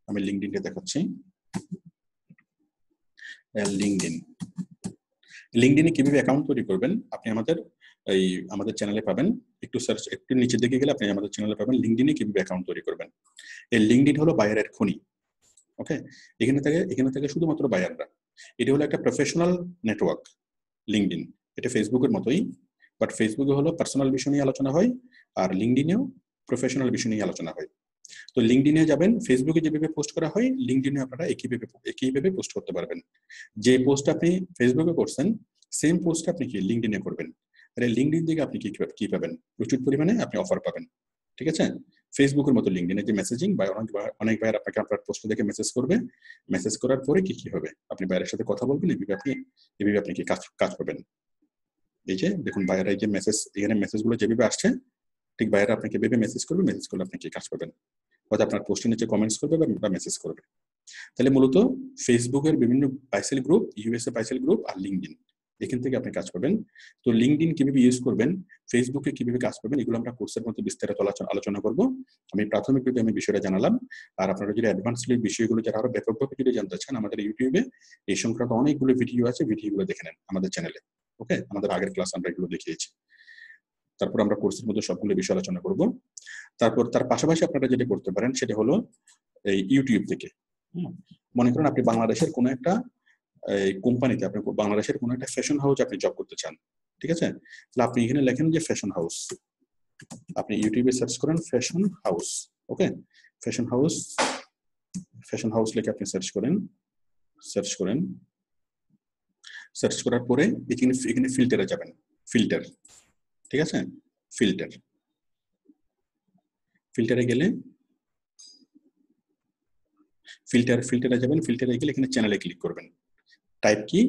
আমি লিঙ্কডইনকে দেখাচ্ছি। লিঙ্কডইনে কিভাবে অ্যাকাউন্ট তৈরি করবেন, আপনি আমাদের চ্যানেলে পাবেন, একটু নিচের দিকে গেলে আপনি আমাদের চ্যানেলে পাবেন লিঙ্কডইনে কিভাবে অ্যাকাউন্ট তৈরি করবেন। এই লিঙ্কডইন হলো বায়ারের খনি। ওকে, এখানে থেকে শুধুমাত্র বায়াররা, এটা হলো একটা প্রফেশনাল নেটওয়ার্ক। লিঙ্কডইন এটা ফেসবুকের মতোই, বাট ফেসবুকে হলো পার্সোনাল বিষয় নিয়ে আলোচনা হয়, আর লিঙ্কডইনেও প্রফেশনাল বিষয় নিয়ে আলোচনা হয়। তো লিঙ্কডইনে যাবেন, ফেসবুকে যেভাবে পোস্ট করা হয় লিঙ্কডইনে আপনারা একইভাবে পোস্ট করতে পারবেন। যে পোস্ট আপনি ফেসবুকে করছেন, সেম পোস্ট আপনি কি লিঙ্কডইনে করবেন। তাহলে লিঙ্কডইন থেকে আপনি কি পাবেন, প্রচুর পরিমাণে আপনি অফার পাবেন। ঠিক আছে, ফেসবুকের মতো লিঙ্কডইনে যে মেসেজিং বা অনেক ভাইয়ার আপনাকে আপনার পোস্ট দেখে মেসেজ করবে, মেসেজ করার পরে কি হবে, আপনি ভাইয়ের সাথে কথা বলবেন, এভাবে আপনি কি কাজ পাবেন। এই যে দেখুন ভাইয়ারা, এই যে এখানে মেসেজগুলো যেভাবে আসছে, ঠিক ভাইয়ারা আপনাকে ভেবে মেসেজ করবে, মেসেজ করলে আপনি কি কাজ পাবেন, হয়তো আপনার পোস্টের নিচে কমেন্টস করবে বা মেসেজ করবে। তাহলে মূলত ফেসবুকের বিভিন্ন buy sell group, USA buy sell group আর লিঙ্কডইন, এখান থেকে আপনি কাজ পাবেন। তো লিঙ্কডইন কিভাবে ইউজ করবেন, ফেসবুকে কিভাবে কাজ পাবেন, এগুলো আমরা কোর্সের মধ্যে বিস্তারিত আলোচনা করব। আমি প্রাথমিকভাবে বিষয়টা জানালাম। আর আপনারা যদি অ্যাডভান্স বিষয়গুলো যারা আরো ব্যাপকভাবে যদি জানতে চান, আমাদের ইউটিউবে এই সংক্রান্ত অনেকগুলো ভিডিও আছে, ভিডিওগুলো দেখে নেন আমাদের চ্যানেলে। ওকে, আমাদের আগের ক্লাস আমরা এগুলো দেখিয়েছি। তারপর আমরা কোর্সের মধ্যে সবগুলো বিষয় আলোচনা করব। তারপর তার পাশাপাশি আপনারা যেটা করতে পারেন সেটা হলো এই ইউটিউব থেকে, মনে করেন আপনি বাংলাদেশের কোনো একটা কোম্পানিতে, আপনি বাংলাদেশের কোনো একটা ফ্যাশন হাউস আপনি জব করতে চান, ঠিক আছে? তাহলে আপনি এখানে লেখেন যে ফ্যাশন হাউস, আপনি ইউটিউবে সার্চ করেন ফ্যাশন হাউস, ওকে? ফ্যাশন হাউস, ফ্যাশন হাউস লিখে আপনি সার্চ করেন, সার্চ করার পরে এখানে ফিল্টারে যাবেন, ফিল্টার, ঠিক আছে? ফিল্টারে গেলে ফিল্টারে যাবেন, ফিল্টারে গেলে এখানে চ্যানেলে ক্লিক করবেন। টাইপ কি?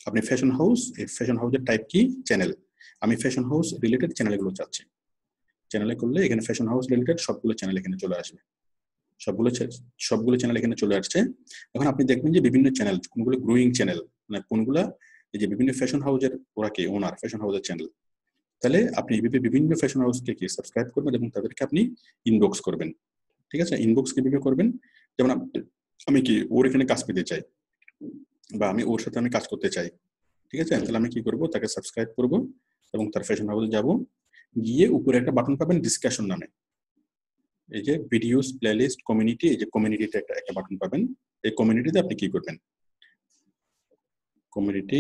আপনি ফ্যাশন হাউস, এই ফ্যাশন হাউসের টাইপ কি? চ্যানেল। আমি ফ্যাশন হাউস রিলেটেড চ্যানেলগুলো চাচ্ছি। চ্যানেলে করলে এখানে ফ্যাশন হাউস রিলেটেড সবগুলো চ্যানেল এখানে চলে আসবে, সবগুলো চ্যানেল এখানে চলে আসছে। এখন আপনি দেখবেন যে বিভিন্ন চ্যানেল, কোনগুলো গ্রোয়িং চ্যানেল, মানে কোনগুলা এই যে বিভিন্ন ফ্যাশন হাউসের ওরা কি ওনার ফ্যাশন হাউসের চ্যানেল। তাহলে আপনি এইভাবে বিভিন্ন ফ্যাশন হাউসকে কি সাবস্ক্রাইব করবেন এবং তাদেরকে আপনি ইনবক্স করবেন, ঠিক আছে? ইনবক্স কিভাবে করবেন? যেমন আমি কি ওর এখানে কাজ পেতে চাই বা আমি ওর সাথে আমি কাজ করতে চাই, ঠিক আছে? তাহলে আমি কি করব? তাকে সাবস্ক্রাইব করব এবং তার ফ্যাশন হাউসে যাব, গিয়ে উপরে একটা বাটন পাবেন ডিসকাশন নামে, এই যে ভিডিওস, প্লেলিস্ট, কমিউনিটি, এই যে কমিউনিটিতে একটা বাটন পাবেন। এই কমিউনিটিতে আপনি কি করবেন? কমিউনিটি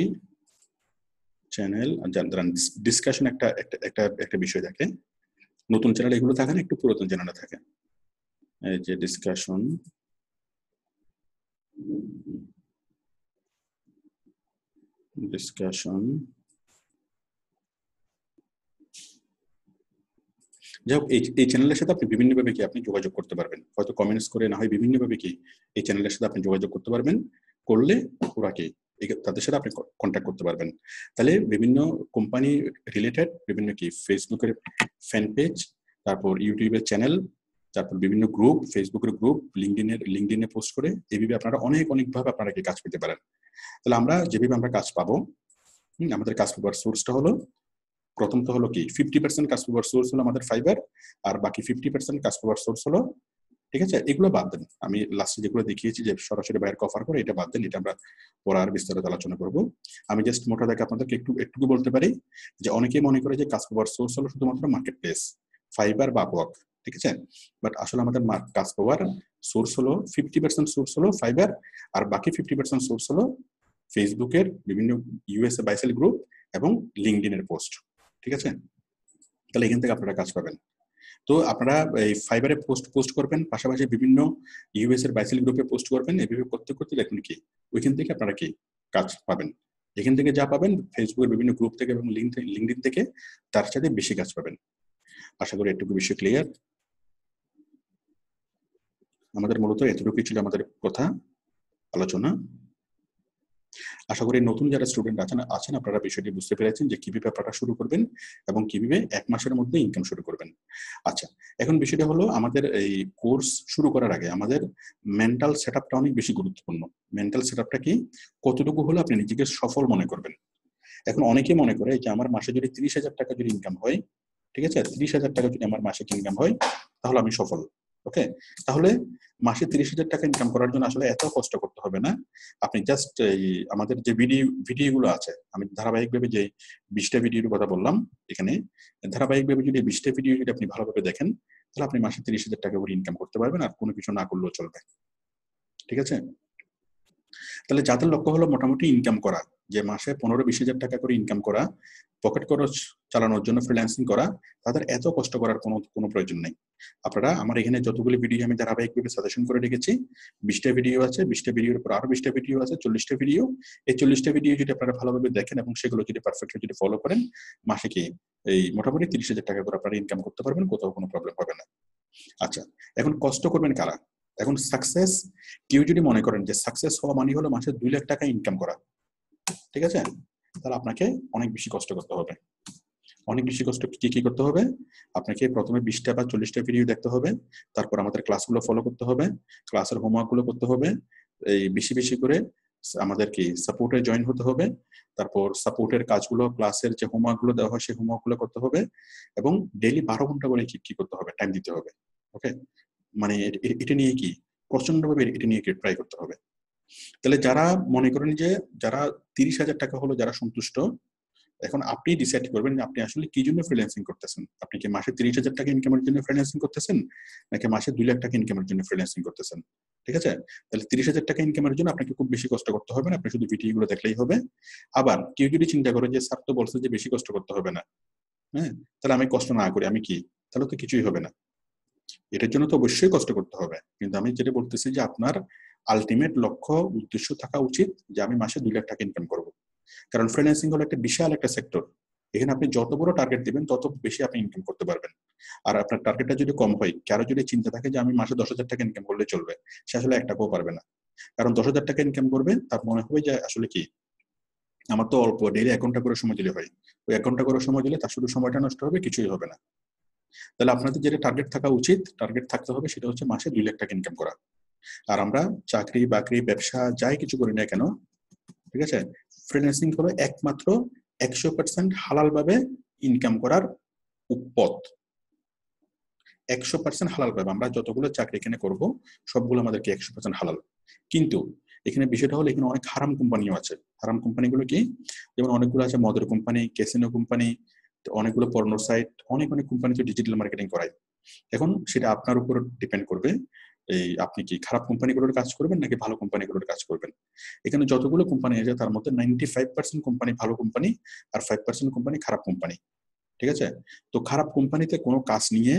চ্যানেল ডিসকাশন একটা একটা একটা বিষয় থাকে, নতুন চ্যানেল এগুলো থাকে না, একটু পুরাতন চ্যানেলে থাকে। এই যে ডিসকাশন, যাই হোক, এই চ্যানেলের সাথে আপনি বিভিন্নভাবে কি আপনি যোগাযোগ করতে পারবেন, হয়তো কমেন্টস করে, না হয় বিভিন্নভাবে কি এই চ্যানেলের সাথে আপনি যোগাযোগ করতে পারবেন। করলে ওরা কি তাদের সাথে আপনি কন্ট্যাক্ট করতে পারবেন। তাহলে বিভিন্ন কোম্পানি রিলেটেড বিভিন্ন কি ফেসবুকের ফ্যান পেজ, তারপর ইউটিউবের চ্যানেল, তারপর বিভিন্ন গ্রুপ, ফেসবুকের গ্রুপ, লিঙ্কডইনে পোস্ট করে এইভাবে আপনারা অনেকভাবে আপনারা কি কাজ পেতে পারেন। তাহলে আমরা যেভাবে আমরা কাজ পাবো, আমাদের কাজ পাবার সোর্সটা হলো, প্রথমত হলো কি 50% কাজ পাওয়ার সোর্স হলো আমাদের ফাইবার, আর বাকি 50% কাজ পাওয়ার সোর্স হলো, ঠিক আছে? এগুলো বাদ দেন, আমি লাস্টে যেগুলো দেখিয়েছি যে সরাসরি বাইরে অফার করে, এটা বাদ দেন, এটা আমরা পরে আর বিস্তারিত আলোচনা করব। আমি জাস্ট মোটা দাগে আপনাদেরকে একটু বলতে পারি যে অনেকেই মনে করে যে কাজ পাওয়ার সোর্স হলো শুধুমাত্র মার্কেট প্লেস, ফাইবার বা আপওয়ার্ক, ঠিক আছে? বাট আসলে আমাদের কাজ পাওয়ার সোর্স হলো 50% সোর্স হলো ফাইবার, আর বাকি 50% সোর্স হলো ফেসবুকের বিভিন্ন ইউএসএ বাইসেল গ্রুপ এবং লিঙ্কডইনের পোস্ট, ঠিক আছে? তাহলে এখান থেকে আপনারা কাজ পাবেন। তো আপনারা এই ফাইবারে পোস্ট করবেন, পাশাপাশি বিভিন্ন ইউএস এর বাইসেল গ্রুপে পোস্ট করবেন। এভাবে করতে দেখুন কি ওইখান থেকে আপনারা কি কাজ পাবেন। এখান থেকে যা পাবেন ফেসবুকের বিভিন্ন গ্রুপ থেকে এবং লিঙ্কডইন থেকে তার সাথে বেশি কাজ পাবেন। আশা করি এটুকু বিষয় ক্লিয়ার। আমাদের মূলত এতটুকুই ছিল আমাদের কথা আলোচনা। আশা করি নতুন যারা স্টুডেন্ট আছেন আপনারা বিষয়টি বুঝতে পেরেছেন যে কিভাবে আপনারা শুরু করবেন এবং কিভাবে 1 মাসের মধ্যে ইনকাম শুরু করবেন। আচ্ছা, এখন বিষয়টা হলো আমাদের এই কোর্স শুরু করার আগে আমাদের মেন্টাল সেটআপটা অনেক বেশি গুরুত্বপূর্ণ। মেন্টাল সেটআপটা কি? কতটুকু হলে আপনি নিজেকে সফল মনে করবেন। এখন অনেকেই মনে করে যে আমার মাসে যদি 30,000 টাকা যদি ইনকাম হয়, ঠিক আছে? 30,000 টাকা যদি আমার মাসে ইনকাম হয় তাহলে আমি সফল, ওকে? তাহলে মাসে 30,000 টাকা ইনকাম করার জন্য আসলে এত কষ্ট করতে হবে না। আপনি জাস্ট এই আমাদের যে ভিডিওগুলো আছে, আমি ধারাবাহিকভাবে যে 20টা ভিডিওর কথা বললাম এখানে, ধারাবাহিকভাবে যদি 20টা ভিডিও যদি আপনি ভালোভাবে দেখেন তাহলে আপনি মাসে 30,000 টাকা করে ইনকাম করতে পারবেন, আর কোনো কিছু না করলেও চলবে, ঠিক আছে? তাহলে যাদের লক্ষ্য হলো মোটামুটি ইনকাম করা, যে মাসে 15-20,000 টাকা করে ইনকাম করা, পকেট খরচ চালানোর জন্য ফ্রিল্যান্সিং করা, তাদের এত কষ্ট করার কোনো প্রয়োজন নেই। আপনারা আমার এখানে যতগুলি ভিডিও আমি ধারাবাহিকভাবে সাজেশন করে রেখেছি, 20টা ভিডিও আছে, 20টা ভিডিওর পর আরো 20টা ভিডিও আছে, 40টা ভিডিও। এই 40টা ভিডিও যদি আপনারা ভালোভাবে দেখেন এবং সেগুলো যদি পারফেক্টলি যদি ফলো করেন, মাসে কি এই মোটামুটি 30,000 টাকা করে আপনারা ইনকাম করতে পারবেন, কোথাও কোনো প্রবলেম হবে না। আচ্ছা, এখন কষ্ট করবেন কারা? এখন সাকসেস, কেউ যদি মনে করেন যে সাকসেস হওয়া মানে হলো মাসে 2 লাখ টাকা ইনকাম করা, ঠিক আছে? তাহলে আপনাকে অনেক বেশি কষ্ট করতে হবে। অনেক বেশি কষ্ট কি করতে হবে? আপনাকে প্রথমে 20টা বা 40টা ভিডিও দেখতে হবে, তারপর আমাদের ক্লাসগুলো ফলো করতে হবে, ক্লাসের হোমওয়ার্কগুলো করতে হবে, এই বেশি করে আমাদের কি সাপোর্টে জয়েন হতে হবে, তারপর সাপোর্টের কাজগুলো, ক্লাসের যে হোমওয়ার্কগুলো দেওয়া হয় সেই হোমওয়ার্কগুলো করতে হবে, এবং ডেইলি 12 ঘন্টা করে কি করতে হবে? টাইম দিতে হবে, ওকে? মানে এটা নিয়ে কি প্রচন্ডভাবে এটা নিয়ে ট্রাই করতে হবে। তাহলে যারা মনে করেন যে যারা 30,000 টাকা হলো যারা সন্তুষ্ট, এখন আপনি ডিসাইড করবেন যে আপনি আসলে কি জন্য ফ্রিল্যান্সিং করতেছেন। আপনি কি মাসে 30,000 টাকা ইনকামের জন্য ফ্রিল্যান্সিং করতেছেন, নাকি মাসে 2 লাখ টাকা ইনকামের জন্য ফ্রিল্যান্সিং করতেছেন? ঠিক আছে? তাহলে 30,000 টাকা ইনকামের জন্য আপনাকে খুব বেশি কষ্ট করতে হবে না, আপনি শুধু ভিডিওগুলো দেখলেই হবে। আবার কেউ যদি চিন্তা করে যে স্যার তো বলছে যে বেশি কষ্ট করতে হবে না, হ্যাঁ, তাহলে আমি কষ্ট না করি আমি কি, তাহলে তো কিছুই হবে না। এটার জন্য তো অবশ্যই কষ্ট করতে হবে, কিন্তু আমি যেটা বলতেছি যে আপনার আলটিমেট লক্ষ্য উদ্দেশ্য থাকা উচিত যে আমি মাসে 2 লাখ টাকা ইনকাম করব। কারণ ফ্রিল্যান্সিং হলো একটা বিশাল একটা সেক্টর, এখানে আপনি যত বড় টার্গেট দিবেন তত বেশি আপনি ইনকাম করতে পারবেন। আর আপনার টার্গেটটা যদি কম হয়, কারো যদি চিন্তা থাকে যে আমি মাসে 10,000 টাকা ইনকাম করলে চলবে, সে আসলে 1 টাকাও পারবে না। কারণ 10,000 টাকা ইনকাম করবে, তার মনে হবে যে আসলে কি আমার তো অল্প, ডেইলি 1 ঘন্টা করে সময় দিলে হয়, ওই 1 ঘন্টা করে সময় দিলে তার শুধু সময়টা নষ্ট হবে, কিছুই হবে না। তাহলে আপনাদের যেটা টার্গেট থাকা উচিত, টার্গেট থাকতে হবে সেটা হচ্ছে মাসে 2 লাখ টাকা ইনকাম করা। আর আমরা চাকরি বাকরি ব্যবসা যাই কিছু করি না কেন, ঠিক আছে, ফ্রিল্যান্সিং হলো একমাত্র 100% হালাল ভাবে ইনকাম করার পথ। 100% হালাল ভাবে আমরা যতগুলো চাকরি এখানে করব সবগুলো আমাদেরকে 100% হালাল। কিন্তু এখানে বিষয়টা হলো এখানে অনেক হারাম কোম্পানিও আছে। হারাম কোম্পানিগুলো কি? যেমন অনেকগুলো আছে মদের কোম্পানি, ক্যাসিনো কোম্পানি, অনেকগুলো পর্নো সাইট, অনেক অনেক কোম্পানি তো ডিজিটাল মার্কেটিং করায়। এখন সেটা আপনার উপর ডিপেন্ড করবে, এই আপনি কি খারাপ কোম্পানিগুলোর কাজ করবেন নাকি ভালো কোম্পানিগুলোর কাজ করবেন। এখানে যতগুলো কোম্পানি আছে তার মধ্যে 95% কোম্পানি ভালো কোম্পানি, আর 5% কোম্পানি খারাপ কোম্পানি। ঠিক আছে? তো খারাপ কোম্পানিতে কোনো কাজ নিয়ে,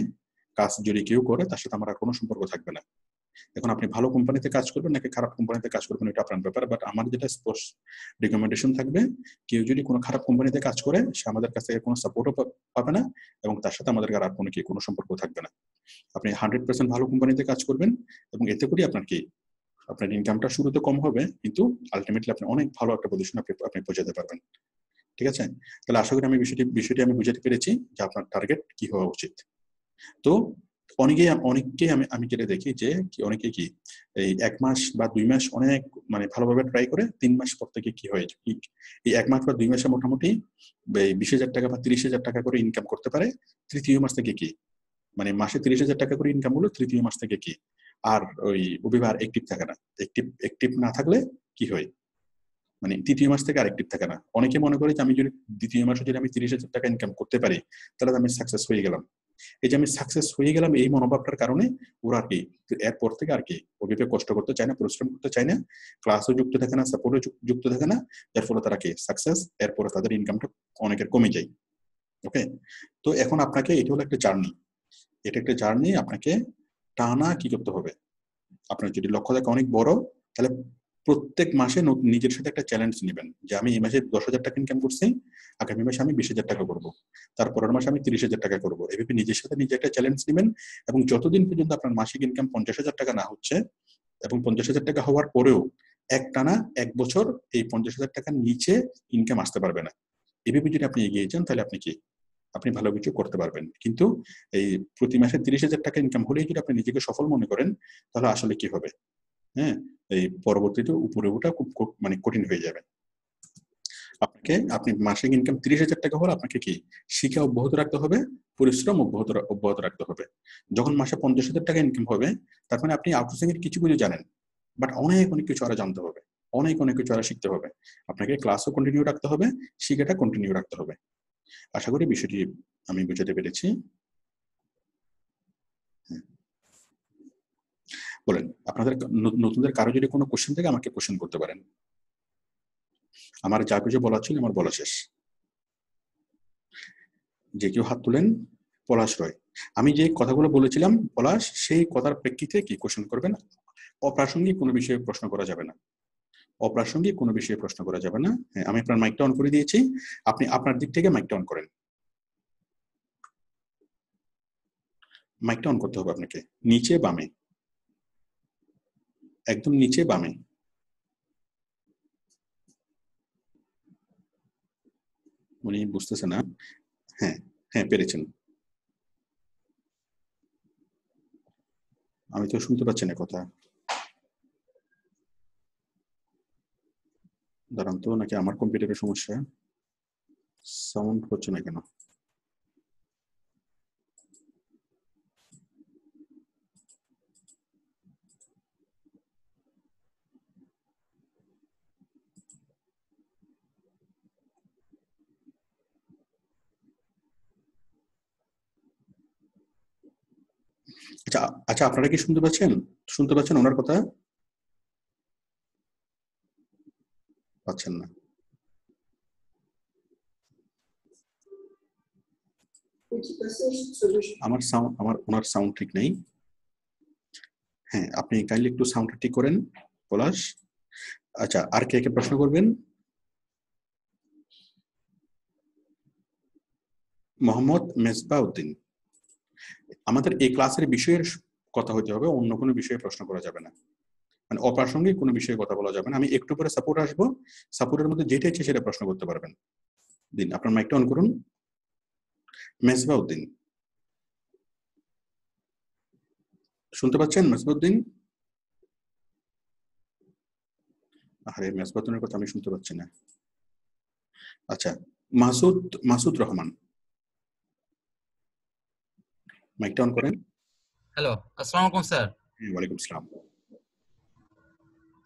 কাজ যদি কেউ করে তার সাথে আমার আর কোনো সম্পর্ক থাকবে না। এখন আপনি ভালো কোম্পানিতে কাজ করবেন নাকি খারাপ কোম্পানিতে কাজ করবেন এটা আপনার ব্যাপার, বাট আমার যেটা স্পষ্ট রিকমেন্ডেশন থাকবে, কেউ যদি কোনো খারাপ কোম্পানিতে কাজ করে সে আমাদের কাছ থেকে কোনো সাপোর্টও পাবে না, এবং তার সাথে আমাদের আর কোনো সম্পর্ক থাকবে না। আপনি 100% ভালো কোম্পানিতে কাজ করবেন, এবং এতে করে আপনার কি, আপনার ইনকামটা শুরুতে কম হবে, কিন্তু আলটিমেটলি আপনি অনেক ভালো একটা পজিশন আপনি পৌঁছাতে পারবেন। ঠিক আছে? তাহলে আশা করি আমি বিষয়টি আমি বুঝাতে পেরেছি যে আপনার টার্গেট কি হওয়া উচিত। তো অনেককেই আমি আমি যেটা দেখি যে অনেকে কি এই 1 মাস বা 2 মাস অনেক মানে ভালোভাবে ট্রাই করে, 3 মাস পর থেকে কি হয়, এই 1 মাস বা 2 মাসে মোটামুটি 20,000 টাকা বা 30,000 টাকা করে ইনকাম করতে পারে। তৃতীয় মাস থেকে কি, মানে মাসে 30,000 টাকা করে ইনকাম হলো, তৃতীয় মাস থেকে কি আর ওই অভিভার অ্যাক্টিভ থাকে না। অ্যাক্টিভ না থাকলে কি হয়, মানে তৃতীয় মাস থেকে আর অ্যাক্টিভ থাকে না। অনেকে মনে করে যে আমি যদি দ্বিতীয় মাসে যদি আমি 30,000 টাকা ইনকাম করতে পারি তাহলে আমি সাকসেস হয়ে গেলাম। এই যে আমি সাকসেস হয়ে গেলাম এই মনোভাবটার কারণে ওরা আর কি এরপর থেকে আর কি ওভাবে কষ্ট করতে চায় না, পরিশ্রম করতে চায় না, ক্লাসও যুক্ত থাকে না, সাপোর্টও যুক্ত থাকে না, যার ফলে তারা কি সাকসেস, এরপরে তাদের ইনকামটা অনেকের কমে যায়। ওকে, তো এখন আপনাকে এটা হলো একটা জার্নি, এটা একটা জার্নি, আপনাকে টানা কি করতে হবে, আপনার যদি লক্ষ্য থাকে অনেক বড়, তাহলে প্রত্যেক মাসে নিজের সাথে একটা চ্যালেঞ্জ নেবেন যে আমি এই মাসে 10,000 টাকা ইনকাম করছি, আগামী মাসে আমি 20,000 টাকা করবো, তারপরের মাসে আমি 30,000 টাকা করবো। এভাবে নিজের সাথে নিজে একটা চ্যালেঞ্জ নেবেন, এবং যতদিন পর্যন্ত আপনার মাসিক ইনকাম 50,000 টাকা না হচ্ছে, এবং 50,000 টাকা হওয়ার পরেও একটানা 1 বছর এই 50,000 টাকার নিচে ইনকাম আসতে পারবে না, এভাবে যদি আপনি এগিয়ে যান তাহলে আপনি কি, আপনি ভালো কিছু করতে পারবেন। কিন্তু এই প্রতি মাসে 30,000 টাকা ইনকাম হলেই যদি আপনি নিজেকে সফল মনে করেন, তাহলে আসলে কি হবে, হ্যাঁ, এই পরবর্তীতে উপরে ওঠা খুব মানে কঠিন হয়ে যাবে। আপনি মাসিক ইনকাম 30,000 টাকা হলে আপনাকে কি শিক্ষা অব্যাহত রাখতে হবে, পরিশ্রম অব্যাহত রাখতে হবে। যখন মাসে 50,000 টাকা ইনকাম হবে, তার মানে আপনি আউটসোর্সিং এর কিছু কিছু জানেন, বাট অনেক অনেক কিছু আরো জানতে হবে, অনেক অনেক কিছু আরো শিখতে হবে। আপনাকে ক্লাসও কন্টিনিউ রাখতে হবে, শিখাটা কন্টিনিউ রাখতে হবে। আশা করি বিষয়টি আমি বুঝাতে পেরেছি। হ্যাঁ, বলেন আপনাদের নতুনদের কারো যদি কোনো কোশ্চেন থাকে আমাকে কোশ্চেন করতে পারেন। আমার যা কিছু বলা ছিল আমার বলা শেষ। যে কেউ হাত তুলেন। পলাশ রয়, আমি যে কথাগুলো বলেছিলাম পলাশ, সেই কথার প্রেক্ষিতে কি কোশ্চেন করবেন। অপ্রাসঙ্গিক কোনো বিষয়ে প্রশ্ন করা যাবে না, অপ্রাসঙ্গিক কোনো বিষয়ে প্রশ্ন করা যাবে না। হ্যাঁ, আমি আপনার মাইকটা অন করে দিয়েছি, আপনি আপনার দিক থেকে মাইকটা অন করেন। মাইকটা অন করতে হবে আপনাকে, নিচে বামে, একদম নিচে বামে। উনি বুঝতেছে না। হ্যাঁ, হ্যাঁ পেরেছেন। আমি তো শুনতে পাচ্ছি না কথা। দাঁড়ান তো, নাকি আমার কম্পিউটারের সমস্যা, সাউন্ড হচ্ছে না কেন। আচ্ছা আচ্ছা, আপনারা কি শুনতে পাচ্ছেন ওনার কথা? পাচ্ছেন না? ওনার সাউন্ড ঠিক নেই। হ্যাঁ, আপনি কাইন্ডলি একটু সাউন্ডটা ঠিক করেন পলাশ। আচ্ছা, আর কে কে প্রশ্ন করবেন? মোহাম্মদ মেজবাউদ্দিন। আমাদের এই ক্লাসের বিষয়ের কথা হতে হবে, অন্য কোনো বিষয়ে প্রশ্ন করা যাবে না, মানে অপ্রাসঙ্গিক কোনো বিষয়ে কথা বলা যাবে না। আমি একটু পরে সাপোর্ট আসবো, সাপোর্টের মধ্যে যেটা ইচ্ছে সেটা প্রশ্ন করতে পারবেন। দিন, আপনার মাইকটা অন করুন। মেজবাউদ্দিন, শুনতে পাচ্ছেন মেজবাউদ্দিন? আরে, মেজবাউদ্দিনের কথা আমি শুনতে পাচ্ছি না। আচ্ছা, মাসুদ রহমান, মাইকটা অন করেন। হ্যালো, আসসালামু আলাইকুম স্যার। ওয়ালাইকুম আসসালাম।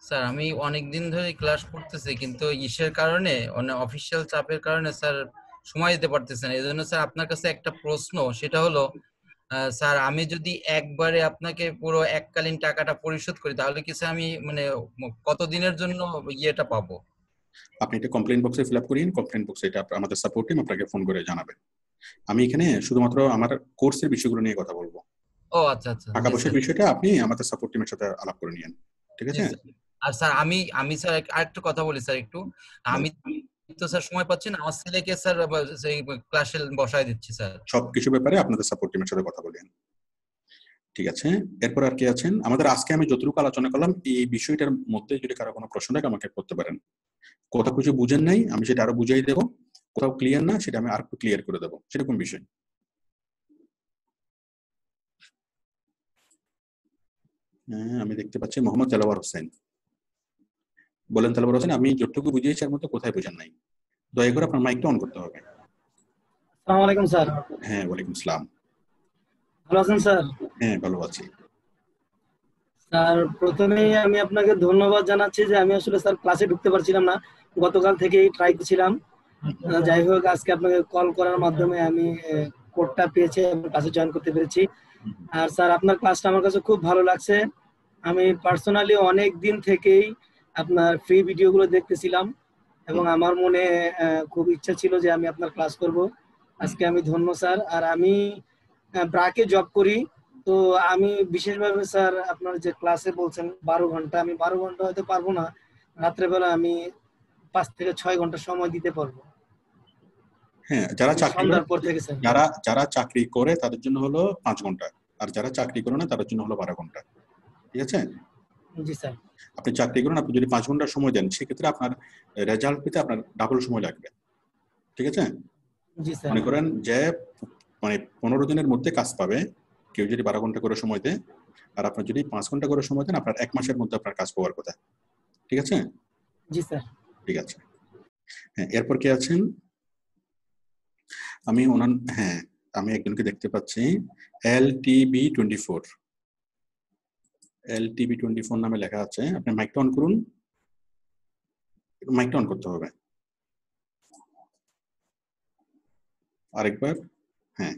স্যার, আমি অনেকদিন ধরে ক্লাস করতেছি, কিন্তু ইসের কারণে অফিসিয়াল চাপের কারণে স্যার সময় দিতে পারতেছি না। এজন্য স্যার আপনার কাছে একটা প্রশ্ন, সেটা হলো স্যার, আমি যদি একবারে আপনাকে পুরো এককালীন টাকাটা পরিশোধ করি, তাহলে কি স্যার আমি মানে কতদিনের জন্য ইয়েটা পাবো? আপনি এটা কমপ্লেইন বক্সে ফিল আপ করিন, কমপ্লেইন বক্সে এটা আমাদের সাপোর্ট টিম আপনাকে ফোন করে জানাবে। আমি এখানে শুধুমাত্র আমার কোর্সের বিষয়গুলো নিয়ে কথা বলবো। ও আচ্ছা আচ্ছা, টাকা জি পয়সার স্যার। বিষয়টা আপনি আমাদের সাপোর্ট টিমের সাথে আলাপ করে নিয়েন, ঠিক জি আছে? স্যার। আর স্যার, আমি স্যার আরেকটু কথা বলি স্যার একটু। আমি তো স্যার সময় পাচ্ছি না, আমার ছেলেকে স্যার সেই ক্লাসে বসায় দিচ্ছি স্যার। সবকিছু ব্যাপারে আপনাদের সাপোর্ট টিমের সাথে কথা বলেন, ঠিক আছে? এরপর আর কে আছেন? আমাদের আজকে আমি যতটুকু আলোচনা করলাম এই বিষয়টার মধ্যে যদি কারো কোনো প্রশ্ন থাকে আমাকে করতে পারেন। কোথাও কিছু বুঝেন নাই আমি সেটা আরো বুঝাই দেবো, কোথাও ক্লিয়ার না সেটা আমি আর একটু ক্লিয়ার করে দেবো, সেরকম বিষয়। হ্যাঁ, আমি দেখতে পাচ্ছি মোহাম্মদ তেলাওয়ার হোসেন। বলেন তেলাওয়ার হোসেন, আমি যতটুকু বুঝিয়েছি এর মধ্যে কোথায় বুঝেন নাই? দয়া করে আপনার মাইকটা অন করতে হবে। আসসালামু আলাইকুম স্যার। হ্যাঁ, ওয়ালাইকুম আসসালাম। ভালো আছেন স্যার? হ্যাঁ, ভালো আছি। স্যার, প্রথমেই আমি আপনাকে ধন্যবাদ জানাচ্ছি যে আমি আসলে স্যার ক্লাসে ঢুকতে পারছিলাম না, গতকাল থেকেই ট্রাই করছিলাম। যাই হোক, আজকে আপনাকে কল করার মাধ্যমে আমি কোডটা পেয়েছি এবং ক্লাসে জয়েন করতে পেরেছি। আর স্যার, আপনার ক্লাসটা আমার কাছে খুব ভালো লাগছে। আমি পার্সোনালি অনেক দিন থেকেই আপনার ফ্রি ভিডিওগুলো দেখতেছিলাম এবং আমার মনে খুব ইচ্ছা ছিল যে আমি আপনার ক্লাস করব। আজকে আমি ধন্য স্যার। আর আমি ব্রাকে জব করি, তো আমি বিশেষভাবে স্যার আপনার যে ক্লাসে বলছেন 12 ঘন্টা, আমি 12 ঘন্টা হয়তো পারবো না, রাত্রেবেলা আমি 5 থেকে 6 ঘন্টা সময় দিতে পারবো। হ্যাঁ, যারা চাকরি করে, সন্ধ্যার পর থেকে স্যার। যারা চাকরি করে তাদের জন্য হলো 5 ঘন্টা, আর যারা চাকরি করে না তাদের জন্য হলো 12 ঘন্টা, ঠিক আছে? জি স্যার। আপনি চাকরি করেন, আপনি যদি 5 ঘন্টা সময় দেন সেক্ষেত্রে আপনার রেজাল্ট পেতে আপনার ডাবল সময় লাগবে, ঠিক আছে? জি স্যার। মনে করেন যে মানে 15 দিনের মধ্যে কাজ পাবে কেউ যদি 12 ঘন্টা করে সময় দেয়, আর আপনার যদি 5 ঘন্টা করে সময় দেন আপনার 1 মাসের মধ্যে আপনার কাজ পাওয়ার কথা, ঠিক আছে? জি স্যার। ঠিক আছে। হ্যাঁ, এরপর কে আছেন? হ্যাঁ, আমি একজনকে দেখতে পাচ্ছি, LTB24 LTB24 নামে লেখা আছে। আপনি মাইকটা অন করুন, মাইকটা অন করতে হবে আরেকবার। হ্যাঁ,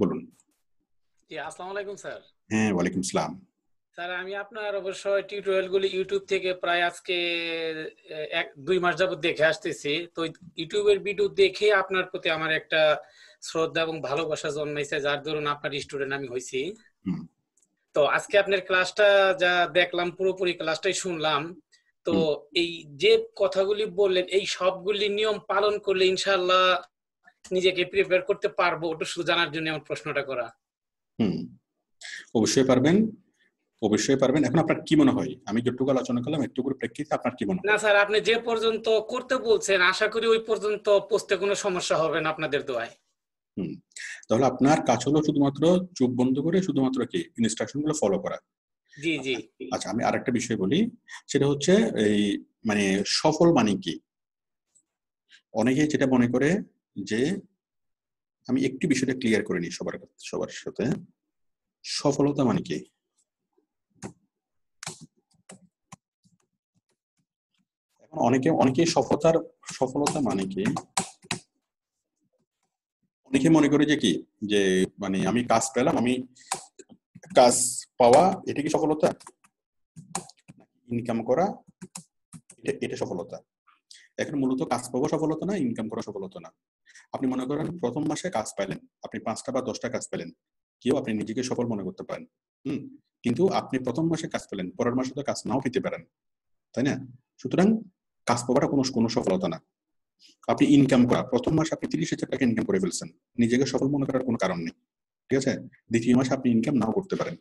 বলুন। জি, আসসালামু আলাইকুম স্যার। হ্যাঁ, ওয়ালাইকুম আসসালাম। স্যার, আমি আপনার অবশ্যই টিউটোরিয়ালগুলি ইউটিউব থেকে প্রায় আজকে 1-2 মাস যাবত দেখে আসতেছি। তো ইউটিউবের ভিডিও দেখে আপনার প্রতি আমার একটা শ্রদ্ধা এবং ভালোবাসা জন্মাইছে, যার দরুন আপনার স্টুডেন্ট আমি হইছি। তো আজকে আপনার ক্লাসটা যা দেখলাম, পুরোপুরি ক্লাসটাই শুনলাম। তো এই যে কথাগুলি বললেন, এই সবগুলি নিয়ম পালন করলে ইনশাআল্লাহ নিজেকে প্রিপেয়ার করতে পারবো, ওটা শুধু জানার জন্য আমার প্রশ্নটা করা। অবশ্যই পারবেন, অবশ্যই পারবেন। এখন আপনার কি মনে হয় আমি যতটুকু আলোচনা করলাম একটুকুর প্রেক্ষিতে আপনার কি মনে হয়? না স্যার, আপনি যে পর্যন্ত করতে বলছেন আশা করি ওই পর্যন্ত পৌঁছতে কোনো সমস্যা হবে না আপনাদের দোয়ায়। তাহলে আপনার কাজ হলো শুধুমাত্র চোখ বন্ধ করে শুধুমাত্র কি ইনস্ট্রাকশন গুলো ফলো করা। জি জি। আচ্ছা, আমি আরেকটা বিষয় বলি, সেটা হচ্ছে এই মানে সফল মানে কি? অনেকেই যেটা মনে করে যে, আমি একটু বিষয়টা ক্লিয়ার করে নিই সবার সাথে। সফলতা মানে কি? এখন অনেকেই সফলতা মানে কি অনেকে মনে করে যে কি, যে মানে আমি কাজ পেলাম, আমি কাজ পাওয়া এটা কি সফলতা? ইনকাম করা এটা সফলতা? এখন মূলত কাজ পাওয়া সফলতা না, ইনকাম করা সফলতা না। আপনি মনে করেন প্রথম মাসে কাজ পাইলেন, আপনি 5টা বা 10টা কাজ পেলেন, কেউ আপনি নিজেকে সফল মনে করতে পারেন। কিন্তু আপনি প্রথম মাসে কাজ পেলেন, পরের মাসে তো কাজ নাও পেতে পারেন, তাই না? সুতরাং কাজ পাওয়াটা কোনো সফলতা না। আপনি ইনকাম করা, প্রথম মাসে আপনি 30,000 টাকা ইনকাম করে ফেলছেন, নিজেকে সফল মনে করার কোনো কারণ নেই, ঠিক আছে? দ্বিতীয় মাসে আপনি ইনকাম নাও করতে পারেন,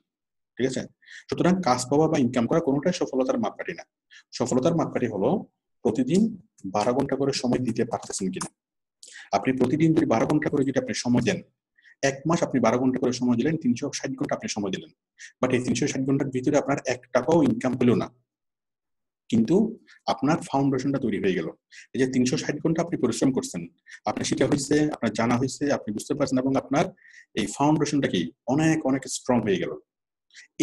ঠিক আছে? সুতরাং কাজ পাওয়া বা ইনকাম করা কোনোটাই সফলতার মাপকাঠি না। সফলতার মাপকাঠি হলো প্রতিদিন 12 ঘন্টা করে সময় দিতে পারতেছেন কিনা। আপনি প্রতিদিন যদি 12 ঘন্টা করে যদি আপনি সময় দেন, এক মাস আপনি 12 ঘন্টা করে সময় দিলেন, 360 ঘন্টা আপনি সময় দিলেন, বাট এই 360 ঘন্টার ভিতরে আপনার 1 টাকাও ইনকাম হলো না, কিন্তু আপনার ফাউন্ডেশনটা তৈরি হয়ে গেল। এই যে 360 ঘন্টা আপনি পরিশ্রম করছেন, আপনার শিক্ষা হয়েছে, আপনার জানা হয়েছে, আপনি বুঝতে পারছেন, এবং আপনার এই ফাউন্ডেশনটা কি অনেক অনেক স্ট্রং হয়ে গেল।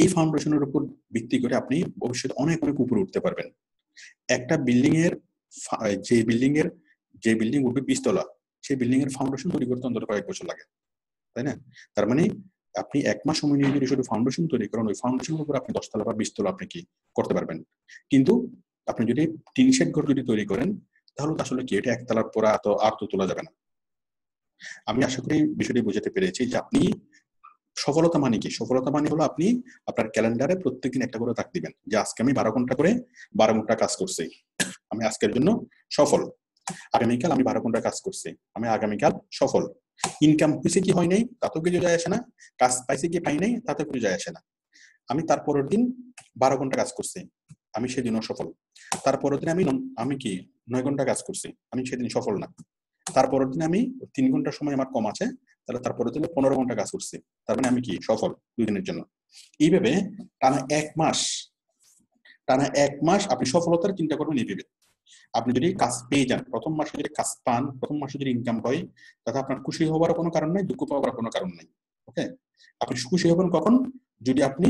এই ফাউন্ডেশনের উপর ভিত্তি করে আপনি ভবিষ্যতে অনেক অনেক উপরে উঠতে পারবেন। একটা বিল্ডিং এর যে বিল্ডিং উঠবে 20 তলা, সেই বিল্ডিং এর ফাউন্ডেশন তৈরি করতে অন্তত কয়েক বছর লাগে, তাই না? তার মানে আপনি 1 মাস সময় নিয়ে যদি শুধু ফাউন্ডেশন তৈরি করেন, ওই ফাউন্ডেশনের উপর আপনি 10 তলা বা 20 তলা আপনি কি করতে পারবেন। কিন্তু আপনি যদি টিন শেড ঘর যদি তৈরি করেন, তাহলে তো আসলে কি এটা 1 তলার পর আর তো তোলা যাবে না। আমি আশা করি বিষয়টি বুঝাতে পেরেছি যে আপনি সফলতা মানে কি। সফলতা মানে হলো আপনি আপনার ক্যালেন্ডারে প্রত্যেকদিন একটা করে দাগ দিবেন যে আজকে আমি 12 ঘন্টা করে 12 ঘন্টা কাজ করছি, আমি আজকের জন্য সফল। আগামীকাল আমি 12 ঘন্টা কাজ করছি, আমি আগামীকাল সফল। ইনকাম হয়েছে কি হয় নাই তাতেও কিছু যায় আসে না, কাজ পাইছে কি পাই নাই তাতেও কিছু যায় আসে না। আমি তারপরের দিন 12 ঘন্টা কাজ করছি, আমি সেদিনও সফল। তারপরের দিন আমি কি 9 ঘন্টা কাজ করছি, আমি সেদিন সফল না। তারপরের দিন আমি 3 ঘন্টা সময় আমার কম আছে, তাহলে তারপরের দিনে 15 ঘন্টা কাজ করছি, তার মানে আমি কি সফল 2 দিনের জন্য। এইভাবে টানা 1 মাস আপনি সফলতার চিন্তা করবেন। এইভাবে আপনি যদি কাজ পেয়ে যান, প্রথম মাসে যদি কাজ পান, প্রথম মাসে যদি ইনকাম হয়, তাতে আপনার খুশি হওয়ার কোনো কারণ নেই, দুঃখ পাওয়ার কোনো কারণ নেই। ওকে, আপনি খুশি হবেন কখন? যদি আপনি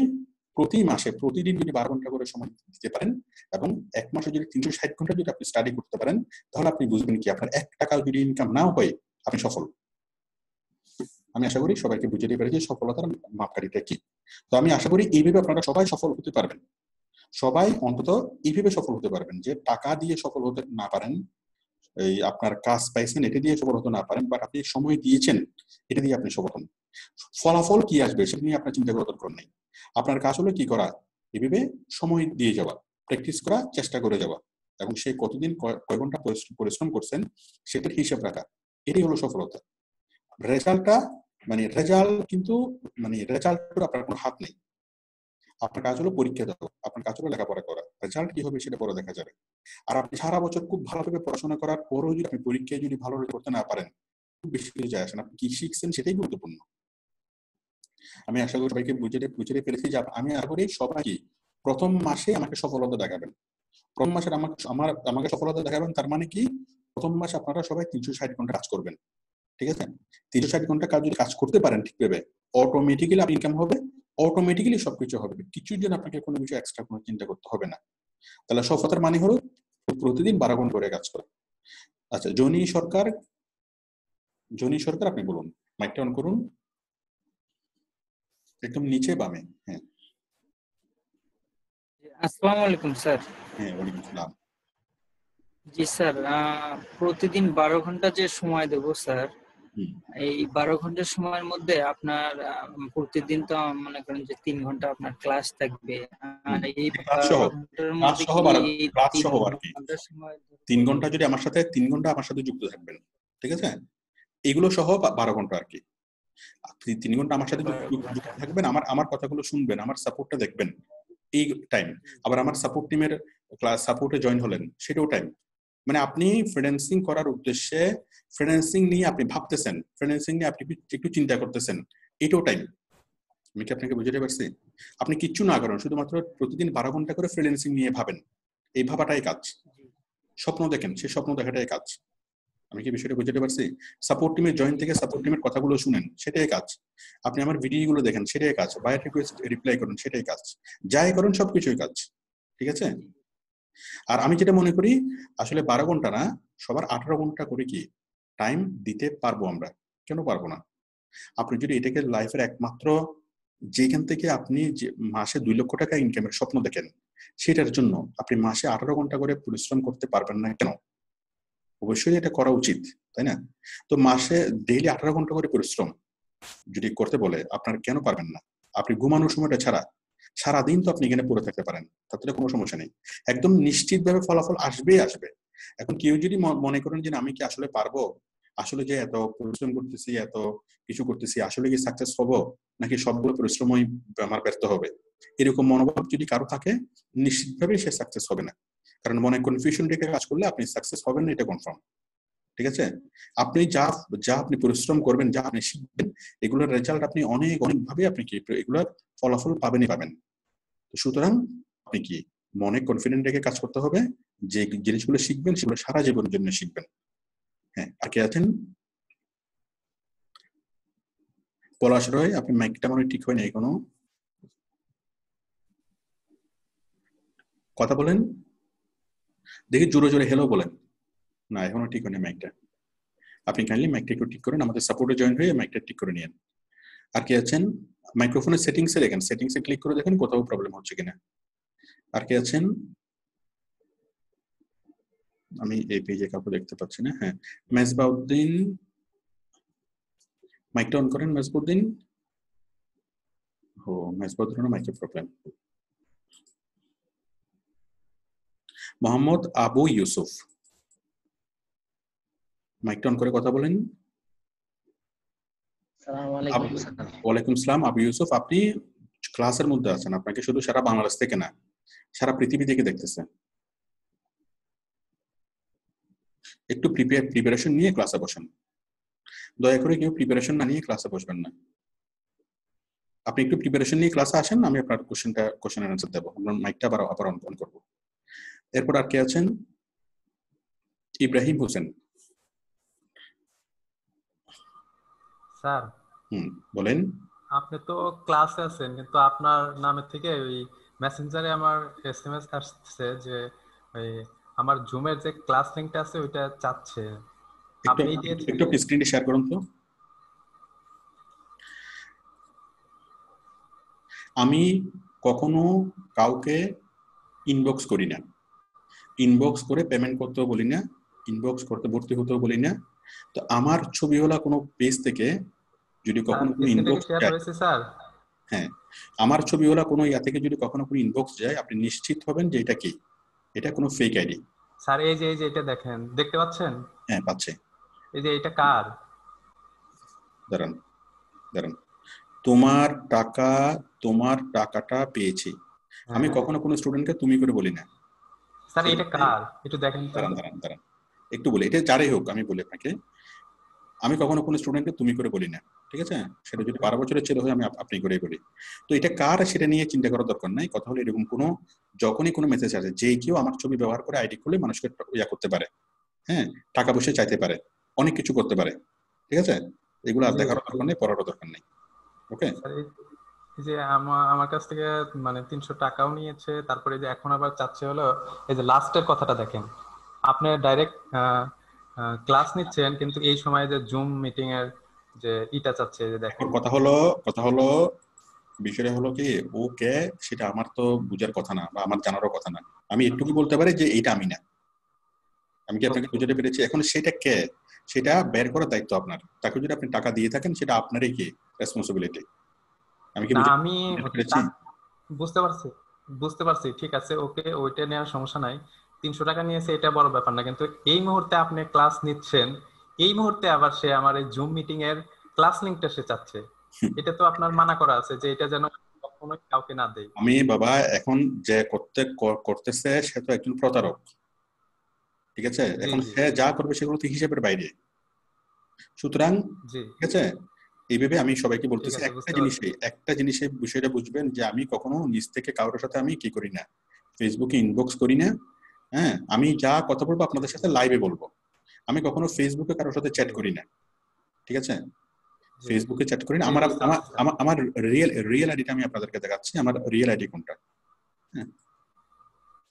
প্রতি মাসে প্রতিদিন যদি 12 ঘন্টা করে সময় দিতে পারেন, এবং 1 মাসে যদি 360 ঘন্টা যদি আপনি স্টাডি করতে পারেন, তাহলে আপনি বুঝবেন কি আপনার 1 টাকা যদি ইনকাম নাও হয়, আপনি সফল। আমি আশা করি সবাইকে বুঝিয়ে দিতে পেরেছি সফলতার মাপকাঠিটা কি। তো আমি আশা করি এইভাবে আপনারা সবাই সফল হতে পারবেন। সবাই অন্তত এইভাবে সফল হতে পারবেন যে টাকা দিয়ে সফল হতে না পারেন, এই আপনার কাজ পাইছেন এটা দিয়ে সফল হতে না পারেন, বাট আপনি সময় দিয়েছেন এটা দিয়ে আপনি সফল হন। ফলাফল কি আসবে সেটা নিয়ে আপনার চিন্তা করার দরকার নেই। আপনার কাজ হলো কি করা, এভাবে সময় দিয়ে যাওয়া, প্র্যাকটিস করা, চেষ্টা করে যাওয়া, এবং সে কতদিন কয় ঘন্টা পরিশ্রম করছেন সেটার হিসাব রাখা, এটাই হলো সফলতা। রেজাল্টটা কিন্তু রেজাল্টের আপনার কোনো হাত নেই। আপনার কাজ হলো পরীক্ষা দেওয়া, আপনার কাজ হলো লেখাপড়া করা, রেজাল্ট কি হবে সেটা পরে দেখা যাবে। আর আপনি সারা বছর খুব ভালোভাবে পড়াশোনা করার পরেও যদি আপনি পরীক্ষায় যদি ভালো করতে না পারেন, খুব বেশি কিছু যায় আসে না। আপনি কি শিখছেন সেটাই গুরুত্বপূর্ণ। আমি আশা করি সবাইকে বুঝিয়ে পেরেছি যে আমি আশা করি সবাই প্রথম মাসে আমাকে সফলতা দেখাবেন। প্রথম মাসে আমাকে সফলতা দেখাবেন, তার মানে কি প্রথম মাসে আপনারা সবাই 360 ঘন্টা কাজ করবেন, ঠিক আছে? 360 ঘন্টা যদি কাজ করতে পারেন ঠিকভাবে, অটোমেটিক্যালি আপনার ইনকাম হবে, অটোমেটিক্যালি সবকিছু হবে, কিছুর জন্য আপনাকে কোনো কিছু এক্সট্রা কোনো চিন্তা করতে হবে না। তাহলে সফলতার মানে হলো প্রতিদিন 12 ঘন্টা করে কাজ করা। আচ্ছা, জনি সরকার আপনি বলুন, মাইকটা অন করুন, একদম নিচে বামে। হ্যাঁ, আসসালামু আলাইকুম স্যার। হ্যাঁ, ওয়ালাইকুম আসসালাম। জি স্যার, প্রতিদিন 12 ঘন্টা যে সময় দেব স্যার, এই 12 ঘন্টার সময়ের মধ্যে আপনার প্রতিদিন তো মনে করেন যে 3 ঘন্টা আপনার ক্লাস থাকবে। এই 12 ঘন্টার মধ্যে কি 3 ঘন্টা যদি আমার সাথে 3 ঘন্টা আমার সাথে যুক্ত থাকবেন, ঠিক আছে? এগুলো সহ 12 ঘন্টা আর কি। 3 ঘন্টা আমার সাথে যুক্ত থাকবেন, আমার কথাগুলো শুনবেন, আমার সাপোর্টটা দেখবেন, এই টাইম। আবার আমার সাপোর্ট টিমের ক্লাস সাপোর্টে জয়েন হলেন, সেটাও টাইম। মানে আপনি ফ্রিল্যান্সিং করার উদ্দেশ্যে ফ্রিল্যান্সিং নিয়ে আপনি ভাবতেছেন, ফ্রিল্যান্সিং নিয়ে আপনি একটু চিন্তা করতেছেন, এটাও টাইম। আমি কি আপনাকে বুঝাতে পারছি? আপনি কিচ্ছু না করেন, শুধুমাত্র প্রতিদিন 12 ঘন্টা করে ফ্রিল্যান্সিং নিয়ে ভাবেন, এই ভাবাটাই কাজ। স্বপ্ন দেখেন, সেই স্বপ্ন দেখাটাই কাজ। আমি কি বিষয়টা বুঝতে পারছি? সাপোর্ট টিমের জয়েন থেকে সাপোর্ট টিমের কথাগুলো শুনেন, সেটাই কাজ। আপনি আমার ভিডিওগুলো দেখেন, সেটাই কাজ। বায়োর রিকোয়েস্ট রিপ্লাই করুন, সেটাই কাজ। যাই করুন সবকিছুই কাজ, ঠিক আছে? আর আমি যেটা মনে করি, আসলে 12 ঘন্টা না, সবার 18 ঘন্টা করে কি টাইম দিতে পারবো আমরা, কেন পারবো না? আপনি যদি এটাকে লাইফের একমাত্র যেখান থেকে আপনি যে মাসে 2 লক্ষ টাকা ইনকামের স্বপ্ন দেখেন, সেটার জন্য আপনি মাসে 18 ঘন্টা করে পরিশ্রম করতে পারবেন না কেন? অবশ্যই এটা করা উচিত, তাই না? তো মাসে ডেইলি 18 ঘন্টা করে পরিশ্রম যদি করতে বলে, আপনার কেন পারবেন না? আপনি ঘুমানোর সময়টা ছাড়া সারাদিন তো আপনি এখানে পড়ে থাকতে পারেন, তাতে কোনো সমস্যা নেই। একদম নিশ্চিতভাবে ফলাফল আসবেই আসবে। এখন কেউ যদি মনে করেন যে আমি কি আসলে পারবো, আসলে যে এত পরিশ্রম করতেছি, এত কিছু করতেছি, আসলে কি সাকসেস হবো, নাকি সবগুলো পরিশ্রমই আমার ব্যর্থ হবে, এরকম মনোভাব যদি কারো থাকে, নিশ্চিতভাবে সে সাকসেস হবে না। কারণ মনে কনফিউশন রেখে কাজ করলে আপনি সাকসেস হবেন না, এটা কনফার্ম। ঠিক আছে? আপনি যা যা আপনি পরিশ্রম করবেন, যা আপনি শিখবেন, এগুলোর রেজাল্ট আপনি অনেক ভাবে আপনি কি এগুলোর ফলাফল পাবেনই পাবেন। সুতরাং আপনি কি মনে কনফিডেন্ট রেখে কাজ করতে হবে, যে জিনিসগুলো শিখবেন সেগুলো সারা জীবনের জন্য শিখবেন। হ্যাঁ, আর কে আছেন? পলাশ রয়, আপনি মাইকটা মনে ঠিক হয়নি, এখনো কথা বলেন, দেখি জোরে জোরে হেলো বলেন। না, এখনো ঠিক হয়নি মাইকটা। আপনি কাইন্ডলি মাইকটা একটু ঠিক করেন, আমাদের সাপোর্টে জয়েন হয়ে মাইকটা ঠিক করে নিন। আর কে আছেন? মাইক্রোফোনের সেটিংসে দেখেন, সেটিংসে ক্লিক করে দেখেন কোথাও প্রবলেম হচ্ছে কিনা। আর কে আছেন? আমি এই পেজে কাউকে দেখতে পাচ্ছি না। হ্যাঁ, মেজবাউদ্দিন, মাইকটা অন করেন মেজবাউদ্দিন। ও, মেজবাউদ্দিনের মাইকের প্রবলেম। মোহাম্মদ আবু ইউসুফ, মাইকটা অন করে কথা বলেন। ওয়ালাইকুম সালাম। আবু ইউসুফ, আপনি ক্লাসের মধ্যে আছেন, আপনাকে শুধু সারা বাংলাদেশ থেকে না, সারা পৃথিবী থেকে দেখতেছে। একটু প্রিপারেশন নিয়ে ক্লাসে বসেন, দয়া করে কেউ প্রিপারেশন না নিয়ে ক্লাসে বসবেন না। আপনি একটু প্রিপারেশন নিয়ে ক্লাসে আসেন, আমি আপনার কোশ্চেনের অ্যান্সার দেবো। আপনার মাইকটা আবার অন করবো। এরপর আর কে আছেন? ইব্রাহিম হোসেন। স্যার, বলেন। আপনি তো ক্লাসে আছেন, কিন্তু আপনার নামের থেকে ওই মেসেঞ্জারে আমার এসএমএস আসছে যে ওই আমার জুমের যে ক্লাস লিংকটা আছে ওইটা চাচ্ছে। আপনি একটু স্ক্রিনে শেয়ার করুন তো। আমি কখনো কাউকে ইনবক্স করি না, ইনবক্স করে পেমেন্ট করতেও বলি না, ইনবক্স করতে ভর্তি হতেও বলি না। তো আমার ছবিওয়ালা কোনো পেজ থেকে যদি কখনো কোনো ইনবক্স যায়, স্যার, হ্যাঁ, আমার ছবিওয়ালা কোনো ইয়া থেকে যদি কখনো কোনো ইনবক্স যায়, আপনি নিশ্চিত হবেন যে এটা কি, এটা কোনো ফেক আইডি। স্যার এই যে এটা দেখেন, দেখতে পাচ্ছেন? হ্যাঁ, পাচ্ছে। এই যে এটা কার? দাঁড়ান দাঁড়ান, তোমার টাকাটা পেয়েছি। আমি কখনো কোনো স্টুডেন্টকে তুমি করে বলি না। স্যার এটা কার একটু দেখেন তো। দাঁড়ান একটু বলি, এটা যারাই হোক আমি বলি আপনাকে, আমি কখনো কোনো স্টুডেন্টকে তুমি করে বলি না, ঠিক আছে? সেটা যদি 12 বছরের ছেলে হয় আমি আপনি করেই বলি। তো এটা কার সেটা নিয়ে চিন্তা করার দরকার নাই। কথা হলো এরকম কোনো, যখনই কোনো মেসেজ আসে, যে কেউ আমার ছবি ব্যবহার করে আইডি খুলে মানুষকে ইয়া করতে পারে, হ্যাঁ, টাকা পয়সা চাইতে পারে, অনেক কিছু করতে পারে, ঠিক আছে? এগুলো আর দেখার দরকার নেই, পড়ারও দরকার নেই। ওকে? যে আমার কাছ থেকে মানে 300 টাকাও নিয়েছে, তারপরে যে এখন আবার চাচ্ছে হলো এই যে লাস্টের কথাটা দেখেন, আপনি ডাইরেক্ট ক্লাস নিচ্ছেন কিন্তু এই সময় যে জুম মিটিং এর যে ইটা চাচ্ছে, যে দেখেন। কথা হলো বিষয়টা হলো কি, ও কে সেটা আমার তো বুঝার কথা না, বা আমার জানারও কথা না। আমি একটুকু বলতে পারি যে এইটা আমি না। আমি কি আপনাকে বুঝাতে পেরেছি? এখন সেটা কে, সেটা বের করার দায়িত্ব আপনার। তাকে যদি আপনি টাকা দিয়ে থাকেন, সেটা আপনারই কি রেসপন্সিবিলিটি। আমি কি পেরেছি? বুঝতে পারছি, ঠিক আছে, ওকে, ওইটা নেওয়ার সমস্যা নাই। 300 টাকা নিয়েছে এটা বড় ব্যাপার না, কিন্তু এই মুহূর্তে আপনি ক্লাস নিচ্ছেন, এই মুহূর্তে আবার সে আমার এই জুম মিটিং এর ক্লাস লিংকটা সে চাচ্ছে। এটা তো আপনার মানা করা আছে যে এটা যেন কখনোই কাউকে না দেয়। আমি বাবা, এখন যে করতেছে সে তো একজন প্রতারক, ঠিক আছে? এখন সে যা করবে সেগুলো তো হিসেবের বাইরে। সুতরাং ঠিক আছে, এইভাবে আমি সবাইকে বলতেছি একটা জিনিসে বিষয়টা বুঝবেন, যে আমি কখনো নিজ থেকে কারোর সাথে আমি কি করি না, ফেসবুকে ইনবক্স করি না। হ্যাঁ, আমি যা কথা বলবো আপনাদের সাথে লাইভে বলবো। আমি কখনো ফেসবুকে কারোর সাথে চ্যাট করি না, ঠিক আছে? ফেসবুকে চ্যাট করি না। আমার রিয়েল আইডিটা আমি আপনাদেরকে দেখাচ্ছি, আমার রিয়েল আইডি কোনটা। হ্যাঁ,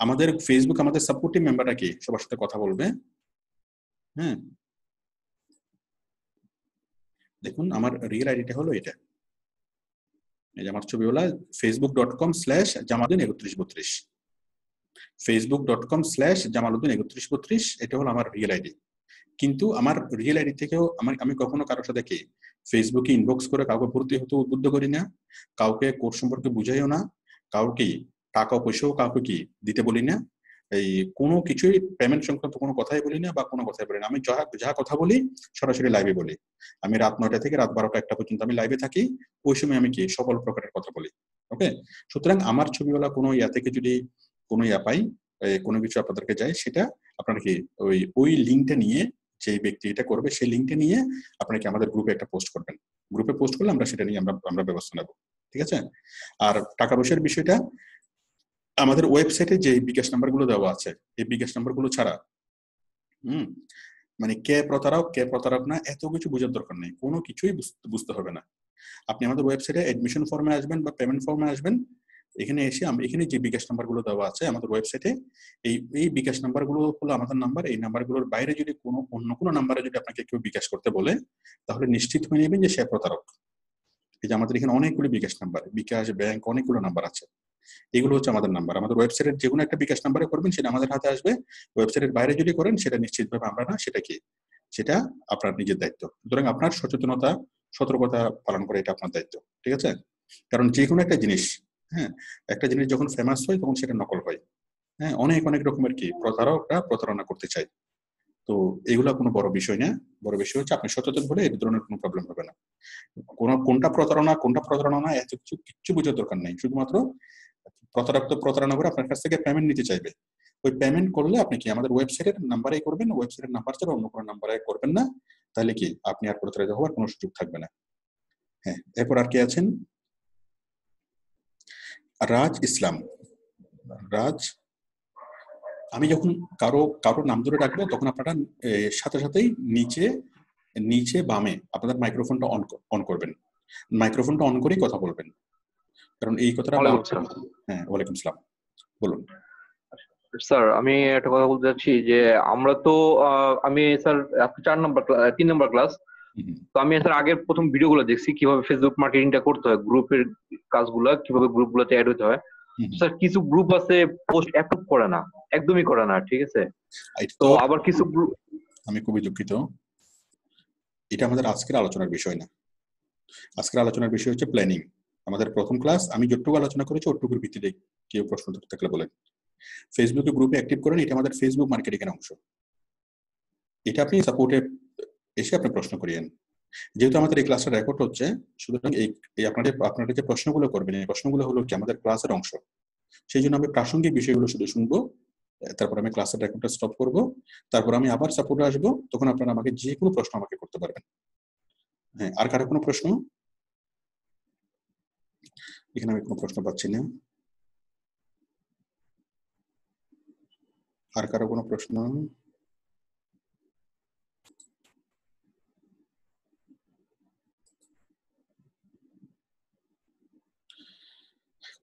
আমাদের ফেসবুক, আমাদের সাপোর্টিভ মেম্বাররা কি সবার সাথে কথা বলবে। হ্যাঁ, দেখুন আমার রিয়েল আইডিটা হলো এটা, এই যে আমার ছবি হলো facebook.com/জামালউদ্দিন3132 facebook.com/জামালউদ্দিন3132 এটা হলো আমার রিয়েল আইডি। কিন্তু আমার রিয়েল আইডি থেকেও আমি কখনো কারোর সাথে কি ফেসবুকে ইনবক্স করে কাউকে ভর্তি হতে উদ্বুদ্ধ করি না, কাউকে কোর্স সম্পর্কে বুঝাইও না, কাউকে টাকা পয়সাও কাউকে কি দিতে বলি না, এই কোনো কিছুই পেমেন্ট সংক্রান্ত কোনো কথাই বলি না বা কোনো কথাই বলি না। আমি যা কথা বলি সরাসরি লাইভে বলি। আমি রাত 9টা থেকে রাত 12টা 1টা পর্যন্ত আমি লাইভে থাকি, ওই সময় আমি কি সকল প্রকারের কথা বলি। ওকে, সুতরাং আমার ছবিওয়ালা কোনো ইয়া থেকে যদি কোনো ইয়া পাই, কোনো কিছু আপনাদেরকে যায়, সেটা আপনারা কি ওই লিঙ্কটা নিয়ে, যে ব্যক্তি এটা করবে সেই লিঙ্কটা নিয়ে আপনারা কি আমাদের গ্রুপে একটা পোস্ট করবেন। গ্রুপে পোস্ট করলে আমরা সেটা নিয়ে আমরা ব্যবস্থা নেব। ঠিক আছে? আর টাকা পয়সার বিষয়টা আমাদের ওয়েবসাইটে যে বিকাশ নাম্বারগুলো দেওয়া আছে, এই বিকাশ নাম্বারগুলো ছাড়া মানে কে প্রতারক না এত কিছু বোঝার দরকার নেই, কোনো কিছুই বুঝতে হবে না। আপনি আমাদের ওয়েবসাইটে অ্যাডমিশন ফর্মে আসবেন বা পেমেন্ট ফর্মে আসবেন, এখানে এসে এখানে যে বিকাশ নাম্বারগুলো দেওয়া আছে আমাদের ওয়েবসাইটে, এই বিকাশ নাম্বারগুলো হলো আমাদের নাম্বার। এই নাম্বারগুলোর বাইরে যদি অন্য কোনো নাম্বারে যদি আপনাকে কেউ বিকাশ করতে বলে, তাহলে নিশ্চিত হয়ে নেবেন যে সে প্রতারক। এই যে আমাদের এখানে অনেকগুলো বিকাশ নাম্বার, বিকাশ ব্যাংক অনেকগুলো নাম্বার আছে, এগুলো হচ্ছে আমাদের নাম্বার। আমাদের ওয়েবসাইটের যে কোনো একটা বিকাশ নাম্বারে করবেন, সেটা আমাদের হাতে আসবে। ওয়েবসাইটের বাইরে যদি করেন, সেটা নিশ্চিতভাবে আমরা না, সেটা আপনার নিজের দায়িত্ব। সুতরাং আপনার সতর্কতা পালন করে এটা আপনার দায়িত্ব। ঠিক আছে? কারণ যে কোনো একটা জিনিস, হ্যাঁ, একটা জিনিস যখন ফেমাস হয় তখন সেটা নকল হয়। হ্যাঁ, অনেক রকমের কি প্রতারকরা প্রতারণা করতে চায়। তো এগুলো কোনো বড় বিষয় না। বড় বিষয় হচ্ছে আপনি সচেতন হলে এই ধরনের কোনো প্রবলেম হবে না। কোনটা প্রতারণা না এত কিছু বোঝার দরকার নেই। শুধুমাত্র প্রতারক তো প্রতারণা করে আপনার কাছ থেকে পেমেন্ট নিতে চাইবে। ওই পেমেন্ট করলে আপনি কি আমাদের ওয়েবসাইটের নাম্বারেই করবেন, ওয়েবসাইটের নাম্বার ছাড়া অন্য কোনো নাম্বারে করবেন না। তাহলে কি আপনি আর প্রতারিত হওয়ার কোনো সুযোগ থাকবে না। হ্যাঁ, এরপর আর কে আছেন? রাজ ইসলাম। রাজ, আমি যখন কারো নাম ধরে ডাকবো তখন আপনারা সাথে সাথেই নিচে বামে আপনাদের মাইক্রোফোনটা অন করবেন। মাইক্রোফোনটা অন করেই কথা বলবেন, কারণ এই কথাটা হ্যাঁ, ওয়ালাইকুম আসসালাম, বলুন। স্যার, আমি একটা কথা বলতে চাচ্ছি যে আমরা তো আমি স্যার 3 নম্বর ক্লাস, তো আমি স্যার আগের প্রথম ভিডিওগুলো দেখছি কিভাবে ফেসবুক মার্কেটিংটা করতে হয়, গ্রুপের কাজগুলো কিভাবে গ্রুপগুলোতে অ্যাড হতে হয়। স্যার কিছু গ্রুপ আছে পোস্ট অ্যাপ্রুভ করে না, একদমই করে না। ঠিক আছে, তো আবার কিছু গ্রুপ, আমি খুবই দুঃখিত, এটা আমাদের আজকের আলোচনার বিষয় না। আজকের আলোচনার বিষয় হচ্ছে প্ল্যানিং। আমাদের প্রথম ক্লাস, আমি যতটুকু আলোচনা করেছি ওটুকুর ভিত্তিতে কেউ প্রশ্ন থাকলে বলেন। ফেসবুকে গ্রুপে অ্যাক্টিভ করেন, এটা আমাদের ফেসবুক মার্কেটিং এর অংশ। এটা আপনি সাপোর্টে এসে আপনি প্রশ্ন করিয়েন। যেহেতু আমাদের এই ক্লাসটা রেকর্ড হচ্ছে, সুতরাং এই আপনারা যে প্রশ্নগুলো করবেন, এই প্রশ্নগুলো হলো কি আমাদের ক্লাসের অংশ। সেই জন্য আমি প্রাসঙ্গিক বিষয়গুলো শুধু শুনবো, তারপর আমি ক্লাসের রেকর্ডটা স্টপ করব, তারপর আমি আবার সাপোর্টে আসবো, তখন আপনারা আমাকে যে কোনো প্রশ্ন আমাকে করতে পারবেন। হ্যাঁ, আর কারো কোনো প্রশ্ন? এখানে আমি কোনো প্রশ্ন পাচ্ছি না। আর কারো কোনো প্রশ্ন?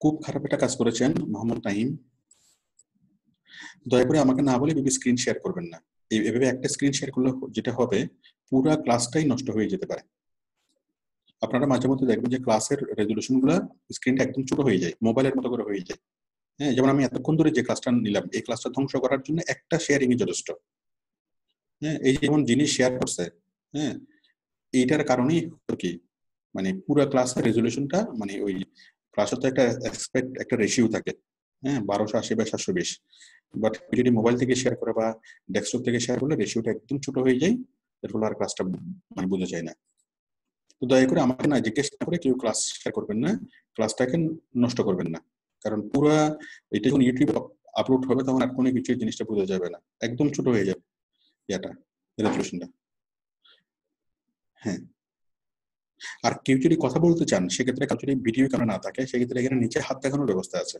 খুব খারাপ একটা কাজ করেছেন মোহাম্মদ নাহিম, দয়া করে আমাকে না বলে এভাবে স্ক্রিন শেয়ার করবেন না। এভাবে একটা স্ক্রিন শেয়ার করলে যেটা হবে, পুরো ক্লাসটাই নষ্ট হয়ে যেতে পারে। আপনারা মাঝে মধ্যে দেখবেন যে ক্লাসের রেজলিউশন গুলা স্ক্রিনটা একদম ছোট হয়ে যায়, মোবাইলের মতো করে হয়ে যায়। হ্যাঁ, যেমন আমি এতক্ষণ ধরে যে ক্লাসটা নিলাম, এই ক্লাসটা ধ্বংস করার জন্য একটা শেয়ারিং যথেষ্ট। হ্যাঁ, এই যেমন জিনিস শেয়ার করছে, হ্যাঁ, এইটার কারণেই কি মানে পুরো ক্লাসের রেজলিউশনটা, মানে ওই ক্লাসের তো একটা রেশিও থাকে, হ্যাঁ, 1280 বা 720, বাট যদি মোবাইল থেকে শেয়ার করে বা ডেস্কটপ থেকে শেয়ার করলে রেশিওটা একদম ছোট হয়ে যায়, এর ফলে আর ক্লাসটা মানে বোঝা যায় না। তো দয়া করে আমাকে না জিজ্ঞেস না করে কেউ ক্লাস শেয়ার করবেন না, ক্লাসটাকে নষ্ট করবেন না, কারণ পুরো এটা যখন ইউটিউবে আপলোড হবে তখন আর কোনো কিছু জিনিসটা বোঝা যাবে না, একদম ছোট হয়ে যাবে এটা রেজলিউশনটা। হ্যাঁ, আর কেউ যদি কথা বলতে চান, সেক্ষেত্রে কাউ যদি ভিডিও ক্যামেরা না থাকে, সেক্ষেত্রে এখানে নিচে হাত দেখানোর ব্যবস্থা আছে।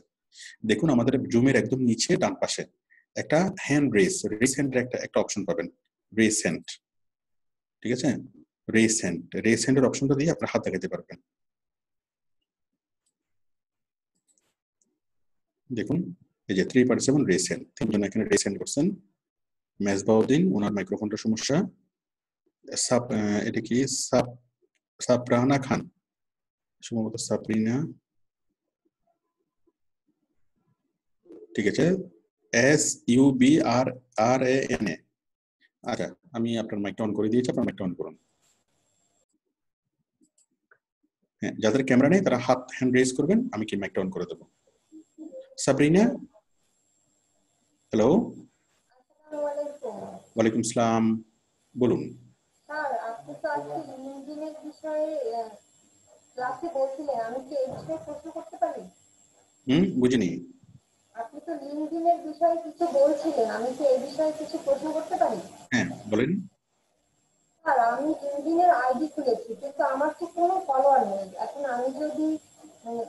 দেখুন আমাদের জুমের একদম নিচে ডান পাশে একটা হ্যান্ড রেস হ্যান্ডের একটা অপশন পাবেন, রেস হ্যান্ড। ঠিক আছে, রেস হ্যান্ডের অপশনটা দিয়ে আপনার হাত দেখাতে পারবেন। দেখুন এই যে 3.7 রেস হ্যান্ড, তিনজন এখানে রেস হ্যান্ড করছেন। মেজবাউদ্দিন, ওনার মাইক্রোফোনটা সমস্যা। এটা কি সাবরানা খান, সম্ভবত সাবরিনা, ঠিক আছে, SUBRRANA। আচ্ছা, আমি আপনার মাইকটা অন করে দিয়েছি, আপনার মাইকটা অন করুন। হ্যাঁ, যাদের ক্যামেরা নেই তারা হ্যান্ড রেজ করবেন, আমি কি মাইকটা অন করে দেবো। সাবরিনা, হ্যালো। ওয়ালাইকুম আসসালাম, বলুন। স্যার, আপনি তো আজকে লিঙ্কডিনের বিষয়ে ক্লাসে বলছিলেন, আমি কি এই বিষয়ে প্রশ্ন করতে পারি? বুঝিনি। আপনি তো লিঙ্কডিনের বিষয়ে কিছু বলছিলেন, আমি কি এই বিষয়ে কিছু প্রশ্ন করতে পারি? হ্যাঁ, বলেন। স্যার, আমি লিঙ্কডিনের আইডি খুলেছি, কিন্তু আমার তো কোনো ফলোয়ার নেই। এখন আমি যদি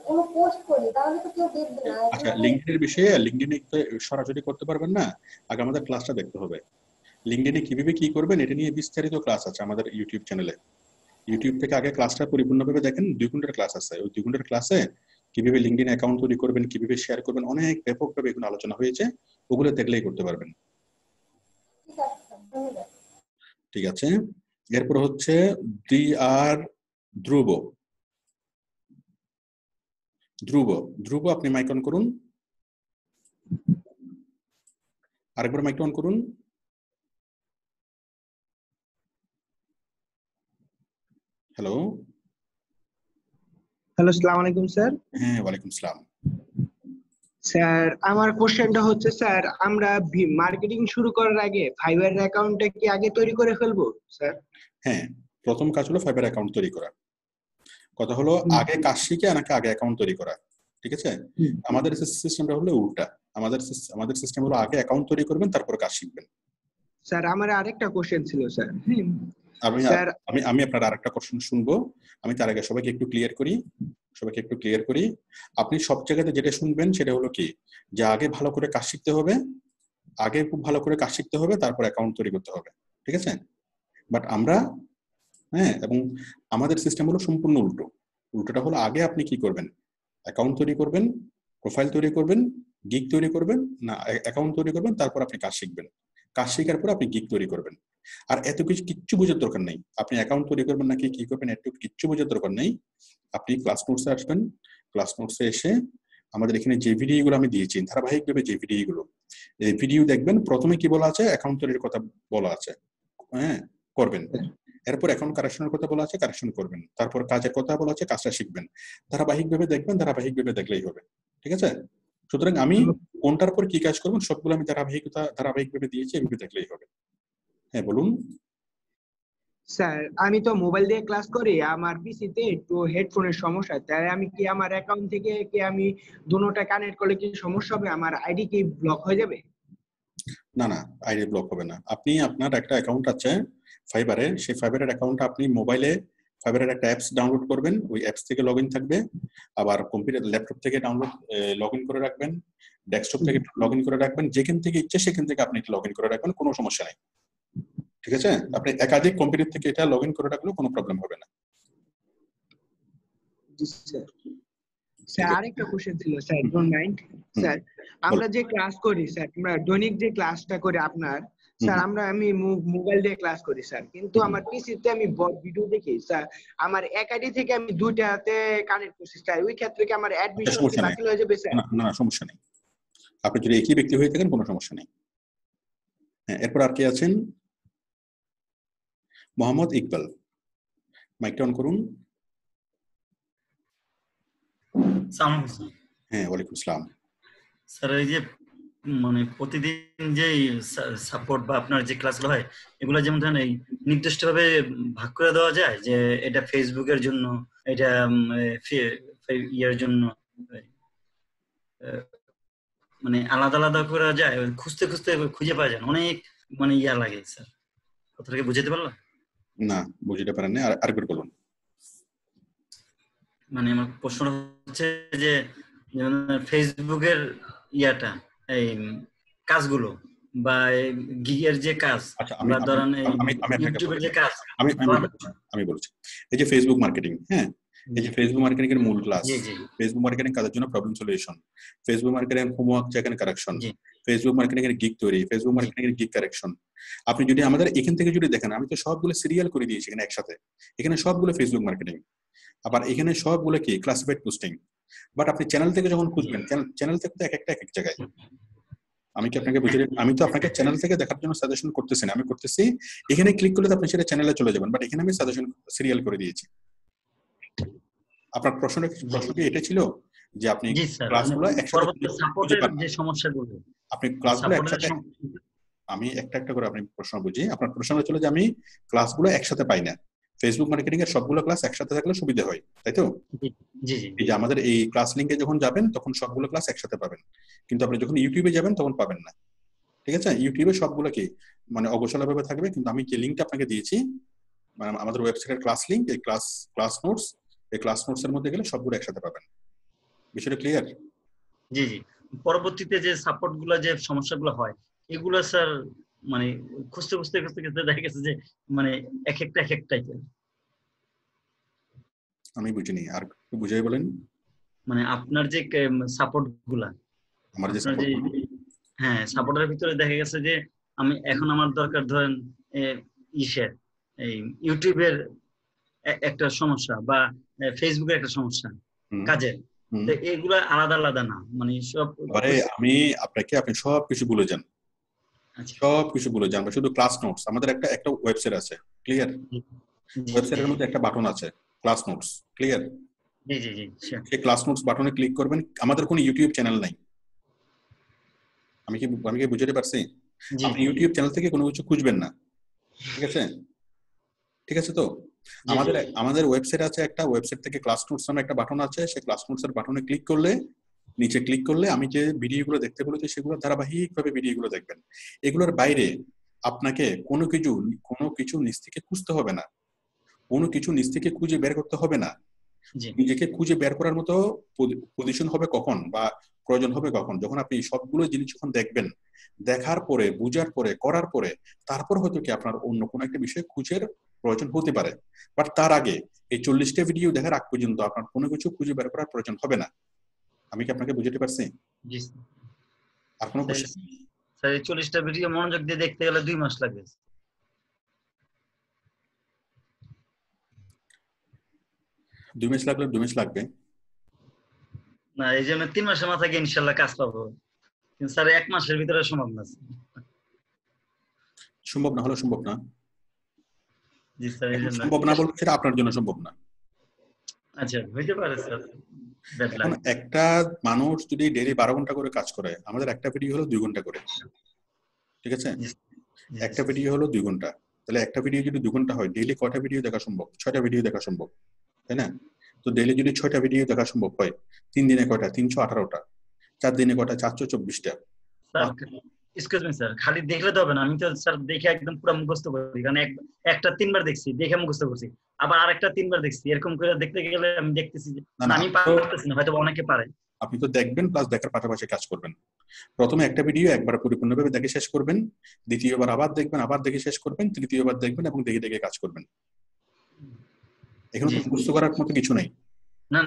কোনো পোস্ট করি তাহলে তো কেউ দেখবে না। আচ্ছা, লিঙ্কডিনের বিষয়ে, লিঙ্কডিনে সরাসরি করতে পারবেন না, আগে আমাদের ক্লাসটা দেখতে হবে। লিঙ্কডিনে কিভাবে কি করবেন এটা নিয়ে বিস্তারিত ক্লাস আছে আমাদের ইউটিউব চ্যানেলে। ইউটিউব থেকে আগে ক্লাসটা পরিপূর্ণভাবে দেখেন, 2 ঘন্টার ক্লাস আছে। ওই 2 ঘন্টার ক্লাসে কিভাবে লিঙ্কডিন অ্যাকাউন্ট তৈরি করবেন, কিভাবে শেয়ার করবেন, অনেক ব্যাপকভাবে এগুলো আলোচনা হয়েছে, ওগুলো দেখলেই করতে পারবেন। ঠিক আছে স্যার, ধন্যবাদ। ঠিক আছে, এরপর হচ্ছে ধ্রুব। ধ্রুব, আপনি মাইক অন করুন, আরেকবার মাইক অন করুন। হ্যালো। হ্যালো, আসসালামু আলাইকুম স্যার। হ্যাঁ, ওয়ালাইকুম আসসালাম। স্যার, আমার কোশ্চেনটা হচ্ছে স্যার, আমরা মার্কেটিং শুরু করার আগে ফাইবার অ্যাকাউন্টটা কি আগে তৈরি করে ফেলবো স্যার? হ্যাঁ, প্রথম কাজ হলো ফাইবার অ্যাকাউন্ট তৈরি করা। কথা হলো আগে কাজ শিখে নাকি আগে অ্যাকাউন্ট তৈরি করা, ঠিক আছে? আমাদের সিস্টেমটা হলো উল্টা। আমাদের সিস্টেম হলো আগে অ্যাকাউন্ট তৈরি করবেন, তারপর কাজ শিখবেন। স্যার, আমার আরেকটা কোশ্চেন ছিল স্যার। আমি আপনার আরেকটা কোশ্চেন শুনবো, আমি তার আগে সবাইকে একটু ক্লিয়ার করি। আপনি সব জায়গাতে যেটা শুনবেন সেটা হলো কি, যে আগে ভালো করে কাজ শিখতে হবে, খুব ভালো করে কাজ শিখতে হবে, তারপর অ্যাকাউন্ট তৈরি করতে হবে, ঠিক আছে? বাট আমরা, হ্যাঁ, এবং আমাদের সিস্টেম হলো সম্পূর্ণ উল্টোটা হলো আগে আপনি কি করবেন, অ্যাকাউন্ট তৈরি করবেন, প্রোফাইল তৈরি করবেন, গিগ তৈরি করবেন, না অ্যাকাউন্ট তৈরি করবেন, তারপর আপনি কাজ শিখবেন। কাজ শেখার পর আপনি গিগ তৈরি করবেন। আর এত কিচ্ছু বোঝার দরকার নেই, আপনি অ্যাকাউন্ট তৈরি করবেন নাকি কি করবেন এত কিচ্ছু বোঝার দরকার নেই। আপনি ক্লাস নোটসে আসবেন, ক্লাস নোটসে এসে আমাদের এখানে যে ভিডিওগুলো আমি দিয়েছি ধারাবাহিকভাবে, যে ভিডিওগুলো, এই ভিডিও দেখবেন। প্রথমে কি বলা আছে, অ্যাকাউন্ট তৈরির কথা বলা আছে, হ্যাঁ, করবেন। এরপর অ্যাকাউন্ট কারেকশনের কথা বলা আছে, কারেকশন করবেন। তারপর কাজের কথা বলা আছে, কাজটা শিখবেন। ধারাবাহিকভাবে দেখবেন, ধারাবাহিকভাবে দেখলেই হবে, ঠিক আছে? সুতরাং আমি কোনটার পর কি কাজ করবেন সবগুলো আমি ধারাবাহিকভাবে দিয়েছি, এভাবে দেখলেই হবে। হ্যাঁ, বলুন। স্যার, আমি তো মোবাইল দিয়ে ক্লাস করি, আমার পিসিতে একটু হেডফোনের সমস্যা, তাই আমি কি আমার অ্যাকাউন্ট থেকে কি আমি দুটোটা কানেক্ট করলে কি সমস্যা হবে? আমার আইডি কি ব্লক হয়ে যাবে? না, আইডি ব্লক হবে না। আপনি আপনার একটা অ্যাকাউন্ট আছে ফাইবারে, সেই ফাইবারের অ্যাকাউন্টটা আপনি মোবাইলে ফাইবারের একটা অ্যাপস ডাউনলোড করবেন, ওই অ্যাপস থেকে লগইন থাকবে। আবার কম্পিউটার, ল্যাপটপ থেকে লগইন করে রাখবেন, ডেস্কটপ থেকে লগইন করে রাখবেন, যেখান থেকে ইচ্ছে সেখান থেকে আপনি লগইন করে রাখবেন, কোনো সমস্যা নেই, ঠিক আছে? আপনি একাধিক কম্পিউটার থেকে এটা লগইন করে রাখলেও কোনো প্রবলেম হবে না। স্যার, আরেকটা কোশ্চেন ছিল স্যার, ডোন্ট মাইন্ড স্যার। আমরা যে ক্লাস করি স্যার, আমরা দৈনিক যে ক্লাসটা করি আপনার স্যার, আমি মোবাইল দিয়ে ক্লাস করি স্যার, কিন্তু আমার পিসিতে আমি ভিডিও দেখি স্যার। আমার এক আইডি থেকে আমি দুইটাতে কানেক্ট করছি স্যার, ওই ক্ষেত্রে কি আমার অ্যাডমিশন বাতিল হয়ে যাবে স্যার? না, সমস্যা নেই। আপনি যদি একই ব্যক্তি হয়ে থাকেন কোনো সমস্যা নেই। হ্যাঁ, এরপর আর কে আছেন? মোহাম্মদ ইকবাল, মাইকটা অন করুন। হ্যাঁ, ওয়ালাইকুম আসসালাম। স্যার, এই যে মানে প্রতিদিন যে সাপোর্ট বা আপনার যে ক্লাসগুলো হয়, এগুলো যেমন ধরেন এই নির্দিষ্টভাবে ভাগ করে দেওয়া যায়, যে এটা ফেসবুকের জন্য, এটা ইয়ের জন্য, মানে আলাদা আলাদা করা যায়, খুঁজতে খুঁজে পাওয়া যায়, অনেক মানে ইয়া লাগে স্যার। কথাটাকে বুঝাতে পারলাম? না, বুঝতে পারেন না, আরেকবার বলুন। মানে আমার প্রশ্ন হচ্ছে যে ফেসবুকের ইয়াটা, এই কাজগুলো বা গিগের যে কাজ, বা ধরেন ইউটিউবের যে কাজ, আমি বলছি এই যে ফেসবুক মার্কেটিং, হ্যাঁ, এই যে ফেসবুক মার্কেটিং এর মূল ক্লাস, ফেসবুক মার্কেটিং কাজের জন্য প্রবলেম সলিউশন, ফেসবুক মার্কেটিং এর হোমওয়ার্ক যেখানে কারেকশন, ফেসবুক মার্কেটিং এর গিগ তৈরি, ফেসবুক মার্কেটিং এর গিগ কারেকশন। আপনি যদি আমাদের এখান থেকে যদি দেখেন, আমি তো সবগুলো সিরিয়াল করে দিয়েছি এখানে একসাথে, এখানে সবগুলো ফেসবুক মার্কেটিং। আবার এখানে সবগুলো কি ক্লাসিফাইড পোস্টিং, বাট আপনি চ্যানেল থেকে যখন খুঁজবেন, চ্যানেল থেকে তো এক একটা এক এক জায়গায়। আমি তো আপনাকে চ্যানেল থেকে দেখার জন্য সাজেশন করতেছি না, আমি করতেছি এখানে ক্লিক করলে আপনি সেটা চ্যানেলে চলে যাবেন, বাট এখানে আমি সাজেশন সিরিয়াল করে দিয়েছি। আপনার প্রশ্ন কি এটা ছিল যে আপনি ক্লাসগুলো একসাথে আমি একটা করে আপনি প্রশ্ন বুঝি, আপনার প্রশ্ন ছিল যে আমি ক্লাসগুলো একসাথে পাই না, ফেসবুক মার্কেটিং এর সবগুলো ক্লাস একসাথে থাকলে সুবিধা হয়, তাই তো? এই যে আমাদের এই ক্লাস লিংকে যখন যাবেন তখন সবগুলো ক্লাস একসাথে পাবেন, কিন্তু আপনি যখন ইউটিউবে যাবেন তখন পাবেন না, ঠিক আছে? ইউটিউবে সবগুলো কি মানে অগোছালোভাবে থাকবে, কিন্তু আমি যে লিংকটা আপনাকে দিয়েছি মানে আমাদের ওয়েবসাইটের ক্লাস লিংক, এই ক্লাস নোটস, এই ক্লাস নোটস এর মধ্যে গেলে সবগুলো একসাথে পাবেন। বিষয়টা ক্লিয়ার? জি জি। পরবর্তীতে যে সাপোর্ট গুলো, যে সমস্যাগুলো হয় এগুলো স্যার মানে খুঁজতে দেখা গেছে যে মানে এক একটা টাইপের। আমি বুঝিনি, আর একটু বুঝাই বলেন। মানে আপনার যে সাপোর্ট গুলা, আমার যে হ্যাঁ সাপোর্টের ভিতরে দেখা গেছে যে আমি এখন আমার দরকার ধরেন এই ইউটিউবের একটা সমস্যা বা ফেসবুকের একটা সমস্যা কাজের, তো এগুলা আলাদা আলাদা না, মানে সব আমি আপনি সবকিছু ভুলে যান, সবকিছু ভুলে যান, শুধু ক্লাস নোটস। আমাদের একটা ওয়েবসাইট আছে, ক্লিয়ার? ওয়েবসাইটের মধ্যে একটা বাটন আছে ক্লাস নোটস, ক্লিয়ার? জি জি জি। সেই ক্লাস নোটস বাটনে ক্লিক করবেন। আমাদের কোনো ইউটিউব চ্যানেল নাই, আমি কি বুঝাতে পারছি? আপনি ইউটিউব চ্যানেল থেকে কোনো কিছু খুঁজবেন না, ঠিক আছে? ঠিক আছে তো? আমাদের ওয়েবসাইট আছে, একটা ওয়েবসাইট থেকে ক্লাস নোটস নামে একটা বাটন আছে, সেই ক্লাস নোটস এর বাটনে ক্লিক করলে, নিচে ক্লিক করলে আমি যে ভিডিওগুলো দেখতে বলেছি সেগুলো ধারাবাহিকভাবে ভিডিওগুলো দেখবেন। এগুলোর বাইরে আপনাকে কোনো কিছু নিচ থেকে খুঁজতে হবে না, কোনো কিছু নিচ থেকে খুঁজে বের করতে হবে না। নিজেকে খুঁজে বের করার মতো পজিশন হবে কখন বা প্রয়োজন হবে কখন? যখন আপনি সবগুলো জিনিস যখন দেখবেন, দেখার পরে, বুঝার পরে, করার পরে, তারপর হয়তো কি আপনার অন্য কোনো একটা বিষয় খুঁজের প্রয়োজন হতে পারে, বাট তার আগে এই 40টা ভিডিও দেখার আগ পর্যন্ত আপনার কোনো কিছু খুঁজে বের করার প্রয়োজন হবে না। আমি কি আপনাকে বুঝাতে পারছি? জি আর কোনো কোশ্চেন? স্যার এই 40টা ভিডিও মনোযোগ দিয়ে দেখতে গেলে 2 মাস লাগে। 2 মাস লাগলে 2 মাস লাগবে না, এই যে আমি 3 মাসের মাথায় গিয়ে ইনশাআল্লাহ কাজ পাবো, কিন্তু স্যার 1 মাসের ভিতরে সম্ভব না। সম্ভব না হলে সম্ভব না। জি স্যার, এই জন্য সম্ভব না বলতে সেটা আপনার জন্য সম্ভব না। আচ্ছা, হইতে পারে স্যার। এখন একটা মানুষ যদি ডেইলি 12 ঘন্টা করে কাজ করে, আমাদের একটা ভিডিও হলো 2 ঘন্টা করে, ঠিক আছে? একটা ভিডিও হলো 2 ঘন্টা, তাহলে একটা ভিডিও যদি 2 ঘন্টা হয়, ডেইলি কয়টা ভিডিও দেখা সম্ভব? 6টা ভিডিও দেখা সম্ভব, তাই না? তো ডেইলি যদি 6টা ভিডিও দেখা সম্ভব হয়, 3 দিনে কয়টা? 318টা। 4 দিনে কয়টা? 424টা। এক্সকিউজ মি স্যার, খালি দেখলে তো হবে না, আমি তো স্যার দেখে একদম পুরো মুখস্থ করি, কারণ একটা 3বার দেখছি, দেখে মুখস্থ করছি, আবার আরেকটা 3বার দেখছি, এরকম করে দেখতে গেলে আমি দেখতেছি যে আমি পারতেছি না, হয়তো অনেকে পারে। আপনি তো দেখবেন প্লাস দেখার পাশাপাশি কাজ করবেন। প্রথমে একটা ভিডিও একবার পরিপূর্ণভাবে দেখে শেষ করবেন, দ্বিতীয়বার আবার দেখবেন, আবার দেখে শেষ করবেন, তৃতীয়বার দেখবেন এবং দেখে দেখে কাজ করবেন। এখানে মুখস্থ করার মতো কিছু নেই। না,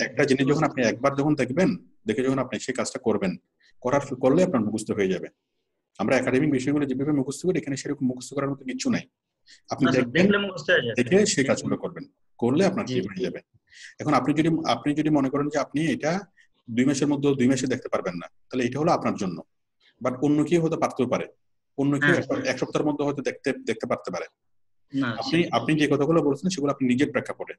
একটা জিনিস যখন আপনি একবার যখন দেখবেন, দেখে যখন আপনি সেই কাজটা করবেন, করলে আপনার মুখস্থ হয়ে যাবে। আমরা একাডেমিক বিষয়গুলো যেভাবে মুখস্থ করি, এখানে সেরকম মুখস্থ করার মতো কিছু নাই। আপনি দেখে সেই কাজগুলো করবেন, করলে আপনার ঠিক হয়ে যাবে। এখন আপনি যদি মনে করেন যে আপনি এটা 2 মাসের মধ্যে 2 মাসে দেখতে পারবেন না, তাহলে এটা হলো আপনার জন্য, বাট অন্য কেউ হয়তো পারতেও পারে, অন্য কেউ 1 সপ্তাহের মধ্যে হয়তো দেখতে পারতে পারে। আপনি যে কথাগুলো বলছেন সেগুলো আপনি নিজের প্রেক্ষাপটে,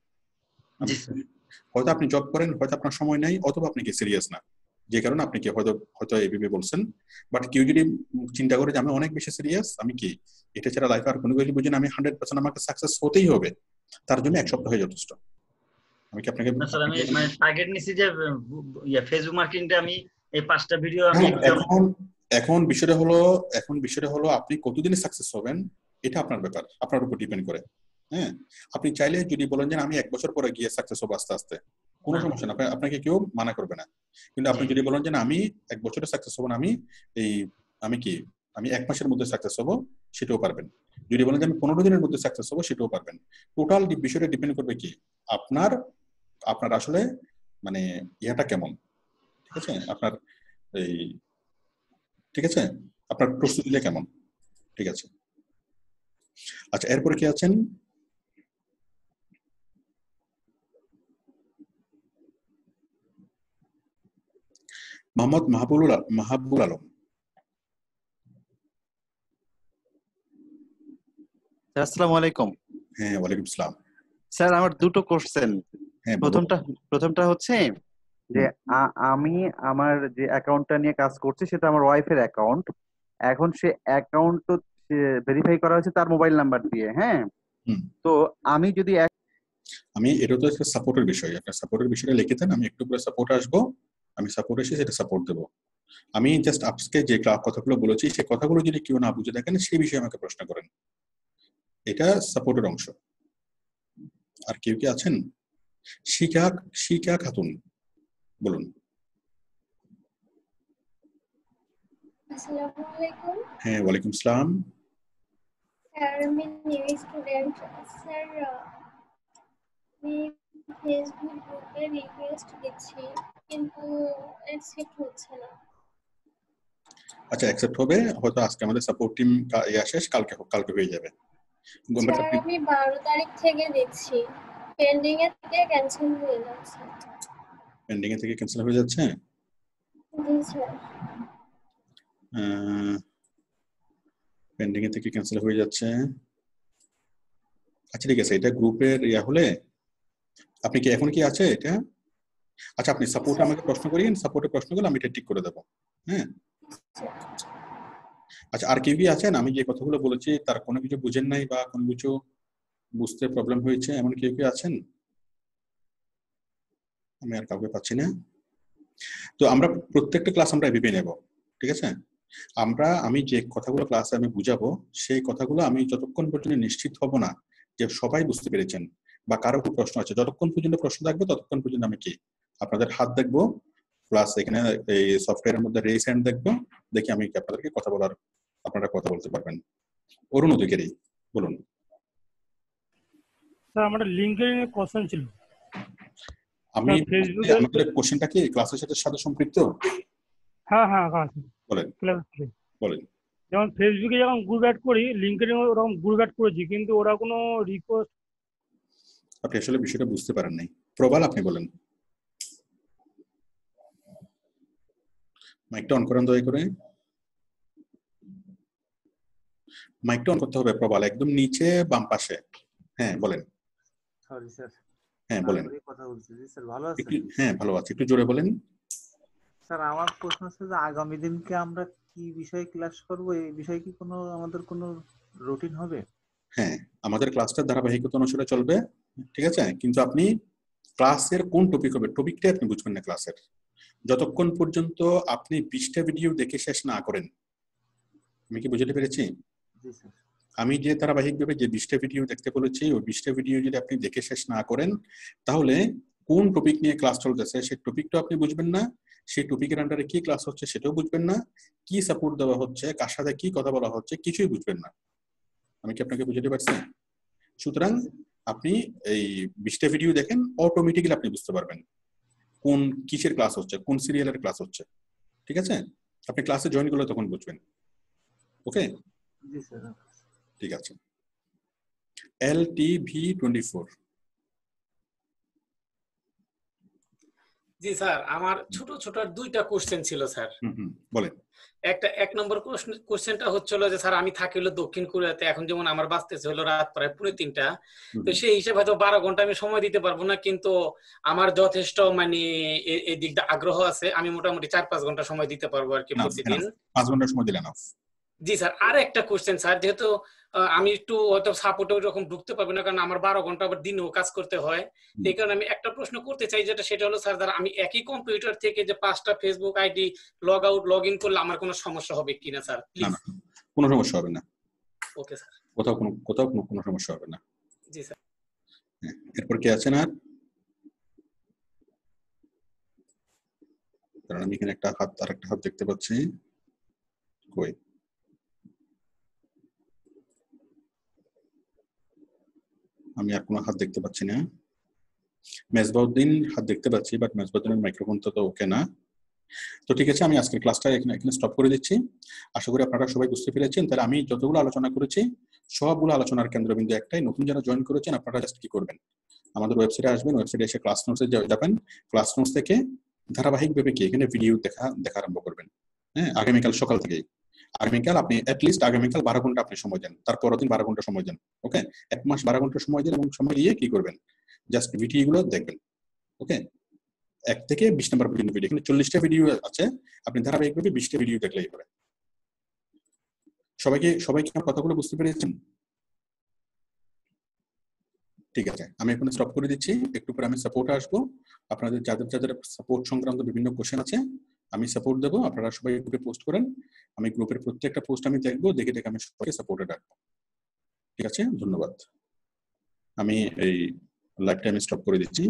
হয়তো আপনি জব করেন, হয়তো আপনার সময় নাই, অথবা আপনি কি সিরিয়াস না, যে কারণে আপনি কি হয়তো এইভাবে বলছেন। বাট কেউ যদি চিন্তা করে যে আমি অনেক বেশি সিরিয়াস, আমি কি এটা ছাড়া লাইফে আর কোনো কিছু বুঝি না, আমি 100% আমাকে সাকসেস হতেই হবে, তার জন্য 1 সপ্তাহ হয়ে যথেষ্ট। আমি কি আপনাকে আমি মানে টার্গেট নিছি যে ফেসবুক মার্কেটিংটা আমি এই 5টা ভিডিও আমি এখন বিষয়টা হলো আপনি কতদিনে সাকসেস হবেন, এটা আপনার ব্যাপার, আপনার উপর ডিপেন্ড করে। হ্যাঁ, আপনি চাইলে যদি বলেন যে আমি 1 বছর পরে গিয়ে সাকসেস হবো আস্তে আস্তে, কোনো সমস্যা না, আপনাকে কেউ মানা করবে না। কিন্তু আপনি যদি বলেন যে আমি 1 বছরে সাকসেস হবো না, আমি 1 মাসের মধ্যে সাকসেস হবো, সেটাও পারবেন। যদি বলেন যে আমি 15 দিনের মধ্যে সাকসেস হবো, সেটাও পারবেন। টোটাল বিষয়টা ডিপেন্ড করবে কি আপনার আসলে মানে ইহাটা কেমন, ঠিক আছে? আপনার প্রস্তুতিটা কেমন, ঠিক আছে? আচ্ছা, এরপরে কি আছেন? মোহাম্মদ মাহবুবুল আলম। আসসালামু আলাইকুম। হ্যাঁ, ওয়ালাইকুম আসসালাম। স্যার আমার দুটো কোশ্চেন। হ্যাঁ, বলুন। প্রথমটা হচ্ছে যে আমি আমার যে অ্যাকাউন্টটা নিয়ে কাজ করছি সেটা আমার ওয়াইফের অ্যাকাউন্ট। এখন সে অ্যাকাউন্ট তো ভেরিফাই করা হয়েছে তার মোবাইল নাম্বার দিয়ে। হ্যাঁ, তো আমি যদি এটা তো একটা সাপোর্টের বিষয়, একটা সাপোর্টের বিষয়টা লিখে দেন, আমি একটু পরে সাপোর্ট আসবো, আমি সাপোর্ট এসে সেটা সাপোর্ট দেবো। আমি জাস্ট আজকে যে কথাগুলো বলেছি সেই কথাগুলো যদি কেউ না বুঝে থাকেন সেই বিষয়ে আমাকে প্রশ্ন করেন, এটা সাপোর্টের অংশ। আর কেউ কি আছেন? শিকা খাতুন, বলুন। আসসালামু আলাইকুম। হ্যাঁ, ওয়ালাইকুম আসসালাম। স্যার আমি নিউ স্টুডেন্ট। স্যার আমি ফেসবুক গ্রুপে রিকোয়েস্ট দিচ্ছি কিন্তু অ্যাকসেপ্ট হচ্ছে না। আচ্ছা, অ্যাকসেপ্ট হবে হয়তো, আজকে আমাদের সাপোর্ট টিম শেষ, কালকে হয়ে যাবে। স্যার আমি 12 তারিখ থেকে দিচ্ছি, পেন্ডিং এ থেকে ক্যান্সেল হয়ে যাচ্ছে। পেন্ডিং এ থেকে ক্যান্সেল হয়ে যাচ্ছে? জি স্যার। পেন্ডিং এ থেকে ক্যান্সেল হয়ে যাচ্ছে। আচ্ছা ঠিক আছে, এটা গ্রুপের হলে আপনি কি এখন কি আছে এটা? আচ্ছা, আপনি সাপোর্টে আমাকে প্রশ্ন করিয়েন, সাপোর্টে প্রশ্ন করলে আমি এটা ঠিক করে দেবো। হ্যাঁ, আচ্ছা, আর কেউ কি আছেন আমি যে কথাগুলো বলেছি তার কোনো কিছু বুঝেন নাই বা কোনো কিছু বুঝতে প্রবলেম হয়েছে, এমন কেউ কি আছেন? আমি আর কাউকে পাচ্ছি না। তো আমরা প্রত্যেকটা ক্লাস আমরা এভাবে নেব, ঠিক আছে? আমি যে কথাগুলো ক্লাসে আমি বুঝাবো সেই কথাগুলো আমি যতক্ষণ পর্যন্ত নিশ্চিত হব না যে সবাই বুঝতে পেরেছেন বা কারো কোনো প্রশ্ন আছে, যতক্ষণ পর্যন্ত প্রশ্ন থাকবে ততক্ষণ পর্যন্ত আমি কি আপনাদের হাত দেখবো, প্লাস এখানে এই সফটওয়্যারের মধ্যে রেজ হ্যান্ড দেখবো, দেখি আমি আপনাদেরকে আপনারা কথা বলতে পারবেন। অরুণ অধিকারী, বলুন। স্যার আমার লিংকডইন এর কোশ্চেন ছিল। আমাদের কোশ্চেনটা কি ক্লাসের সাথে সম্পৃক্ত? হ্যাঁ, বলেন। যেমন ফেসবুকে যখন গ্রুপ অ্যাড করি, লিংকডইনে ওরকম গ্রুপ অ্যাড করেছি কিন্তু ওরা কোনো রিকোয়েস্ট। আপনি আসলে বিষয়টা বুঝতে পারেন নাই। প্রবাল, আপনি বলেন। মাইকটা অন করেন দয়া করে। মাইকটা অন করতে হবে প্রবাল, একদম নিচে বাম পাশে। হ্যাঁ, বলেন। Sorry sir. হ্যাঁ, বলেন। কথা বলছি। জি স্যার, ভালো আছেন? হ্যাঁ, ভালো আছি, একটু জোরে বলেন। স্যার আমার প্রশ্ন হচ্ছে যে আগামী দিনকে আমরা কি বিষয়ে ক্লাস করব, এই বিষয়ে কি আমাদের কোনো রুটিন হবে? হ্যাঁ, আমাদের ক্লাসটা ধারাবাহিকতা অনুসারে চলবে, ঠিক আছে? কিন্তু আপনি ক্লাসের কোন টপিক হবে টপিকটাই আপনি বুঝবেন না ক্লাসের, যতক্ষণ পর্যন্ত আপনি 20টা ভিডিও দেখে শেষ না করেন। আমি কি বুঝতে পেরেছি? জি স্যার। আমি যে ধারাবাহিকভাবে যে 20টা ভিডিও দেখতে বলেছি ওই 20টা ভিডিও যদি আপনি দেখে শেষ না করেন তাহলে কোন টপিক নিয়ে ক্লাস চলতেছে সেই টপিকটা আপনি বুঝবেন না, সেই টপিকের আন্ডারে কি ক্লাস হচ্ছে সেটাও বুঝবেন না, কি সাপোর্ট দেওয়া হচ্ছে, কার সাথে কি কথা বলা হচ্ছে কিছুই বুঝবেন না। আমি কি আপনাকে বুঝতে পারছি? সুতরাং আপনি এই 20টা ভিডিও দেখেন, অটোমেটিক্যালি আপনি বুঝতে পারবেন কোন কিসের ক্লাস হচ্ছে, কোন সিরিয়ালের ক্লাস হচ্ছে, ঠিক আছে? আপনি ক্লাসে জয়েন করলে তখন বুঝবেন। ওকে, জি স্যার। ঠিক আছে। LTV24। জি স্যার, আমার ছোট ছোট দুইটা কোশ্চেন ছিল স্যার। বলেন। এক নম্বর কোশ্চেনটা হচ্ছিল যে স্যার আমি থাকি হলো দক্ষিণ কোরিয়াতে, এখন যেমন আমার বাঁচতেছে হলো রাত প্রায় 3:30, তো সেই হিসেবে হয়তো 12 ঘন্টা আমি সময় দিতে পারবো না, কিন্তু আমার যথেষ্ট মানে এই দিকটা আগ্রহ আছে, আমি মোটামুটি 4-5 ঘন্টা সময় দিতে পারবো আর কি প্রতিদিন। 5 ঘন্টা সময় দিলে না? জি স্যার। আর একটা কোশ্চেন স্যার, যেহেতু আমি একটু হয়তো সাপোর্টে ওইরকম ঢুকতে পারবো না কারণ আমার 12 ঘন্টা আবার দিনেও কাজ করতে হয়, এই কারণে আমি একটা প্রশ্ন করতে চাই, সেটা হলো স্যার আমি একই কম্পিউটার থেকে যে 5টা Facebook ID log out log in করলে আমার কোনো সমস্যা হবে কিনা স্যার? না, কোনো সমস্যা হবে না। Okay sir. কোথাও কোনো সমস্যা হবে না। জি স্যার। এরপর কে আছেন আর? কারণ আমি এখানে আরেকটা হাত দেখতে পাচ্ছি, কই? আমি আর কোনো হাত দেখতে পাচ্ছি না। মেজবাউদ্দিন হাত দেখতে পাচ্ছি, বাট মেজবাউদ্দিনের মাইক্রোফোনটা তো ওকে না। তো ঠিক আছে, আমি আজকের ক্লাসটা এখানে স্টপ করে দিচ্ছি। আশা করি আপনারা সবাই বুঝতে পেরেছেন। তাহলে আমি যতগুলো আলোচনা করেছি সবগুলো আলোচনার কেন্দ্রবিন্দু একটাই, নতুন যারা জয়েন করেছেন আপনারা জাস্ট কি করবেন, আমাদের ওয়েবসাইটে আসবেন, ওয়েবসাইটে এসে ক্লাস নোটসে যাবেন, ক্লাস নোটস থেকে ধারাবাহিকভাবে কি এখানে ভিডিও দেখা আরম্ভ করবেন। হ্যাঁ, আগামীকাল সকাল থেকেই। আগামীকাল আপনি অ্যাটলিস্ট আগামীকাল 12 ঘন্টা আপনি সময় দেন, তারপরের দিন 12 ঘন্টা সময় দেন। ওকে, 1 মাস 12 ঘন্টা সময় দেন এবং সময় দিয়ে কি করবেন, জাস্ট ভিডিওগুলো দেখবেন। ওকে, 1 থেকে 20 নম্বর পর্যন্ত ভিডিও, এখানে 40টা ভিডিও আছে, আপনি ধারাবাহিকভাবে 20টা ভিডিও দেখলেই হবে। সবাইকে আমার কথাগুলো বুঝতে পেরেছেন? ঠিক আছে, আমি এখন স্টপ করে দিচ্ছি, একটু পরে আমি সাপোর্টে আসবো। আপনাদের যাদের সাপোর্ট সংক্রান্ত বিভিন্ন কোশ্চেন আছে আমি সাপোর্ট দেবো, আপনারা সবাই গ্রুপে পোস্ট করেন। আমি গ্রুপের প্রত্যেকটা পোস্ট আমি দেখবো, দেখে আমি সবাইকে সাপোর্টে ডাকবো। ঠিক আছে, ধন্যবাদ। আমি এই লাইভটা আমি স্টপ করে দিচ্ছি।